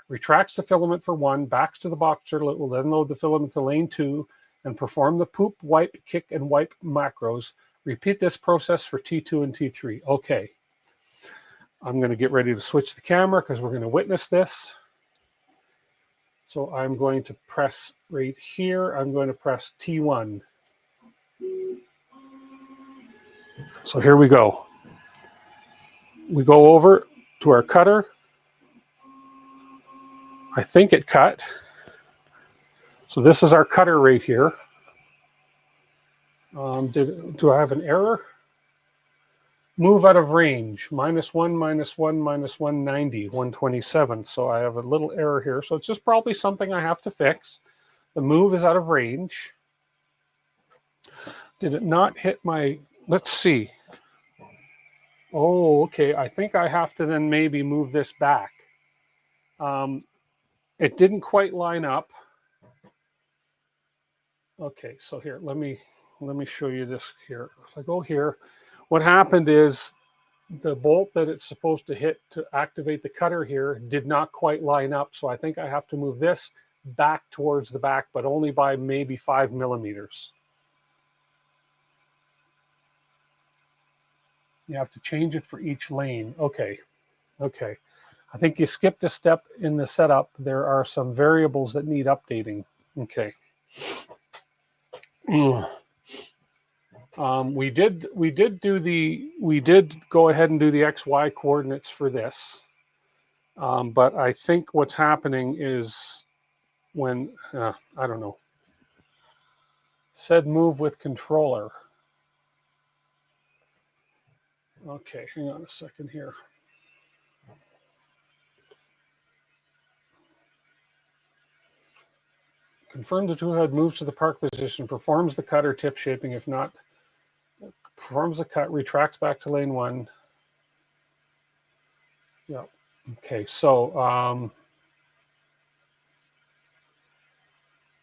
Retracts the filament for 1, backs to the BoxTurtle. It will then load the filament to lane 2 and perform the poop, wipe, kick, and wipe macros. Repeat this process for T2 and T3. Okay. I'm going to get ready to switch the camera because we're going to witness this. So I'm going to press right here. I'm going to press T1. So here we go. We go over to our cutter. I think it cut. So this is our cutter right here. Do I have an error? Move out of range, -1, -1, -190, 127. So I have a little error here. So it's just probably something I have to fix. The move is out of range. Did it not hit my, let's see. Oh, okay. I think I have to then maybe move this back. It didn't quite line up. Okay, so here, let me show you this here. If I go here, what happened is the bolt that it's supposed to hit to activate the cutter here did not quite line up. So I think I have to move this back towards the back, but only by maybe 5 millimeters. You have to change it for each lane. Okay, okay. I think you skipped a step in the setup. There are some variables that need updating. Okay. We did go ahead and do the XY coordinates for this. But I think what's happening is when, I don't know, said move with controller. Okay, hang on a second here. Confirm the tool head moves to the park position, performs the cut or tip shaping. If not, performs the cut, retracts back to lane 1. Yeah. Okay, so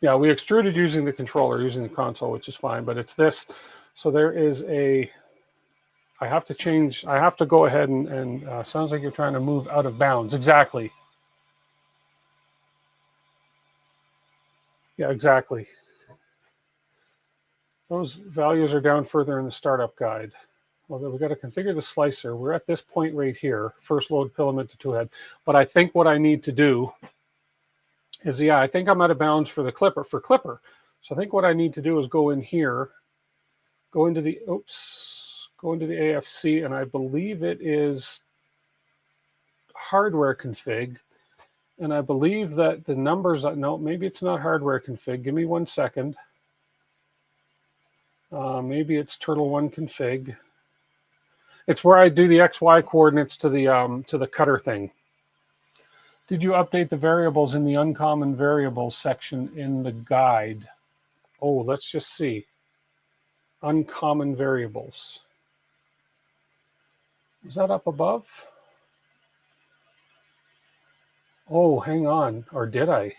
yeah, we extruded using the controller, using the console, which is fine, but it's this. So there is a, I have to change, I have to go ahead and sounds like you're trying to move out of bounds. Exactly. Yeah, exactly. Those values are down further in the startup guide. Well, we've got to configure the slicer. We're at this point right here, first load filament to tool head. But I think what I need to do is, yeah, I think I'm out of bounds for the clipper, So I think what I need to do is go in here, go into the, go into the AFC, and I believe it is hardware config. And I believe that the numbers, no, maybe it's not hardware config. Give me 1 second. Maybe it's Turtle 1 config. It's where I do the XY coordinates to the cutter thing. Did you update the variables in the uncommon variables section in the guide? Oh, let's just see. Uncommon variables. Is that up above? Oh, hang on. Or did I?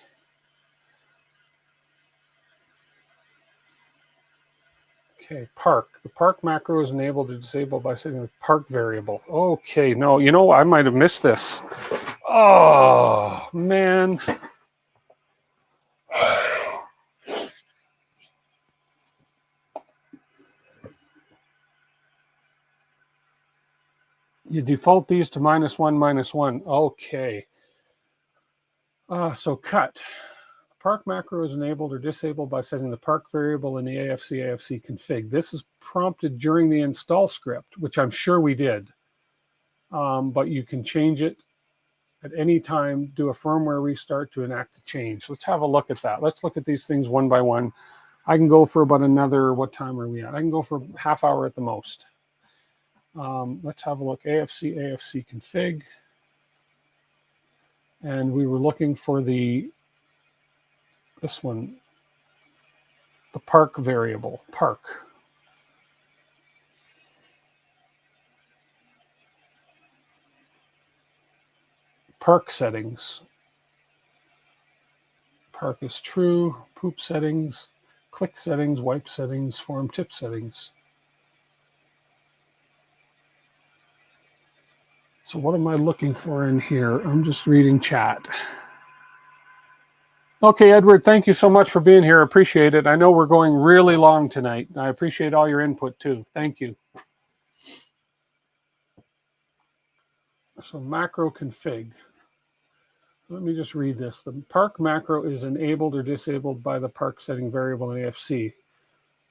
Okay, park. The park macro is enabled to disable by setting the park variable. Okay, no, you know, I might have missed this. Oh, man. You default these to -1, -1. Okay. So cut. Park macro is enabled or disabled by setting the park variable in the AFC config. This is prompted during the install script, which I'm sure we did. But you can change it at any time, do a firmware restart to enact a change. Let's have a look at that. Let's look at these things one by one. I can go for about another, what time are we at? I can go for half hour at the most. Let's have a look. AFC config. And we were looking for this one, the park variable, park. Park settings. Park is true, poop settings, click settings, wipe settings, form tip settings. So what am I looking for in here? I'm just reading chat. Okay, Edward, thank you so much for being here. Appreciate it. I know we're going really long tonight. I appreciate all your input too. Thank you. So macro config. Let me just read this. The park macro is enabled or disabled by the park setting variable in AFC.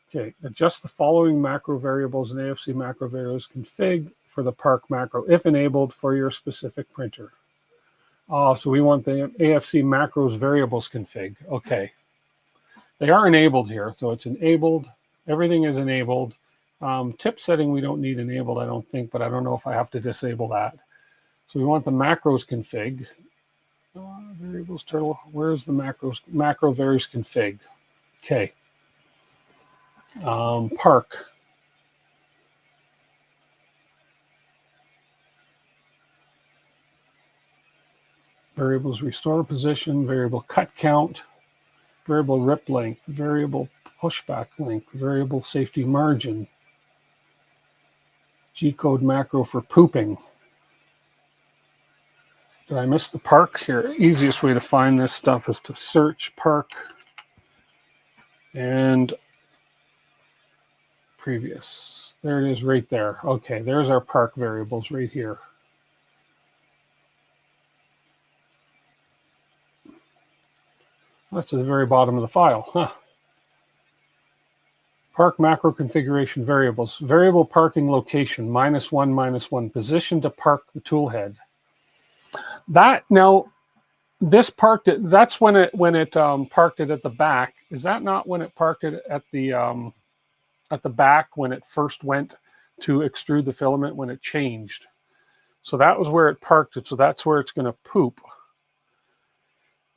Okay, adjust the following macro variables in AFC macro variables config for the park macro if enabled for your specific printer. Oh, so we want the AFC macros variables config. Okay. They are enabled here, so it's enabled. Everything is enabled. Tip setting we don't need enabled, I don't think, but I don't know if I have to disable that. So we want the macros config. Variables turtle. Where's the macros? Macro varies config. Okay. Park. Variables restore position, variable cut count, variable rip length, variable pushback length, variable safety margin, G-code macro for pooping. Did I miss the park here? Easiest way to find this stuff is to search park and previous. There it is right there. Okay, there's our park variables right here. That's at the very bottom of the file. Huh. Park macro configuration variables. Variable parking location, -1, position to park the tool head. That, now, this parked it, that's when it parked it at the back. Is that not when it parked it at the back when it first went to extrude the filament, when it changed? So that was where it parked it, so that's where it's going to poop.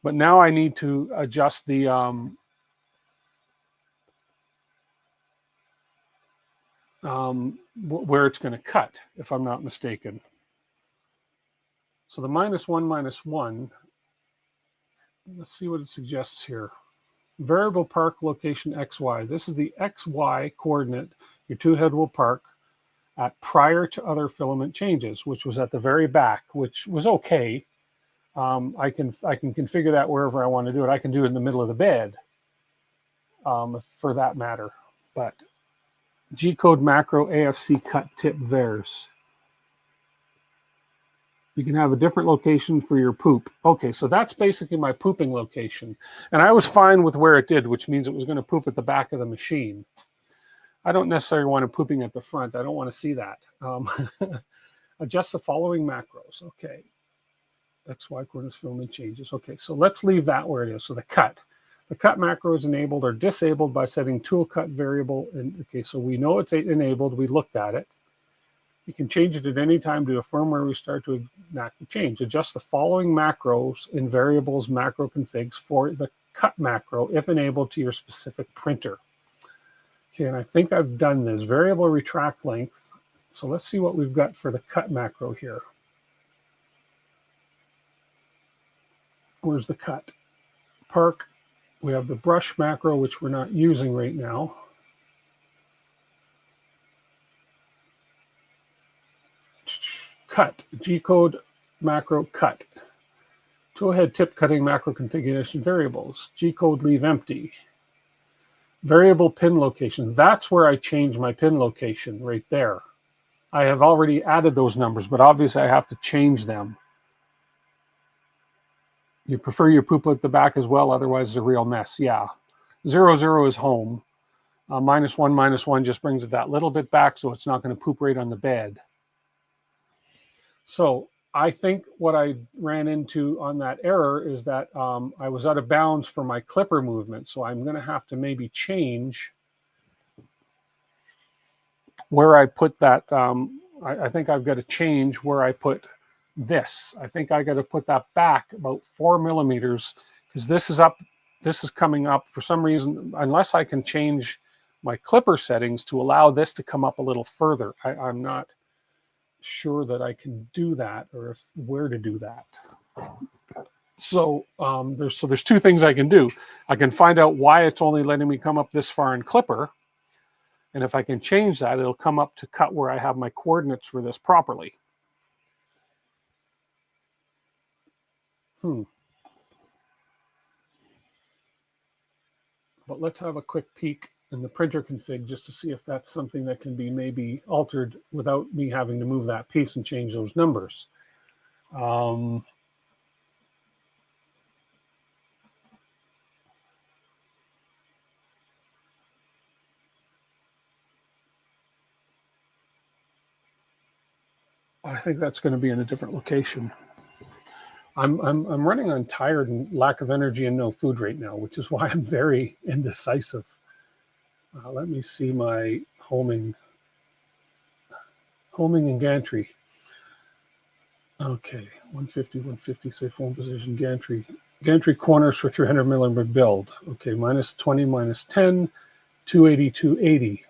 But now I need to adjust the where it's going to cut, if I'm not mistaken. So the -1, let's see what it suggests here. Variable park location XY. This is the XY coordinate your tool head will park at prior to other filament changes, which was at the very back, which was okay. I can configure that wherever I want to do it. I can do it in the middle of the bed, for that matter. But G-code macro AFC cut tip varies. You can have a different location for your poop. Okay, so that's basically my pooping location. And I was fine with where it did, which means it was going to poop at the back of the machine. I don't necessarily want it pooping at the front. I don't want to see that. Adjust the following macros. Okay. XY coordinates filament changes. Okay, so let's leave that where it is. So the cut. The cut macro is enabled or disabled by setting tool cut variable. And okay, so we know it's enabled. We looked at it. You can change it at any time to a firmware restart to enact the change. Adjust the following macros in variables macro configs for the cut macro if enabled to your specific printer. Okay, and I think I've done this. Variable retract length. So let's see what we've got for the cut macro here. Where's the cut? Park. We have the brush macro, which we're not using right now. Cut. G-code macro cut. Tool head tip cutting macro configuration variables. G-code leave empty. Variable pin location. That's where I change my pin location right there. I have already added those numbers, but obviously I have to change them. You prefer your poop at the back as well, otherwise it's a real mess. Yeah. 0, is home. -1 just brings it that little bit back, so it's not going to poop right on the bed. So I think what I ran into on that error is that I was out of bounds for my clipper movement. So I'm going to have to maybe change where I put that. I think I've got to change where I put this. I think I got to put that back about 4 millimeters, because this is up, this is coming up for some reason, unless I can change my clipper settings to allow this to come up a little further. I'm not sure that I can do that, or where to do that. So there's two things I can do. I can find out why it's only letting me come up this far in Clipper. And if I can change that, it'll come up to cut where I have my coordinates for this properly. But let's have a quick peek in the printer config just to see if that's something that can be maybe altered without me having to move that piece and change those numbers. I think that's going to be in a different location. I'm running on tired and lack of energy and no food right now, which is why I'm very indecisive. Let me see my homing and gantry. Okay, 150, safe home position, gantry. Gantry corners for 300 millimeter build. Okay, minus 20, minus 10, 280, 280.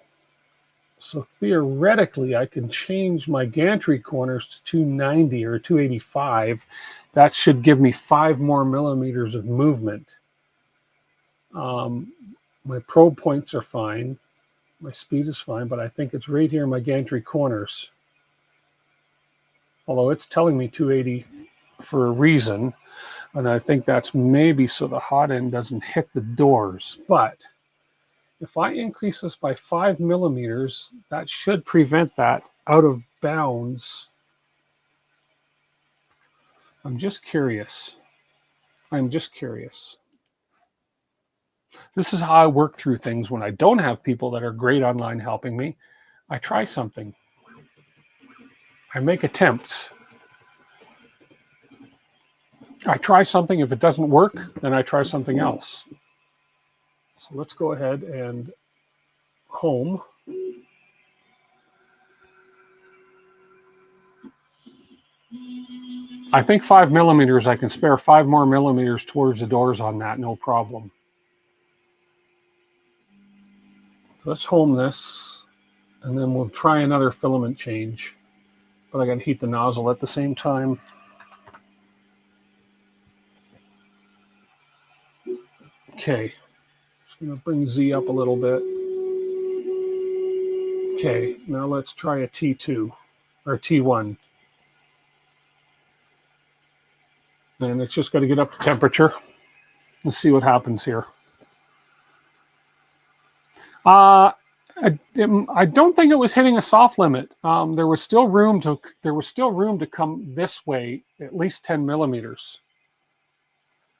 So theoretically, I can change my gantry corners to 290 or 285. That should give me 5 more millimeters of movement. My probe points are fine. My speed is fine, but I think it's right here in my gantry corners. Although it's telling me 280 for a reason. And I think that's maybe so the hot end doesn't hit the doors. But if I increase this by 5 millimeters, that should prevent that out of bounds. I'm just curious. This is how I work through things when I don't have people that are great online helping me. I try something. I make attempts. I try something. If it doesn't work, then I try something else. So let's go ahead and home. I think 5 millimeters, I can spare 5 more millimeters towards the doors on that, no problem. So let's home this, and then we'll try another filament change. But I got to heat the nozzle at the same time. Okay, just going to bring Z up a little bit. Okay, now let's try a T2 or T1. And it's just got to get up to temperature. Let's see what happens here. I don't think it was hitting a soft limit. There was still room to come this way, at least 10 millimeters.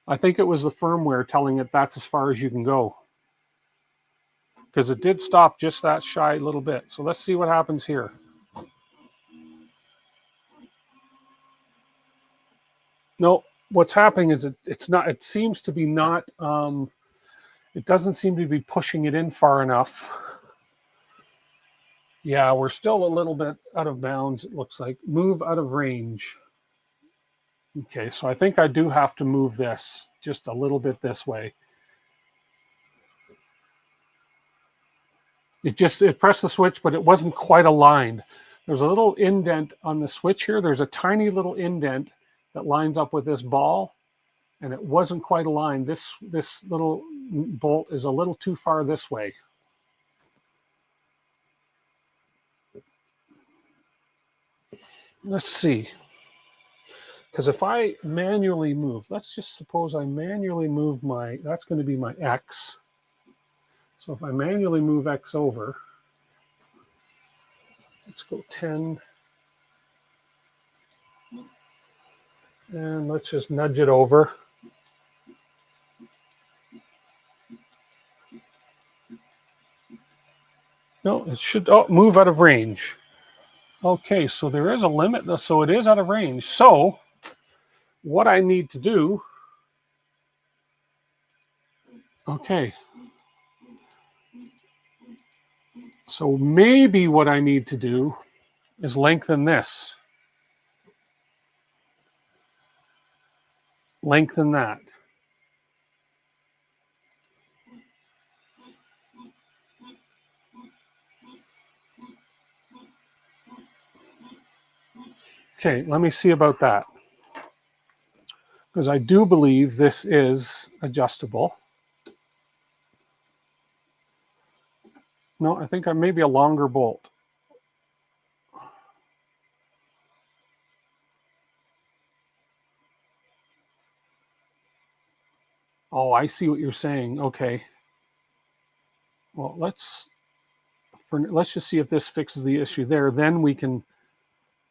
I think it was the firmware telling it that's as far as you can go, because it did stop just that shy a little bit. So let's see what happens here. No, what's happening is it seems to be not, it doesn't seem to be pushing it in far enough. Yeah, we're still a little bit out of bounds, it looks like. Move out of range. Okay, so I think I do have to move this just a little bit this way. It pressed the switch, but it wasn't quite aligned. There's a little indent on the switch here. There's a tiny little indent that lines up with this ball, and it wasn't quite aligned. This little bolt is a little too far this way. Let's see. Because if I manually move, let's just suppose I manually move that's going to be my X. So if I manually move X over, let's go 10. And let's just nudge it over. No, it should move out of range. Okay, so there is a limit. So it is out of range. So what I need to do, okay. So maybe what I need to do is lengthen this. Lengthen that. Okay, let me see about that. because I do believe this is adjustable. No, I think I maybe a longer bolt. Oh, I see what you're saying. Okay. Well, let's just see if this fixes the issue there. Then we can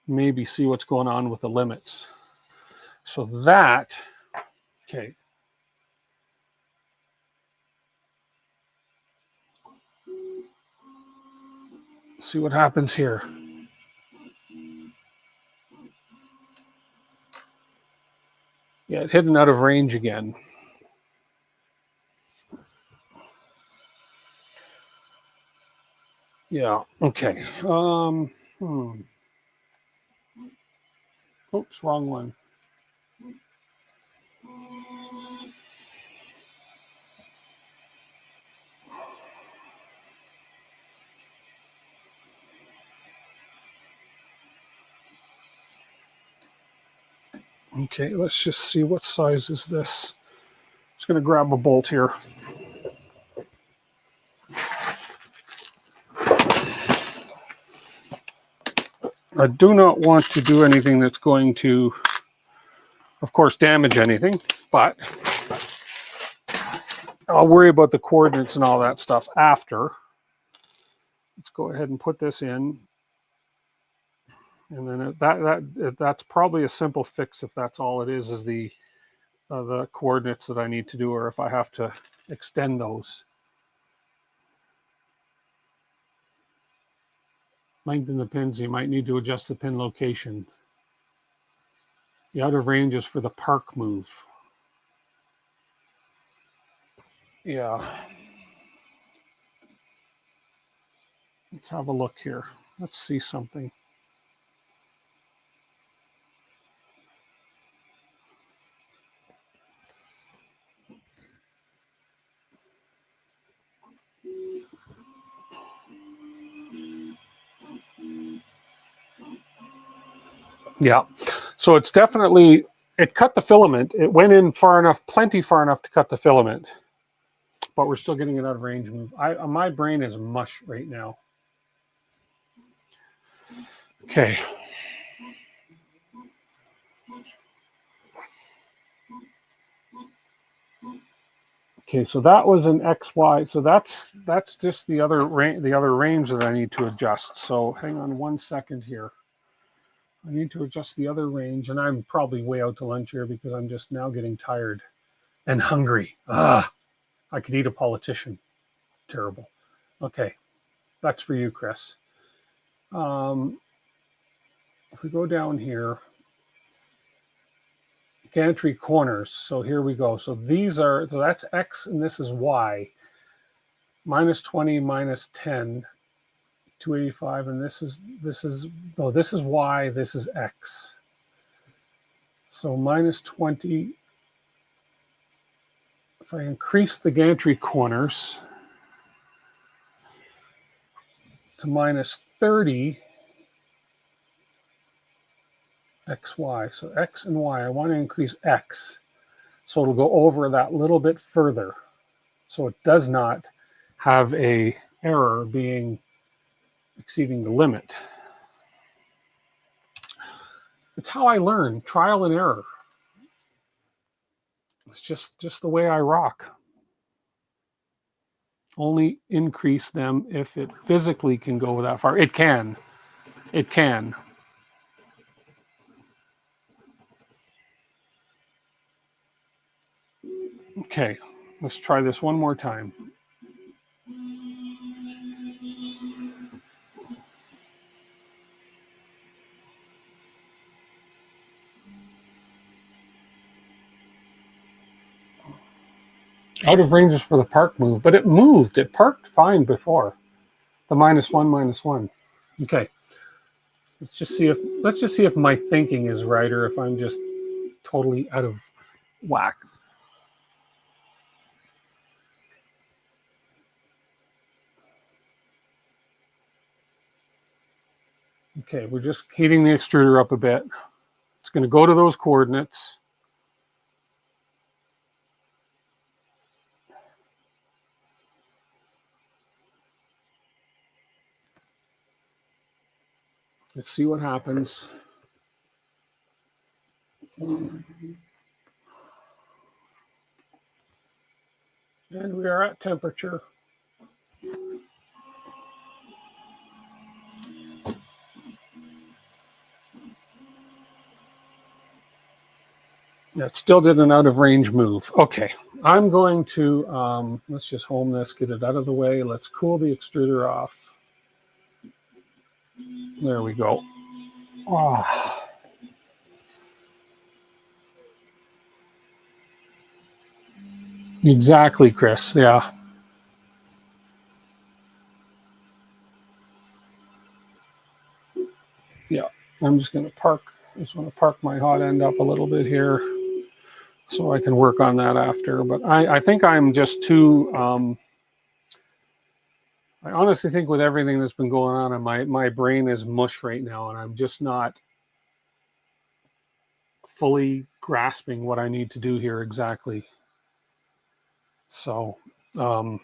maybe see what's going on with the limits. So that, okay. See what happens here. Yeah, it hit out of range again. Yeah, okay. Oops, wrong one. Okay, let's just see what size is this. Just going to grab a bolt here. I do not want to do anything that's going to, of course, damage anything, but I'll worry about the coordinates and all that stuff after. Let's go ahead and put this in. And then that's probably a simple fix if that's all it is the coordinates that I need to do, or if I have to extend those. Lengthen the pins, you might need to adjust the pin location. The out of range is for the park move. Yeah. Let's have a look here. Let's see something. Yeah, so it's definitely, it cut the filament. It went in far enough, plenty far enough to cut the filament, but we're still getting it out of range move. My brain is mush right now. Okay. Okay, so that was an XY. So that's just the other range that I need to adjust. So hang on 1 second here. I need to adjust the other range, and I'm probably way out to lunch here because I'm just now getting tired and hungry. I could eat a politician. Terrible. Okay, that's for you, Chris. If we go down here, gantry corners. So here we go. So so that's X and this is Y. Minus 20, minus 10, 285, and this is Y, this is X. So minus 20, if I increase the gantry corners to minus 30, XY, so X and Y, I want to increase X. So it'll go over that little bit further. So it does not have a error being exceeding the limit. It's how I learn, trial and error. It's just the way I rock. Only increase them if it physically can go that far. It can. It can. Okay, let's try this one more time. Out of range is for the park move, but it moved. It parked fine before. The minus one. Okay. Let's just see if my thinking is right or if I'm just totally out of whack. Okay, we're just heating the extruder up a bit. It's going to go to those coordinates. Let's see what happens. And we are at temperature. That still did an out of range move. Okay, I'm going to, let's just home this, get it out of the way. Let's cool the extruder off. There we go. Oh. Exactly, Chris. Yeah. Yeah. I'm just going to park. I just want to park my hot end up a little bit here so I can work on that after. But I think I'm just too, I honestly think with everything that's been going on, and my brain is mush right now, and I'm just not fully grasping what I need to do here exactly. So, how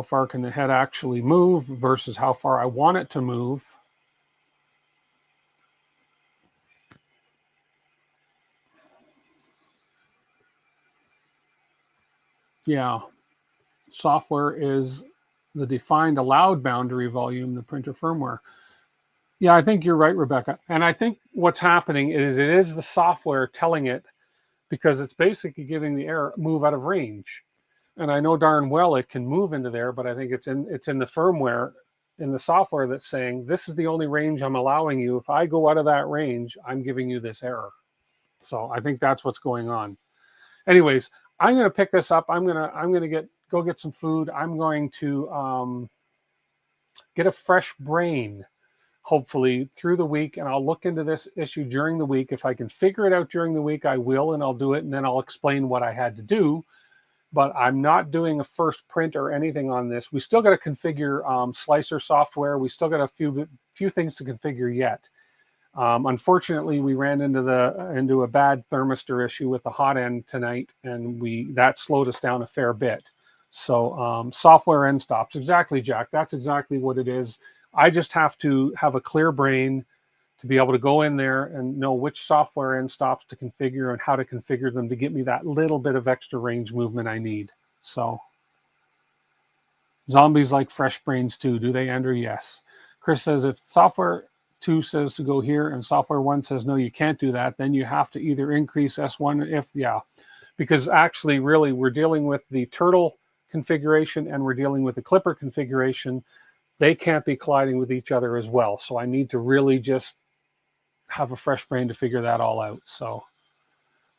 far can the head actually move versus how far I want it to move? Yeah, software is the defined allowed boundary volume, the printer firmware. Yeah, I think you're right, Rebecca. And I think what's happening is it is the software telling it, because it's basically giving the error move out of range. And I know darn well it can move into there, but I think it's in the firmware, in the software, that's saying this is the only range I'm allowing you. If I go out of that range, I'm giving you this error. So I think that's what's going on. Anyways, I'm going to pick this up. I'm going to go get some food. I'm going to get a fresh brain, hopefully, through the week, and I'll look into this issue during the week. If I can figure it out during the week, I will, and I'll do it, and then I'll explain what I had to do. But I'm not doing a first print or anything on this. We still got to configure slicer software. We still got a few things to configure yet. Unfortunately, we ran into a bad thermistor issue with the hot end tonight, and that slowed us down a fair bit. So software end stops. Exactly, Jack. That's exactly what it is. I just have to have a clear brain to be able to go in there and know which software end stops to configure and how to configure them to get me that little bit of extra range movement I need. So zombies like fresh brains too. Do they, Andrew? Yes. Chris says if software 2 says to go here and software 1 says no, you can't do that, then you have to either increase S1 because actually really we're dealing with the turtle configuration and we're dealing with the clipper configuration. They can't be colliding with each other as well. So I need to really just have a fresh brain to figure that all out. So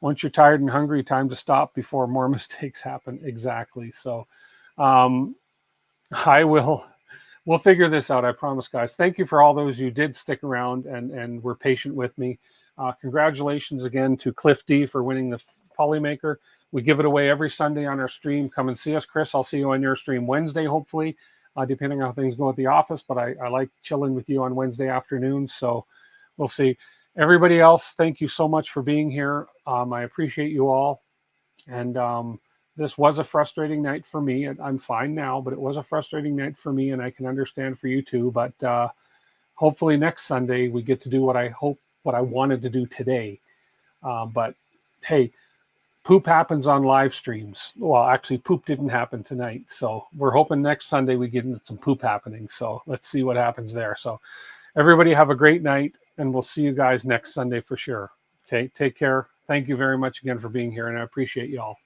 once you're tired and hungry, time to stop before more mistakes happen. Exactly. So we'll figure this out. I promise, guys. Thank you for all those who did stick around and were patient with me. Congratulations again to Cliff D for winning the Polymaker. We give it away every Sunday on our stream. Come and see us, Chris. I'll see you on your stream Wednesday, hopefully, depending on how things go at the office. But I like chilling with you on Wednesday afternoons. So we'll see. Everybody else, thank you so much for being here. I appreciate you all. And this was a frustrating night for me. I'm fine now, but it was a frustrating night for me, and I can understand for you too. But hopefully next Sunday we get to do what I wanted to do today. But hey, poop happens on live streams. Well, actually, poop didn't happen tonight. So we're hoping next Sunday we get into some poop happening. So let's see what happens there. So everybody have a great night, and we'll see you guys next Sunday for sure. Okay, take care. Thank you very much again for being here, and I appreciate you all.